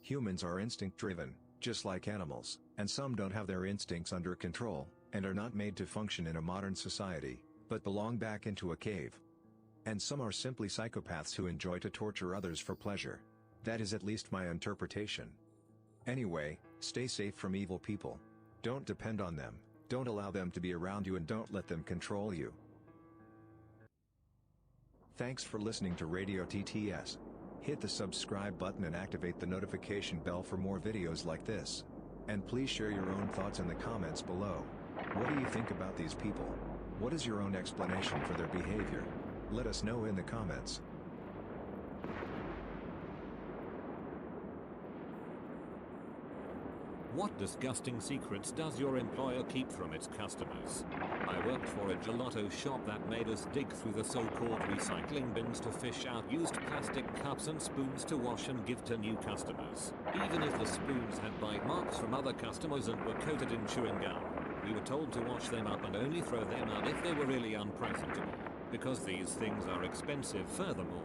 Humans are instinct-driven, just like animals, and some don't have their instincts under control, and are not made to function in a modern society, but belong back into a cave. And some are simply psychopaths who enjoy to torture others for pleasure. That is at least my interpretation. Anyway, stay safe from evil people. Don't depend on them. Don't allow them to be around you and don't let them control you. Thanks for listening to Radio TTS. Hit the subscribe button and activate the notification bell for more videos like this. And please share your own thoughts in the comments below. What do you think about these people? What is your own explanation for their behavior? Let us know in the comments. What disgusting secrets does your employer keep from its customers? I worked for a gelato shop that made us dig through the so-called recycling bins to fish out used plastic cups and spoons to wash and give to new customers. Even if the spoons had bite marks from other customers and were coated in chewing gum, we were told to wash them up and only throw them out if they were really unpresentable. Because these things are expensive. Furthermore,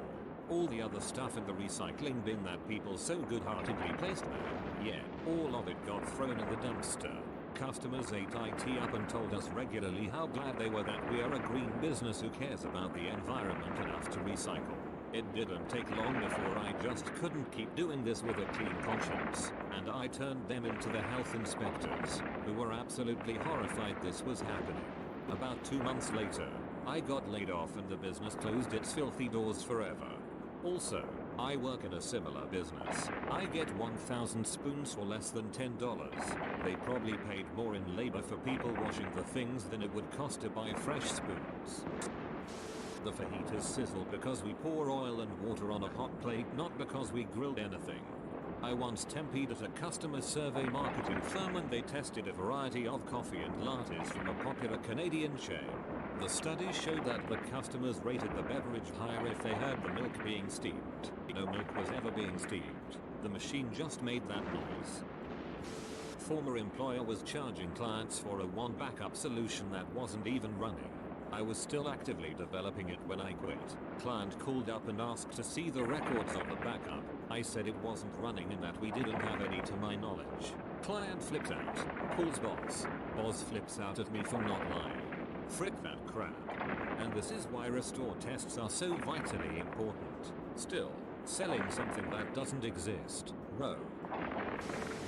all the other stuff in the recycling bin that people so good-heartedly placed there, yeah, all of it got thrown in the dumpster. Customers ate it up and told us regularly how glad they were that we are a green business who cares about the environment enough to recycle. It didn't take long before I just couldn't keep doing this with a clean conscience, and I turned them into the health inspectors, who were absolutely horrified this was happening. About 2 months later, I got laid off and the business closed its filthy doors forever. Also, I work in a similar business. I get 1,000 spoons for less than $10. They probably paid more in labor for people washing the things than it would cost to buy fresh spoons. The fajitas sizzle because we pour oil and water on a hot plate, not because we grilled anything. I once tempeed at a customer survey marketing firm and they tested a variety of coffee and lattes from a popular Canadian chain. The studies showed that the customers rated the beverage higher if they heard the milk being steamed. No milk was ever being steamed. The machine just made that noise. Former employer was charging clients for a one backup solution that wasn't even running. I was still actively developing it when I quit. Client called up and asked to see the records of the backup. I said it wasn't running and that we didn't have any to my knowledge. Client flipped out. Calls boss. Boss flips out at me for not lying. Frick that crap. And this is why restore tests are so vitally important. Still, selling something that doesn't exist. Row.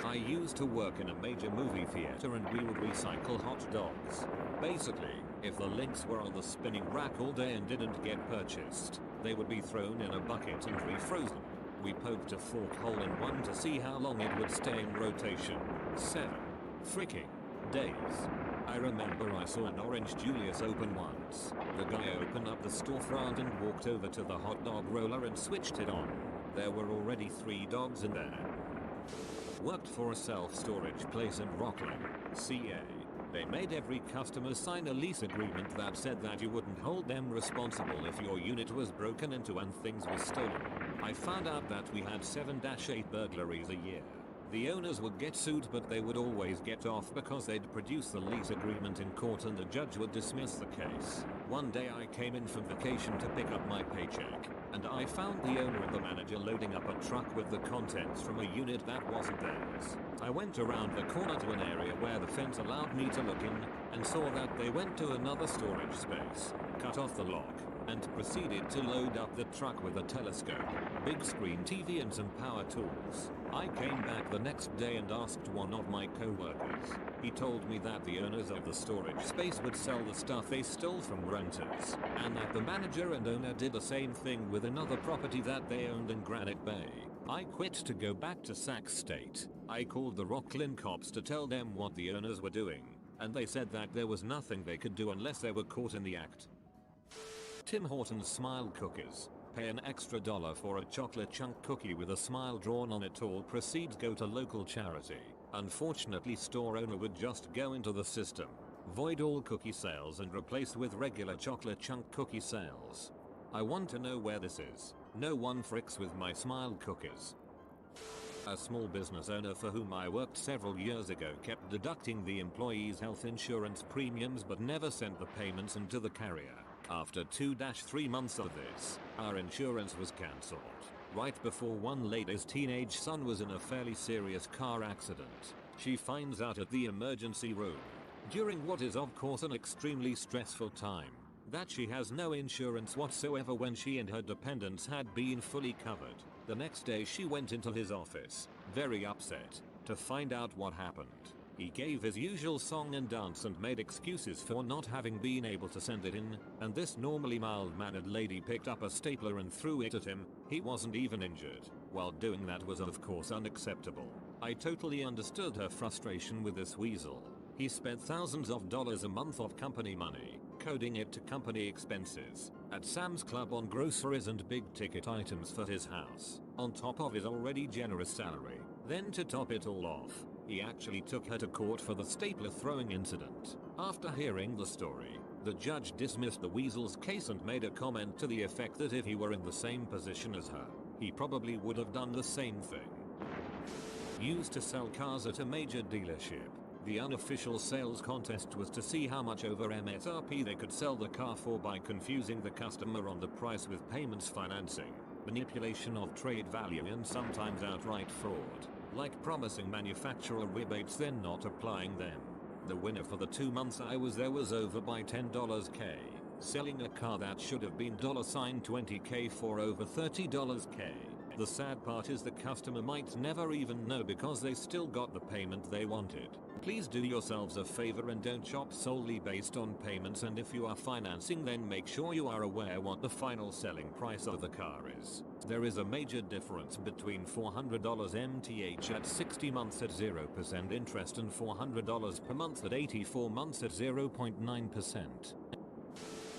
I used to work in a major movie theater and we would recycle hot dogs. Basically, if the links were on the spinning rack all day and didn't get purchased, they would be thrown in a bucket and refrozen. We poked a fork hole in one to see how long it would stay in rotation. 7 freaking days. I remember I saw an orange Julius open once. The guy opened up the storefront and walked over to the hot dog roller and switched it on. There were already 3 dogs in there. Worked for a self-storage place in Rockland, CA. They made every customer sign a lease agreement that said that you wouldn't hold them responsible if your unit was broken into and things were stolen. I found out that we had 7-8 burglaries a year. The owners would get sued but they would always get off because they'd produce the lease agreement in court and the judge would dismiss the case. One day I came in from vacation to pick up my paycheck, and I found the owner and the manager loading up a truck with the contents from a unit that wasn't theirs. I went around the corner to an area where the fence allowed me to look in, and saw that they went to another storage space, cut off the lock, and proceeded to load up the truck with a telescope, big screen TV and some power tools. I came back the next day and asked one of my co-workers. He told me that the owners of the storage space would sell the stuff they stole from renters, and that the manager and owner did the same thing with another property that they owned in Granite Bay. I quit to go back to Sac State. I called the Rockland cops to tell them what the owners were doing, and they said that there was nothing they could do unless they were caught in the act. Tim Hortons Smile Cookies. Pay an extra $1 for a chocolate chunk cookie with a smile drawn on it. All proceeds go to local charity. Unfortunately, store owner would just go into the system, void all cookie sales and replace with regular chocolate chunk cookie sales. I want to know where this is. No one fricks with my smile cookies. A small business owner for whom I worked several years ago kept deducting the employees' health insurance premiums but never sent the payments into the carrier. After 2-3 months of this, our insurance was cancelled. Right before one lady's teenage son was in a fairly serious car accident. She finds out at the emergency room, during what is of course an extremely stressful time, that she has no insurance whatsoever when she and her dependents had been fully covered. The next day she went into his office, very upset, to find out what happened. He gave his usual song and dance and made excuses for not having been able to send it in, and this normally mild-mannered lady picked up a stapler and threw it at him. He wasn't even injured. While doing that was of course unacceptable. I totally understood her frustration with this weasel. He spent thousands of dollars a month of company money, coding it to company expenses, at Sam's Club on groceries and big ticket items for his house, on top of his already generous salary. Then to top it all off, He actually took her to court for the stapler throwing incident. After hearing the story, the judge dismissed the weasel's case and made a comment to the effect that if he were in the same position as her, he probably would have done the same thing. Used to sell cars at a major dealership. The unofficial sales contest was to see how much over MSRP they could sell the car for by confusing the customer on the price with payments financing, manipulation of trade value and sometimes outright fraud, like promising manufacturer rebates then not applying them. The winner for the 2 months I was there was over by $10K, selling a car that should have been $20K for over $30K. The sad part is the customer might never even know because they still got the payment they wanted. Please do yourselves a favor and don't shop solely based on payments, and if you are financing then make sure you are aware what the final selling price of the car is. There is a major difference between $400 MTH at 60 months at 0% interest and $400 per month at 84 months at 0.9%.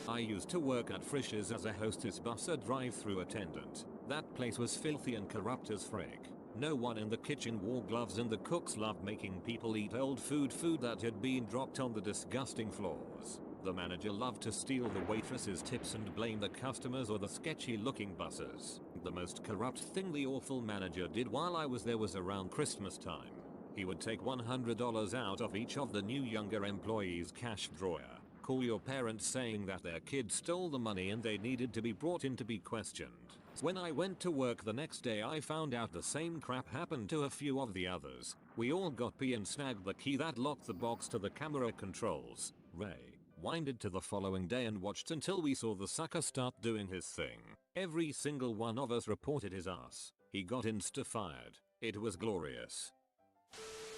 I used to work at Frisch's as a hostess busser drive-through attendant. That place was filthy and corrupt as frick. No one in the kitchen wore gloves and the cooks loved making people eat old food that had been dropped on the disgusting floors. The manager loved to steal the waitress's tips and blame the customers or the sketchy looking bussers. The most corrupt thing the awful manager did while I was there was around Christmas time. He would take $100 out of each of the new younger employees' cash drawer, call your parents saying that their kid stole the money and they needed to be brought in to be questioned. When I went to work the next day I found out the same crap happened to a few of the others. We all got pee and snagged the key that locked the box to the camera controls. Ray winded to the following day and watched until we saw the sucker start doing his thing. Every single one of us reported his ass. He got insta-fired. It was glorious.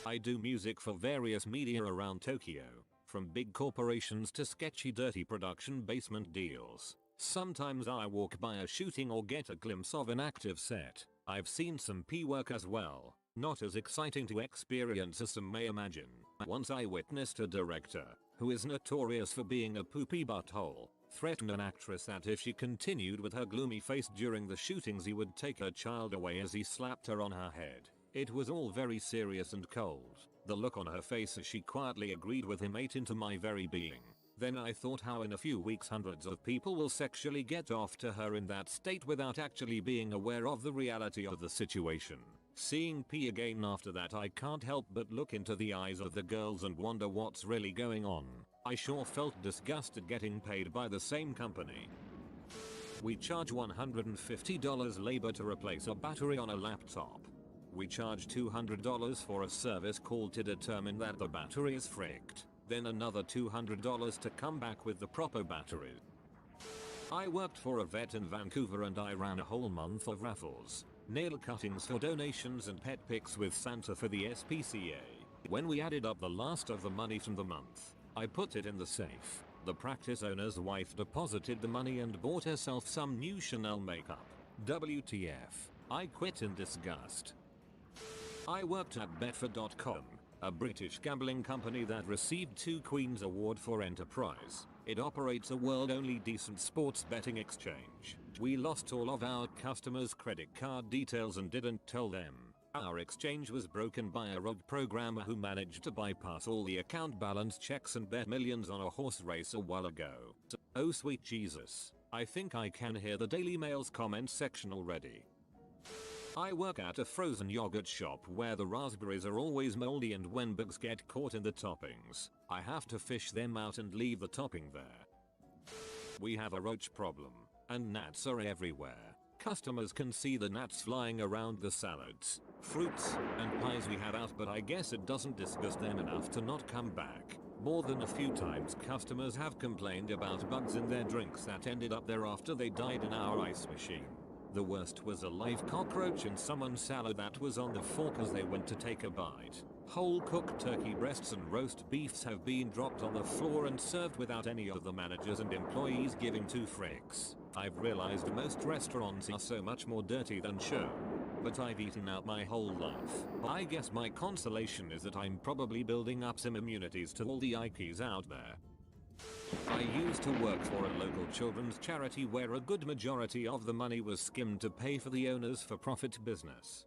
I do music for various media around Tokyo, from big corporations to sketchy dirty production basement deals. Sometimes I walk by a shooting or get a glimpse of an active set. I've seen some P work as well. Not as exciting to experience as some may imagine. Once I witnessed a director, who is notorious for being a poopy butthole, threaten an actress that if she continued with her gloomy face during the shootings he would take her child away as he slapped her on her head. It was all very serious and cold. The look on her face as she quietly agreed with him ate into my very being. Then I thought how in a few weeks hundreds of people will sexually get off to her in that state without actually being aware of the reality of the situation. Seeing P again after that I can't help but look into the eyes of the girls and wonder what's really going on. I sure felt disgusted getting paid by the same company. We charge $150 labor to replace a battery on a laptop. We charge $200 for a service call to determine that the battery is fricked. Then another $200 to come back with the proper battery. I worked for a vet in Vancouver and I ran a whole month of raffles, nail cuttings for donations and pet pics with Santa for the SPCA. When we added up the last of the money from the month, I put it in the safe. The practice owner's wife deposited the money and bought herself some new Chanel makeup. WTF. I quit in disgust. I worked at Betfair.com, a British gambling company that received 2 Queen's Award for Enterprise. It operates a world-only decent sports betting exchange. We lost all of our customers' credit card details and didn't tell them. Our exchange was broken by a rogue programmer who managed to bypass all the account balance checks and bet millions on a horse race a while ago. Oh sweet Jesus. I think I can hear the Daily Mail's comment section already. I work at a frozen yogurt shop where the raspberries are always moldy and when bugs get caught in the toppings, I have to fish them out and leave the topping there. We have a roach problem, and gnats are everywhere. Customers can see the gnats flying around the salads, fruits, and pies we have out, but I guess it doesn't disgust them enough to not come back. More than a few times customers have complained about bugs in their drinks that ended up there after they died in our ice machine. The worst was a live cockroach in someone's salad that was on the fork as they went to take a bite. Whole cooked turkey breasts and roast beefs have been dropped on the floor and served without any of the managers and employees giving 2 fricks. I've realized most restaurants are so much more dirty than shown. But I've eaten out my whole life. I guess my consolation is that I'm probably building up some immunities to all the Ikeys out there. I used to work for a local children's charity where a good majority of the money was skimmed to pay for the owner's for-profit business.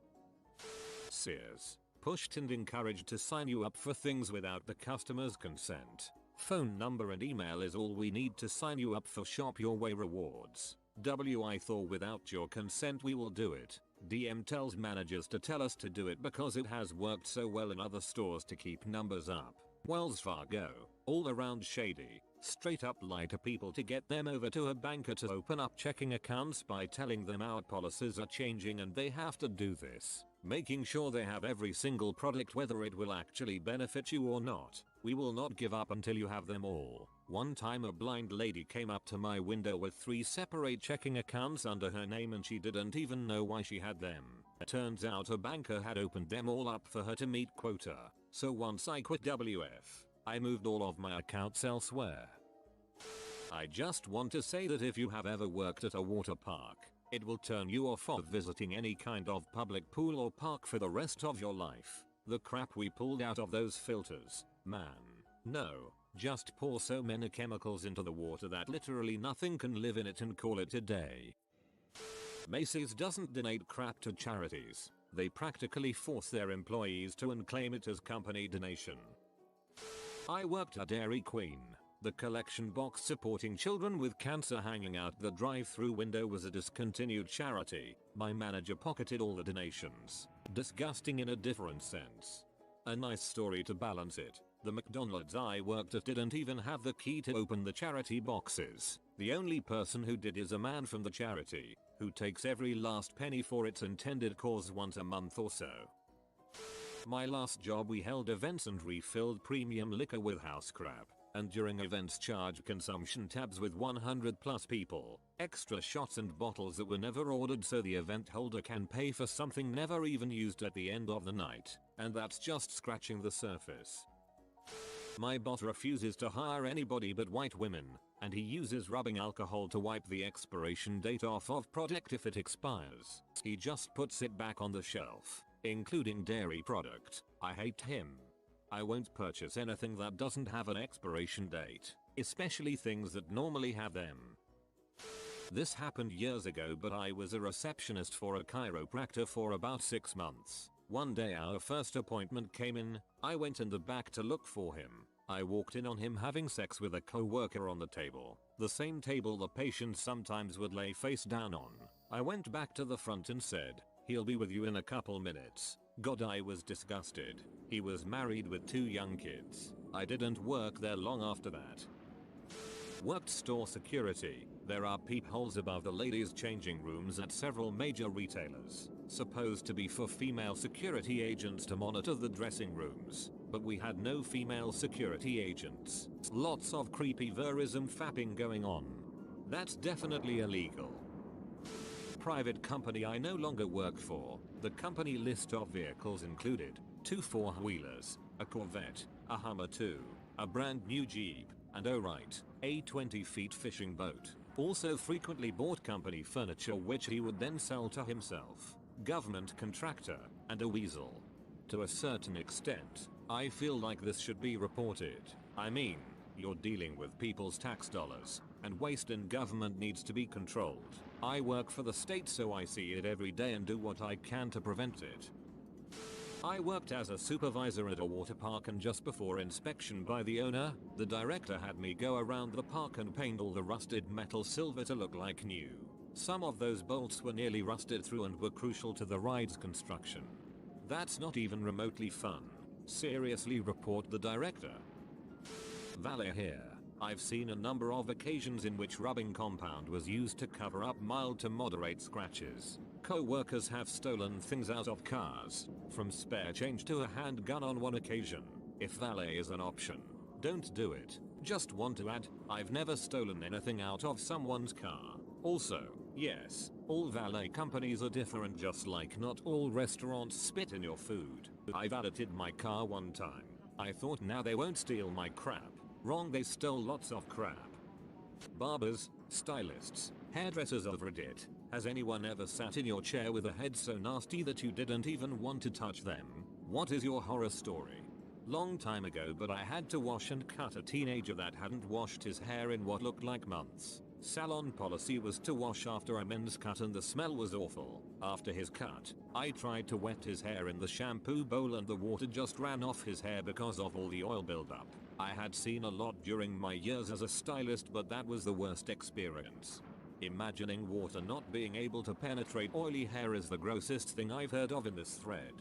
Sears. pushed and encouraged to sign you up for things without the customer's consent. Phone number and email is all we need to sign you up for Shop Your Way rewards. I thought without your consent we will do it. DM tells managers to tell us to do it because it has worked so well in other stores to keep numbers up. Wells Fargo, all around shady, straight up lie to people to get them over to a banker to open up checking accounts by telling them our policies are changing and they have to do this, making sure they have every single product whether it will actually benefit you or not. We will not give up until you have them all. One time a blind lady came up to my window with 3 separate checking accounts under her name and she didn't even know why she had them. Turns out a banker had opened them all up for her to meet quota. So once I quit WF, I moved all of my accounts elsewhere. I just want to say that if you have ever worked at a water park, it will turn you off of visiting any kind of public pool or park for the rest of your life. The crap we pulled out of those filters, man. No, just pour so many chemicals into the water that literally nothing can live in it and call it a day. Macy's doesn't donate crap to charities. They practically force their employees to and claim it as company donation. I worked at Dairy Queen. The collection box supporting children with cancer hanging out the drive-through window was a discontinued charity. My manager pocketed all the donations. Disgusting in a different sense. A nice story to balance it. The McDonald's I worked at didn't even have the key to open the charity boxes. The only person who did is a man from the charity, who takes every last penny for its intended cause once a month or so. My last job we held events and refilled premium liquor with house crap. And during events charged consumption tabs with 100 plus people, extra shots and bottles that were never ordered so the event holder can pay for something never even used at the end of the night, and that's just scratching the surface. My boss refuses to hire anybody but white women, and he uses rubbing alcohol to wipe the expiration date off of product if it expires. He just puts it back on the shelf, including dairy product. I hate him. I won't purchase anything that doesn't have an expiration date, especially things that normally have them. This happened years ago, but I was a receptionist for a chiropractor for about 6 months. One day our first appointment came in, I went in the back to look for him. I walked in on him having sex with a co-worker on the table, the same table the patient sometimes would lay face down on. I went back to the front and said, "He'll be with you in a couple minutes." God, I was disgusted. He was married with 2 young kids. I didn't work there long after that. Worked store security. There are peepholes above the ladies' changing rooms at several major retailers, supposed to be for female security agents to monitor the dressing rooms, but we had no female security agents. Lots of creepy verism fapping going on. That's definitely illegal. Private company I no longer work for. The company list of vehicles included 2 4-wheelers, a Corvette, a Hummer 2, a brand new Jeep, and oh right, a 20-feet fishing boat. Also frequently bought company furniture which he would then sell to himself, government contractor, and a weasel. To a certain extent, I feel like this should be reported. I mean, you're dealing with people's tax dollars, and waste in government needs to be controlled. I work for the state so I see it every day and do what I can to prevent it. I worked as a supervisor at a water park, and just before inspection by the owner, the director had me go around the park and paint all the rusted metal silver to look like new. Some of those bolts were nearly rusted through and were crucial to the ride's construction. That's not even remotely fun. Seriously, report the director. Valet here. I've seen a number of occasions in which rubbing compound was used to cover up mild to moderate scratches. Co-workers have stolen things out of cars, from spare change to a handgun on one occasion. If valet is an option, don't do it. Just want to add, I've never stolen anything out of someone's car. Also, yes, all valet companies are different, just like not all restaurants spit in your food. I valeted my car one time. I thought now they won't steal my crap. Wrong, they stole lots of crap. Barbers, stylists, hairdressers of Reddit. Has anyone ever sat in your chair with a head so nasty that you didn't even want to touch them? What is your horror story? Long time ago, but I had to wash and cut a teenager that hadn't washed his hair in what looked like months. Salon policy was to wash after a men's cut and the smell was awful. After his cut, I tried to wet his hair in the shampoo bowl and the water just ran off his hair because of all the oil buildup. I had seen a lot during my years as a stylist, but that was the worst experience. Imagining water not being able to penetrate oily hair is the grossest thing I've heard of in this thread.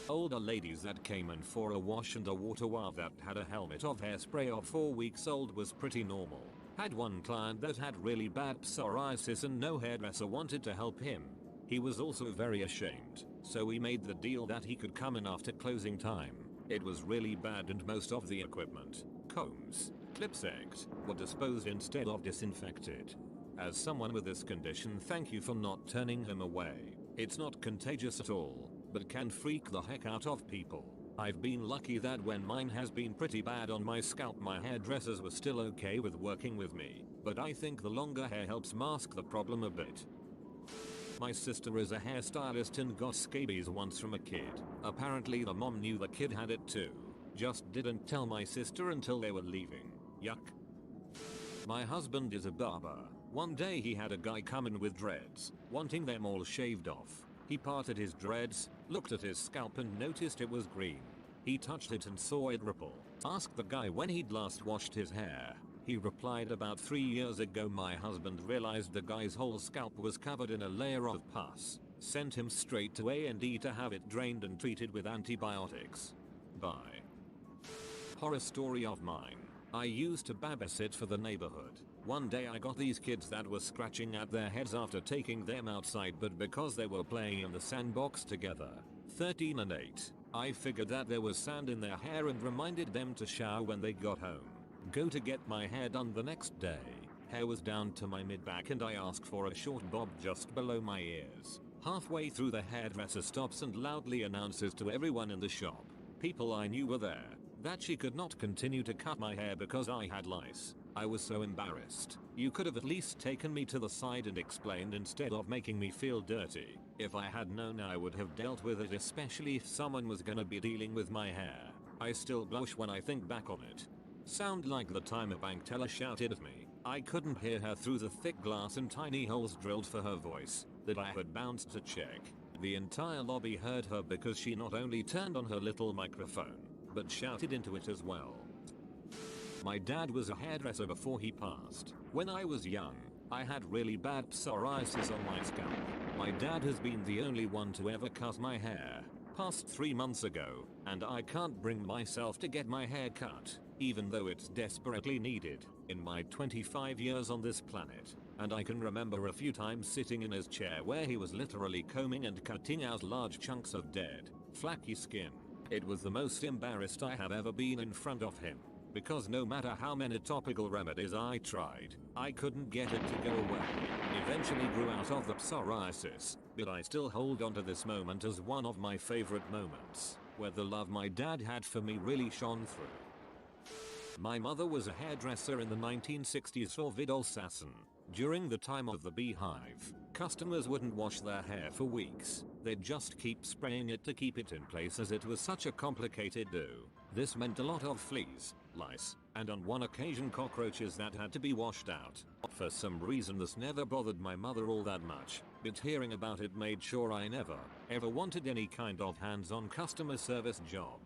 Older ladies that came in for a wash and a water wow that had a helmet of hairspray of 4 weeks old was pretty normal. Had one client that had really bad psoriasis and no hairdresser wanted to help him. He was also very ashamed, so we made the deal that he could come in after closing time. It was really bad and most of the equipment, combs, clips, eggs, were disposed instead of disinfected. As someone with this condition, thank you for not turning him away. It's not contagious at all, but can freak the heck out of people. I've been lucky that when mine has been pretty bad on my scalp, my hairdressers were still okay with working with me, but I think the longer hair helps mask the problem a bit. My sister is a hairstylist and got scabies once from a kid. Apparently the mom knew the kid had it too, just didn't tell my sister until they were leaving. Yuck. My husband is a barber. One day he had a guy come in with dreads, wanting them all shaved off. He parted his dreads, looked at his scalp and noticed it was green. He touched it and saw it ripple. Asked the guy when he'd last washed his hair. He replied, about 3 years ago. My husband realized the guy's whole scalp was covered in a layer of pus. Sent him straight to A&E to have it drained and treated with antibiotics. Bye. Horror story of mine. I used to babysit for the neighborhood. One day I got these kids that were scratching at their heads after taking them outside, but because they were playing in the sandbox together, 13 and 8, I figured that there was sand in their hair and reminded them to shower when they got home. Go to get my hair done the next day. Hair was down to my mid-back and I asked for a short bob just below my ears. Halfway through, the hairdresser stops and loudly announces to everyone in the shop, people I knew were there, that she could not continue to cut my hair because I had lice. I was so embarrassed. You could have at least taken me to the side and explained instead of making me feel dirty. If I had known, I would have dealt with it, especially if someone was gonna be dealing with my hair. I still blush when I think back on it. Sound like the time a bank teller shouted at me. I couldn't hear her through the thick glass and tiny holes drilled for her voice that I had bounced to check. The entire lobby heard her because she not only turned on her little microphone, but shouted into it as well. My dad was a hairdresser before he passed. When I was young, I had really bad psoriasis on my scalp. My dad has been the only one to ever cut my hair. Passed 3 months ago, and I can't bring myself to get my hair cut, even though it's desperately needed, in my 25 years on this planet. And I can remember a few times sitting in his chair where he was literally combing and cutting out large chunks of dead, flaky skin. It was the most embarrassed I have ever been in front of him, because no matter how many topical remedies I tried, I couldn't get it to go away. Eventually grew out of the psoriasis, but I still hold on to this moment as one of my favorite moments, where the love my dad had for me really shone through. My mother was a hairdresser in the 1960s for Vidal-Sassoon. During the time of the beehive, customers wouldn't wash their hair for weeks. They'd just keep spraying it to keep it in place as it was such a complicated do. This meant a lot of fleas, lice, and on one occasion cockroaches that had to be washed out. For some reason this never bothered my mother all that much, but hearing about it made sure I never, ever wanted any kind of hands-on customer service job.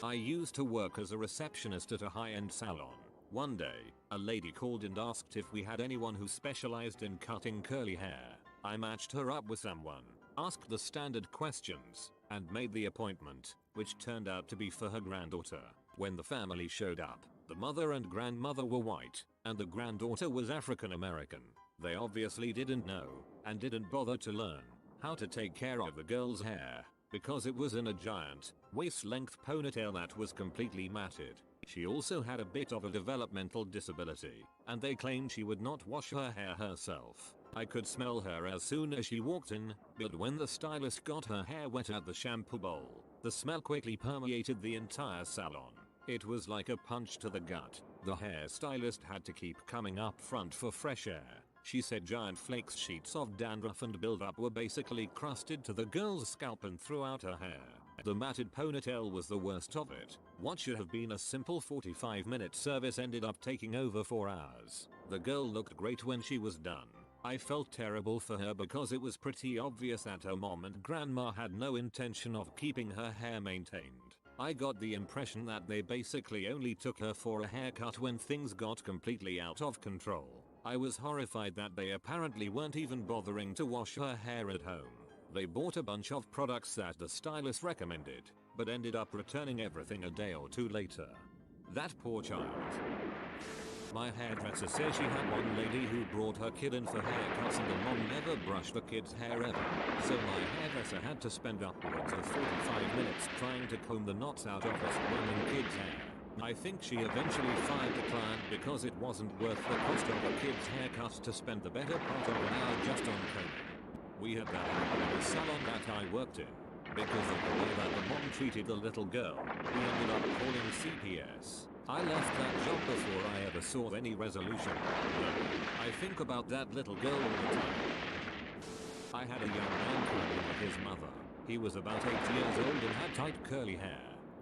I used to work as a receptionist at a high-end salon. One day, a lady called and asked if we had anyone who specialized in cutting curly hair. I matched her up with someone, asked the standard questions, and made the appointment, which turned out to be for her granddaughter. When the family showed up, the mother and grandmother were white, and the granddaughter was African American. They obviously didn't know, and didn't bother to learn, how to take care of the girl's hair, because it was in a giant, waist-length ponytail that was completely matted. She also had a bit of a developmental disability, and they claimed she would not wash her hair herself. I could smell her as soon as she walked in, but when the stylist got her hair wet at the shampoo bowl, the smell quickly permeated the entire salon. It was like a punch to the gut. The hairstylist had to keep coming up front for fresh air. She said giant flakes, sheets of dandruff and buildup were basically crusted to the girl's scalp and throughout her hair. The matted ponytail was the worst of it. What should have been a simple 45-minute service ended up taking over 4 hours. The girl looked great when she was done. I felt terrible for her because it was pretty obvious that her mom and grandma had no intention of keeping her hair maintained. I got the impression that they basically only took her for a haircut when things got completely out of control. I was horrified that they apparently weren't even bothering to wash her hair at home. They bought a bunch of products that the stylist recommended, but ended up returning everything a day or two later. That poor child. My hairdresser says she had one lady who brought her kid in for haircuts and the mom never brushed the kid's hair ever. So my hairdresser had to spend upwards of 45 minutes trying to comb the knots out of this woman kid's hair. I think she eventually fired the client because it wasn't worth the cost of a kid's haircut to spend the better part of an hour just on combing. We had that happen in the salon that I worked in. Because of the way that the mom treated the little girl, we ended up calling CPS. I left that job before I ever saw any resolution. I think about that little girl all the time. I had a young man coming with his mother. He was about 8 years old and had tight curly hair.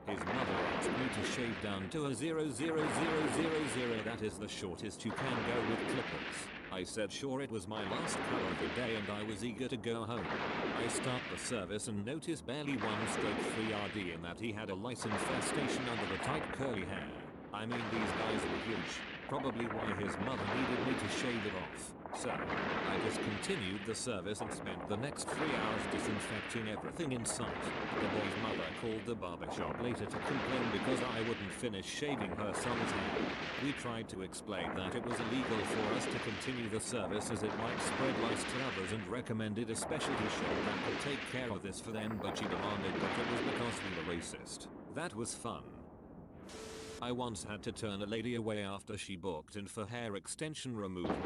His mother asked me to shave down to a 0,0000. That is the shortest you can go with clippers. I said sure. It was my last cut of the day and I was eager to go home. I start the service and notice barely 1/3 RD in that he had a lice infestation under the tight curly hair. I mean, these guys were huge, probably why his mother needed me to shave it off. So, I discontinued the service and spent the next 3 hours disinfecting everything in sight. The boy's mother called the barbershop later to complain because I wouldn't finish shaving her son's hair. We tried to explain that it was illegal for us to continue the service as it might spread lice to others and recommended a specialty shop that could take care of this for them, but she demanded that it was because we were racist. That was fun. I once had to turn a lady away after she booked in for hair extension removal.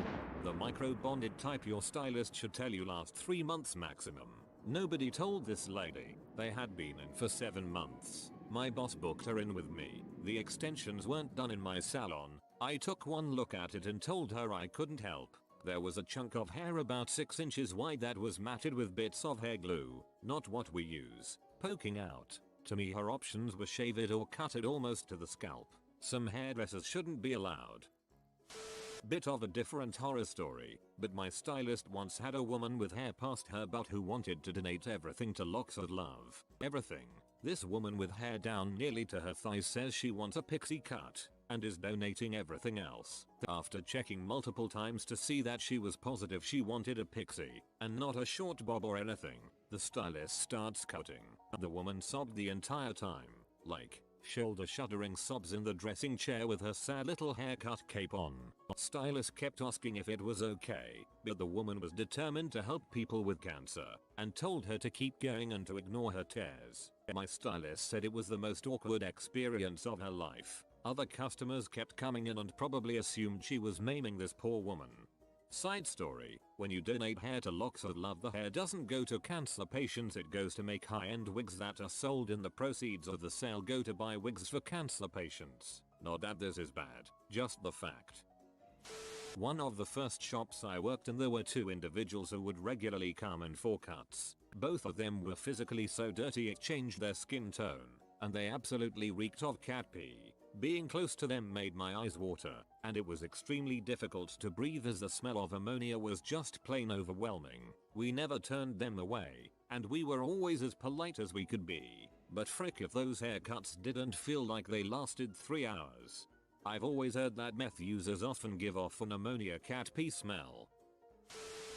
The micro-bonded type your stylist should tell you last 3 months maximum. Nobody told this lady. They had been in for 7 months. My boss booked her in with me. The extensions weren't done in my salon. I took one look at it and told her I couldn't help. There was a chunk of hair about 6 inches wide that was matted with bits of hair glue, not what we use, poking out. To me, her options were shave it or cut it almost to the scalp. Some hairdressers shouldn't be allowed. Bit of a different horror story, but my stylist once had a woman with hair past her butt who wanted to donate everything to Locks of Love. Everything. This woman with hair down nearly to her thighs says she wants a pixie cut and is donating everything else. After checking multiple times to see that she was positive she wanted a pixie and not a short bob or anything, the stylist starts cutting. The woman sobbed the entire time, like shoulder-shuddering sobs in the dressing chair with her sad little haircut cape on. Stylist kept asking if it was okay, but the woman was determined to help people with cancer and told her to keep going and to ignore her tears. My stylist said it was the most awkward experience of her life. Other customers kept coming in and probably assumed she was maiming this poor woman. Side story, when you donate hair to Locks of Love, the hair doesn't go to cancer patients, it goes to make high-end wigs that are sold, and the proceeds of the sale go to buy wigs for cancer patients. Not that this is bad, just the fact. One of the first shops I worked in, there were 2 individuals who would regularly come in for cuts. Both of them were physically so dirty it changed their skin tone, and they absolutely reeked of cat pee. Being close to them made my eyes water, and it was extremely difficult to breathe as the smell of ammonia was just plain overwhelming. We never turned them away, and we were always as polite as we could be. But frick if those haircuts didn't feel like they lasted 3 hours. I've always heard that meth users often give off an ammonia cat pee smell.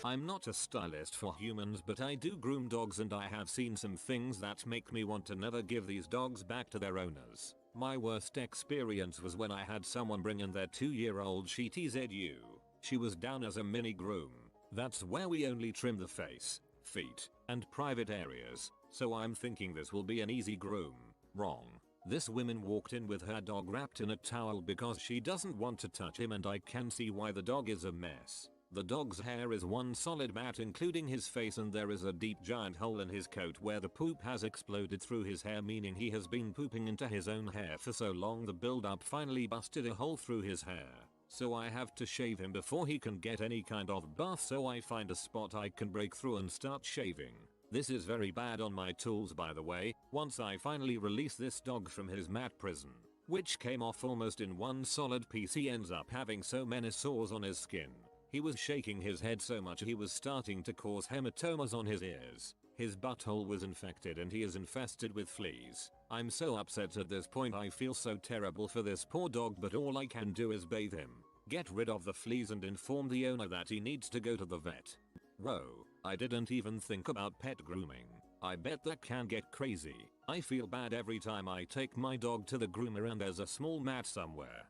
I'm not a stylist for humans, but I do groom dogs, and I have seen some things that make me want to never give these dogs back to their owners. My worst experience was when I had someone bring in their 2-year-old Shih Tzu. She was down as a mini groom. That's where we only trim the face, feet, and private areas, so I'm thinking this will be an easy groom. Wrong. This woman walked in with her dog wrapped in a towel because she doesn't want to touch him, and I can see why the dog is a mess. The dog's hair is one solid mat including his face, and there is a deep giant hole in his coat where the poop has exploded through his hair, meaning he has been pooping into his own hair for so long the buildup finally busted a hole through his hair. So I have to shave him before he can get any kind of bath, so I find a spot I can break through and start shaving. This is very bad on my tools, by the way. Once I finally release this dog from his mat prison, which came off almost in one solid piece, he ends up having so many sores on his skin. He was shaking his head so much he was starting to cause hematomas on his ears. His butthole was infected and he is infested with fleas. I'm so upset at this point. I feel so terrible for this poor dog, but all I can do is bathe him, get rid of the fleas and inform the owner that he needs to go to the vet. Whoa, I didn't even think about pet grooming. I bet that can get crazy. I feel bad every time I take my dog to the groomer and there's a small mat somewhere.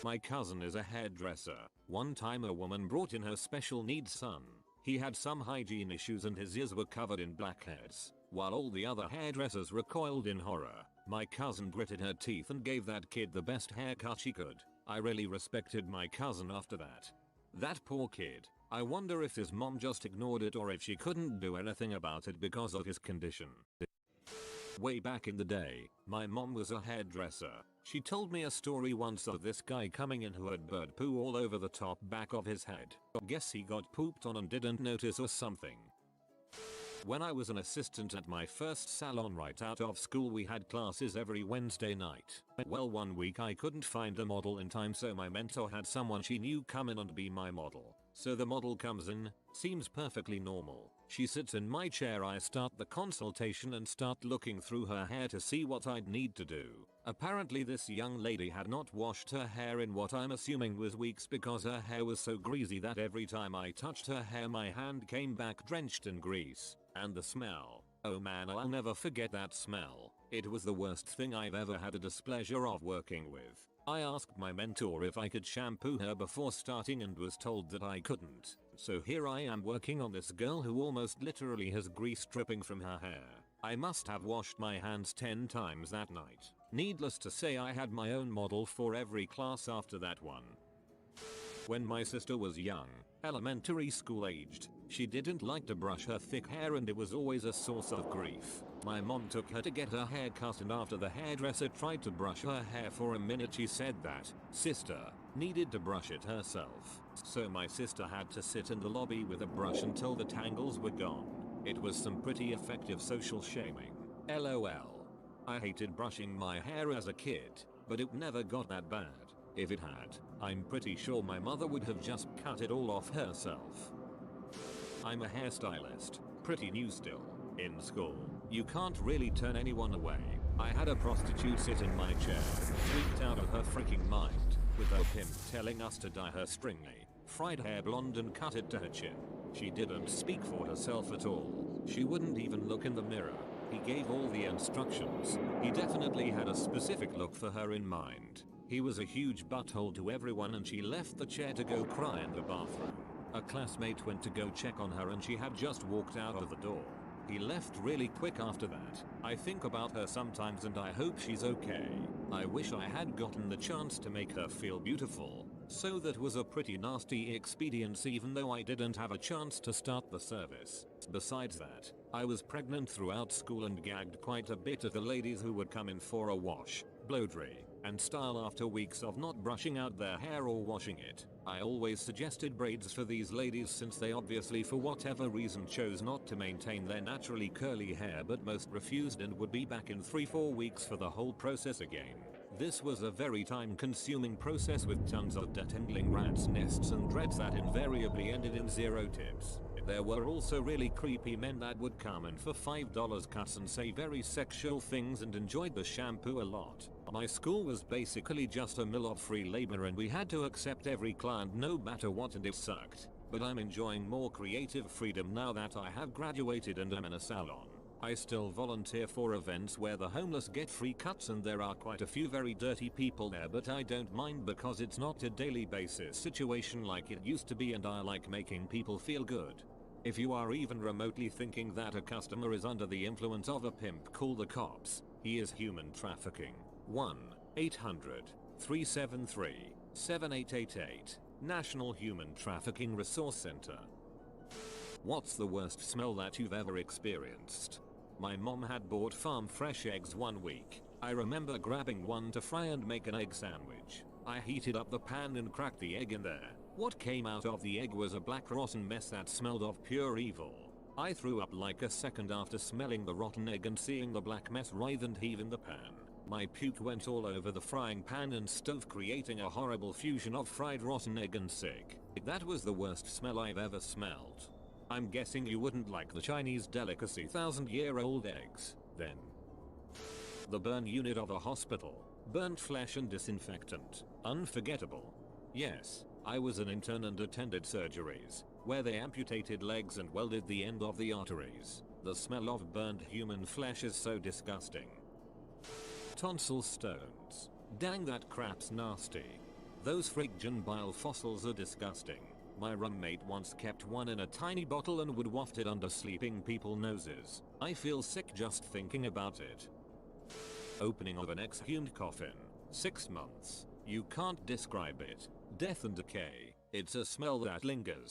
My cousin is a hairdresser. One time a woman brought in her special needs son. He had some hygiene issues and his ears were covered in blackheads. While all the other hairdressers recoiled in horror, my cousin gritted her teeth and gave that kid the best haircut she could. I really respected my cousin after that. That poor kid. I wonder if his mom just ignored it or if she couldn't do anything about it because of his condition. Way back in the day, my mom was a hairdresser. She told me a story once of this guy coming in who had bird poo all over the top back of his head. Guess he got pooped on and didn't notice or something. When I was an assistant at my first salon right out of school, we had classes every Wednesday night. Well, one week I couldn't find a model in time, so my mentor had someone she knew come in and be my model. So the model comes in, seems perfectly normal. She sits in my chair, I start the consultation and start looking through her hair to see what I'd need to do. Apparently this young lady had not washed her hair in what I'm assuming was weeks, because her hair was so greasy that every time I touched her hair my hand came back drenched in grease. And the smell. Oh man, I'll never forget that smell. It was the worst thing I've ever had the displeasure of working with. I asked my mentor if I could shampoo her before starting and was told that I couldn't. So here I am working on this girl who almost literally has grease dripping from her hair. I must have washed my hands 10 times that night. Needless to say, I had my own model for every class after that one. When my sister was young, elementary school aged, she didn't like to brush her thick hair and it was always a source of grief. My mom took her to get her hair cut, and after the hairdresser tried to brush her hair for a minute, she said that sister needed to brush it herself. So my sister had to sit in the lobby with a brush until the tangles were gone. It was some pretty effective social shaming. LOL. I hated brushing my hair as a kid, but it never got that bad. If it had, I'm pretty sure my mother would have just cut it all off herself. I'm a hairstylist, pretty new still. In school, you can't really turn anyone away. I had a prostitute sit in my chair, freaked out of her freaking mind, with her pimp telling us to dye her stringy, fried hair blonde and cut it to her chin. She didn't speak for herself at all. She wouldn't even look in the mirror. He gave all the instructions. He definitely had a specific look for her in mind. He was a huge butthole to everyone, and she left the chair to go cry in the bathroom. A classmate went to go check on her and she had just walked out of the door. He left really quick after that. I think about her sometimes and I hope she's okay. I wish I had gotten the chance to make her feel beautiful. So that was a pretty nasty experience, even though I didn't have a chance to start the service. Besides that, I was pregnant throughout school and gagged quite a bit at the ladies who would come in for a wash, blow dry, and style after weeks of not brushing out their hair or washing it. I always suggested braids for these ladies, since they obviously for whatever reason chose not to maintain their naturally curly hair, but most refused and would be back in 3-4 weeks for the whole process again. This was a very time-consuming process with tons of detangling rats' nests and dreads that invariably ended in 0 tips. There were also really creepy men that would come in for $5 cuts and say very sexual things and enjoyed the shampoo a lot. My school was basically just a mill of free labor and we had to accept every client no matter what, and it sucked. But I'm enjoying more creative freedom now that I have graduated and am in a salon. I still volunteer for events where the homeless get free cuts, and there are quite a few very dirty people there, but I don't mind because it's not a daily basis situation like it used to be, and I like making people feel good. If you are even remotely thinking that a customer is under the influence of a pimp, call the cops. He is human trafficking. 1-800-373-7888. National Human Trafficking Resource Center. What's the worst smell that you've ever experienced? My mom had bought farm fresh eggs one week. I remember grabbing one to fry and make an egg sandwich. I heated up the pan and cracked the egg in there. What came out of the egg was a black rotten mess that smelled of pure evil. I threw up like a second after smelling the rotten egg and seeing the black mess writhe and heave in the pan. My puke went all over the frying pan and stove, creating a horrible fusion of fried rotten egg and sick. That was the worst smell I've ever smelled. I'm guessing you wouldn't like the Chinese delicacy 1,000-year-old eggs, then. The burn unit of a hospital. Burnt flesh and disinfectant. Unforgettable. Yes, I was an intern and attended surgeries, where they amputated legs and welded the end of the arteries. The smell of burned human flesh is so disgusting. Tonsil stones. Dang, that crap's nasty. Those friggin' bile fossils are disgusting. My roommate once kept one in a tiny bottle and would waft it under sleeping people's noses. I feel sick just thinking about it. Opening of an exhumed coffin. 6 months. You can't describe it. Death and decay. It's a smell that lingers.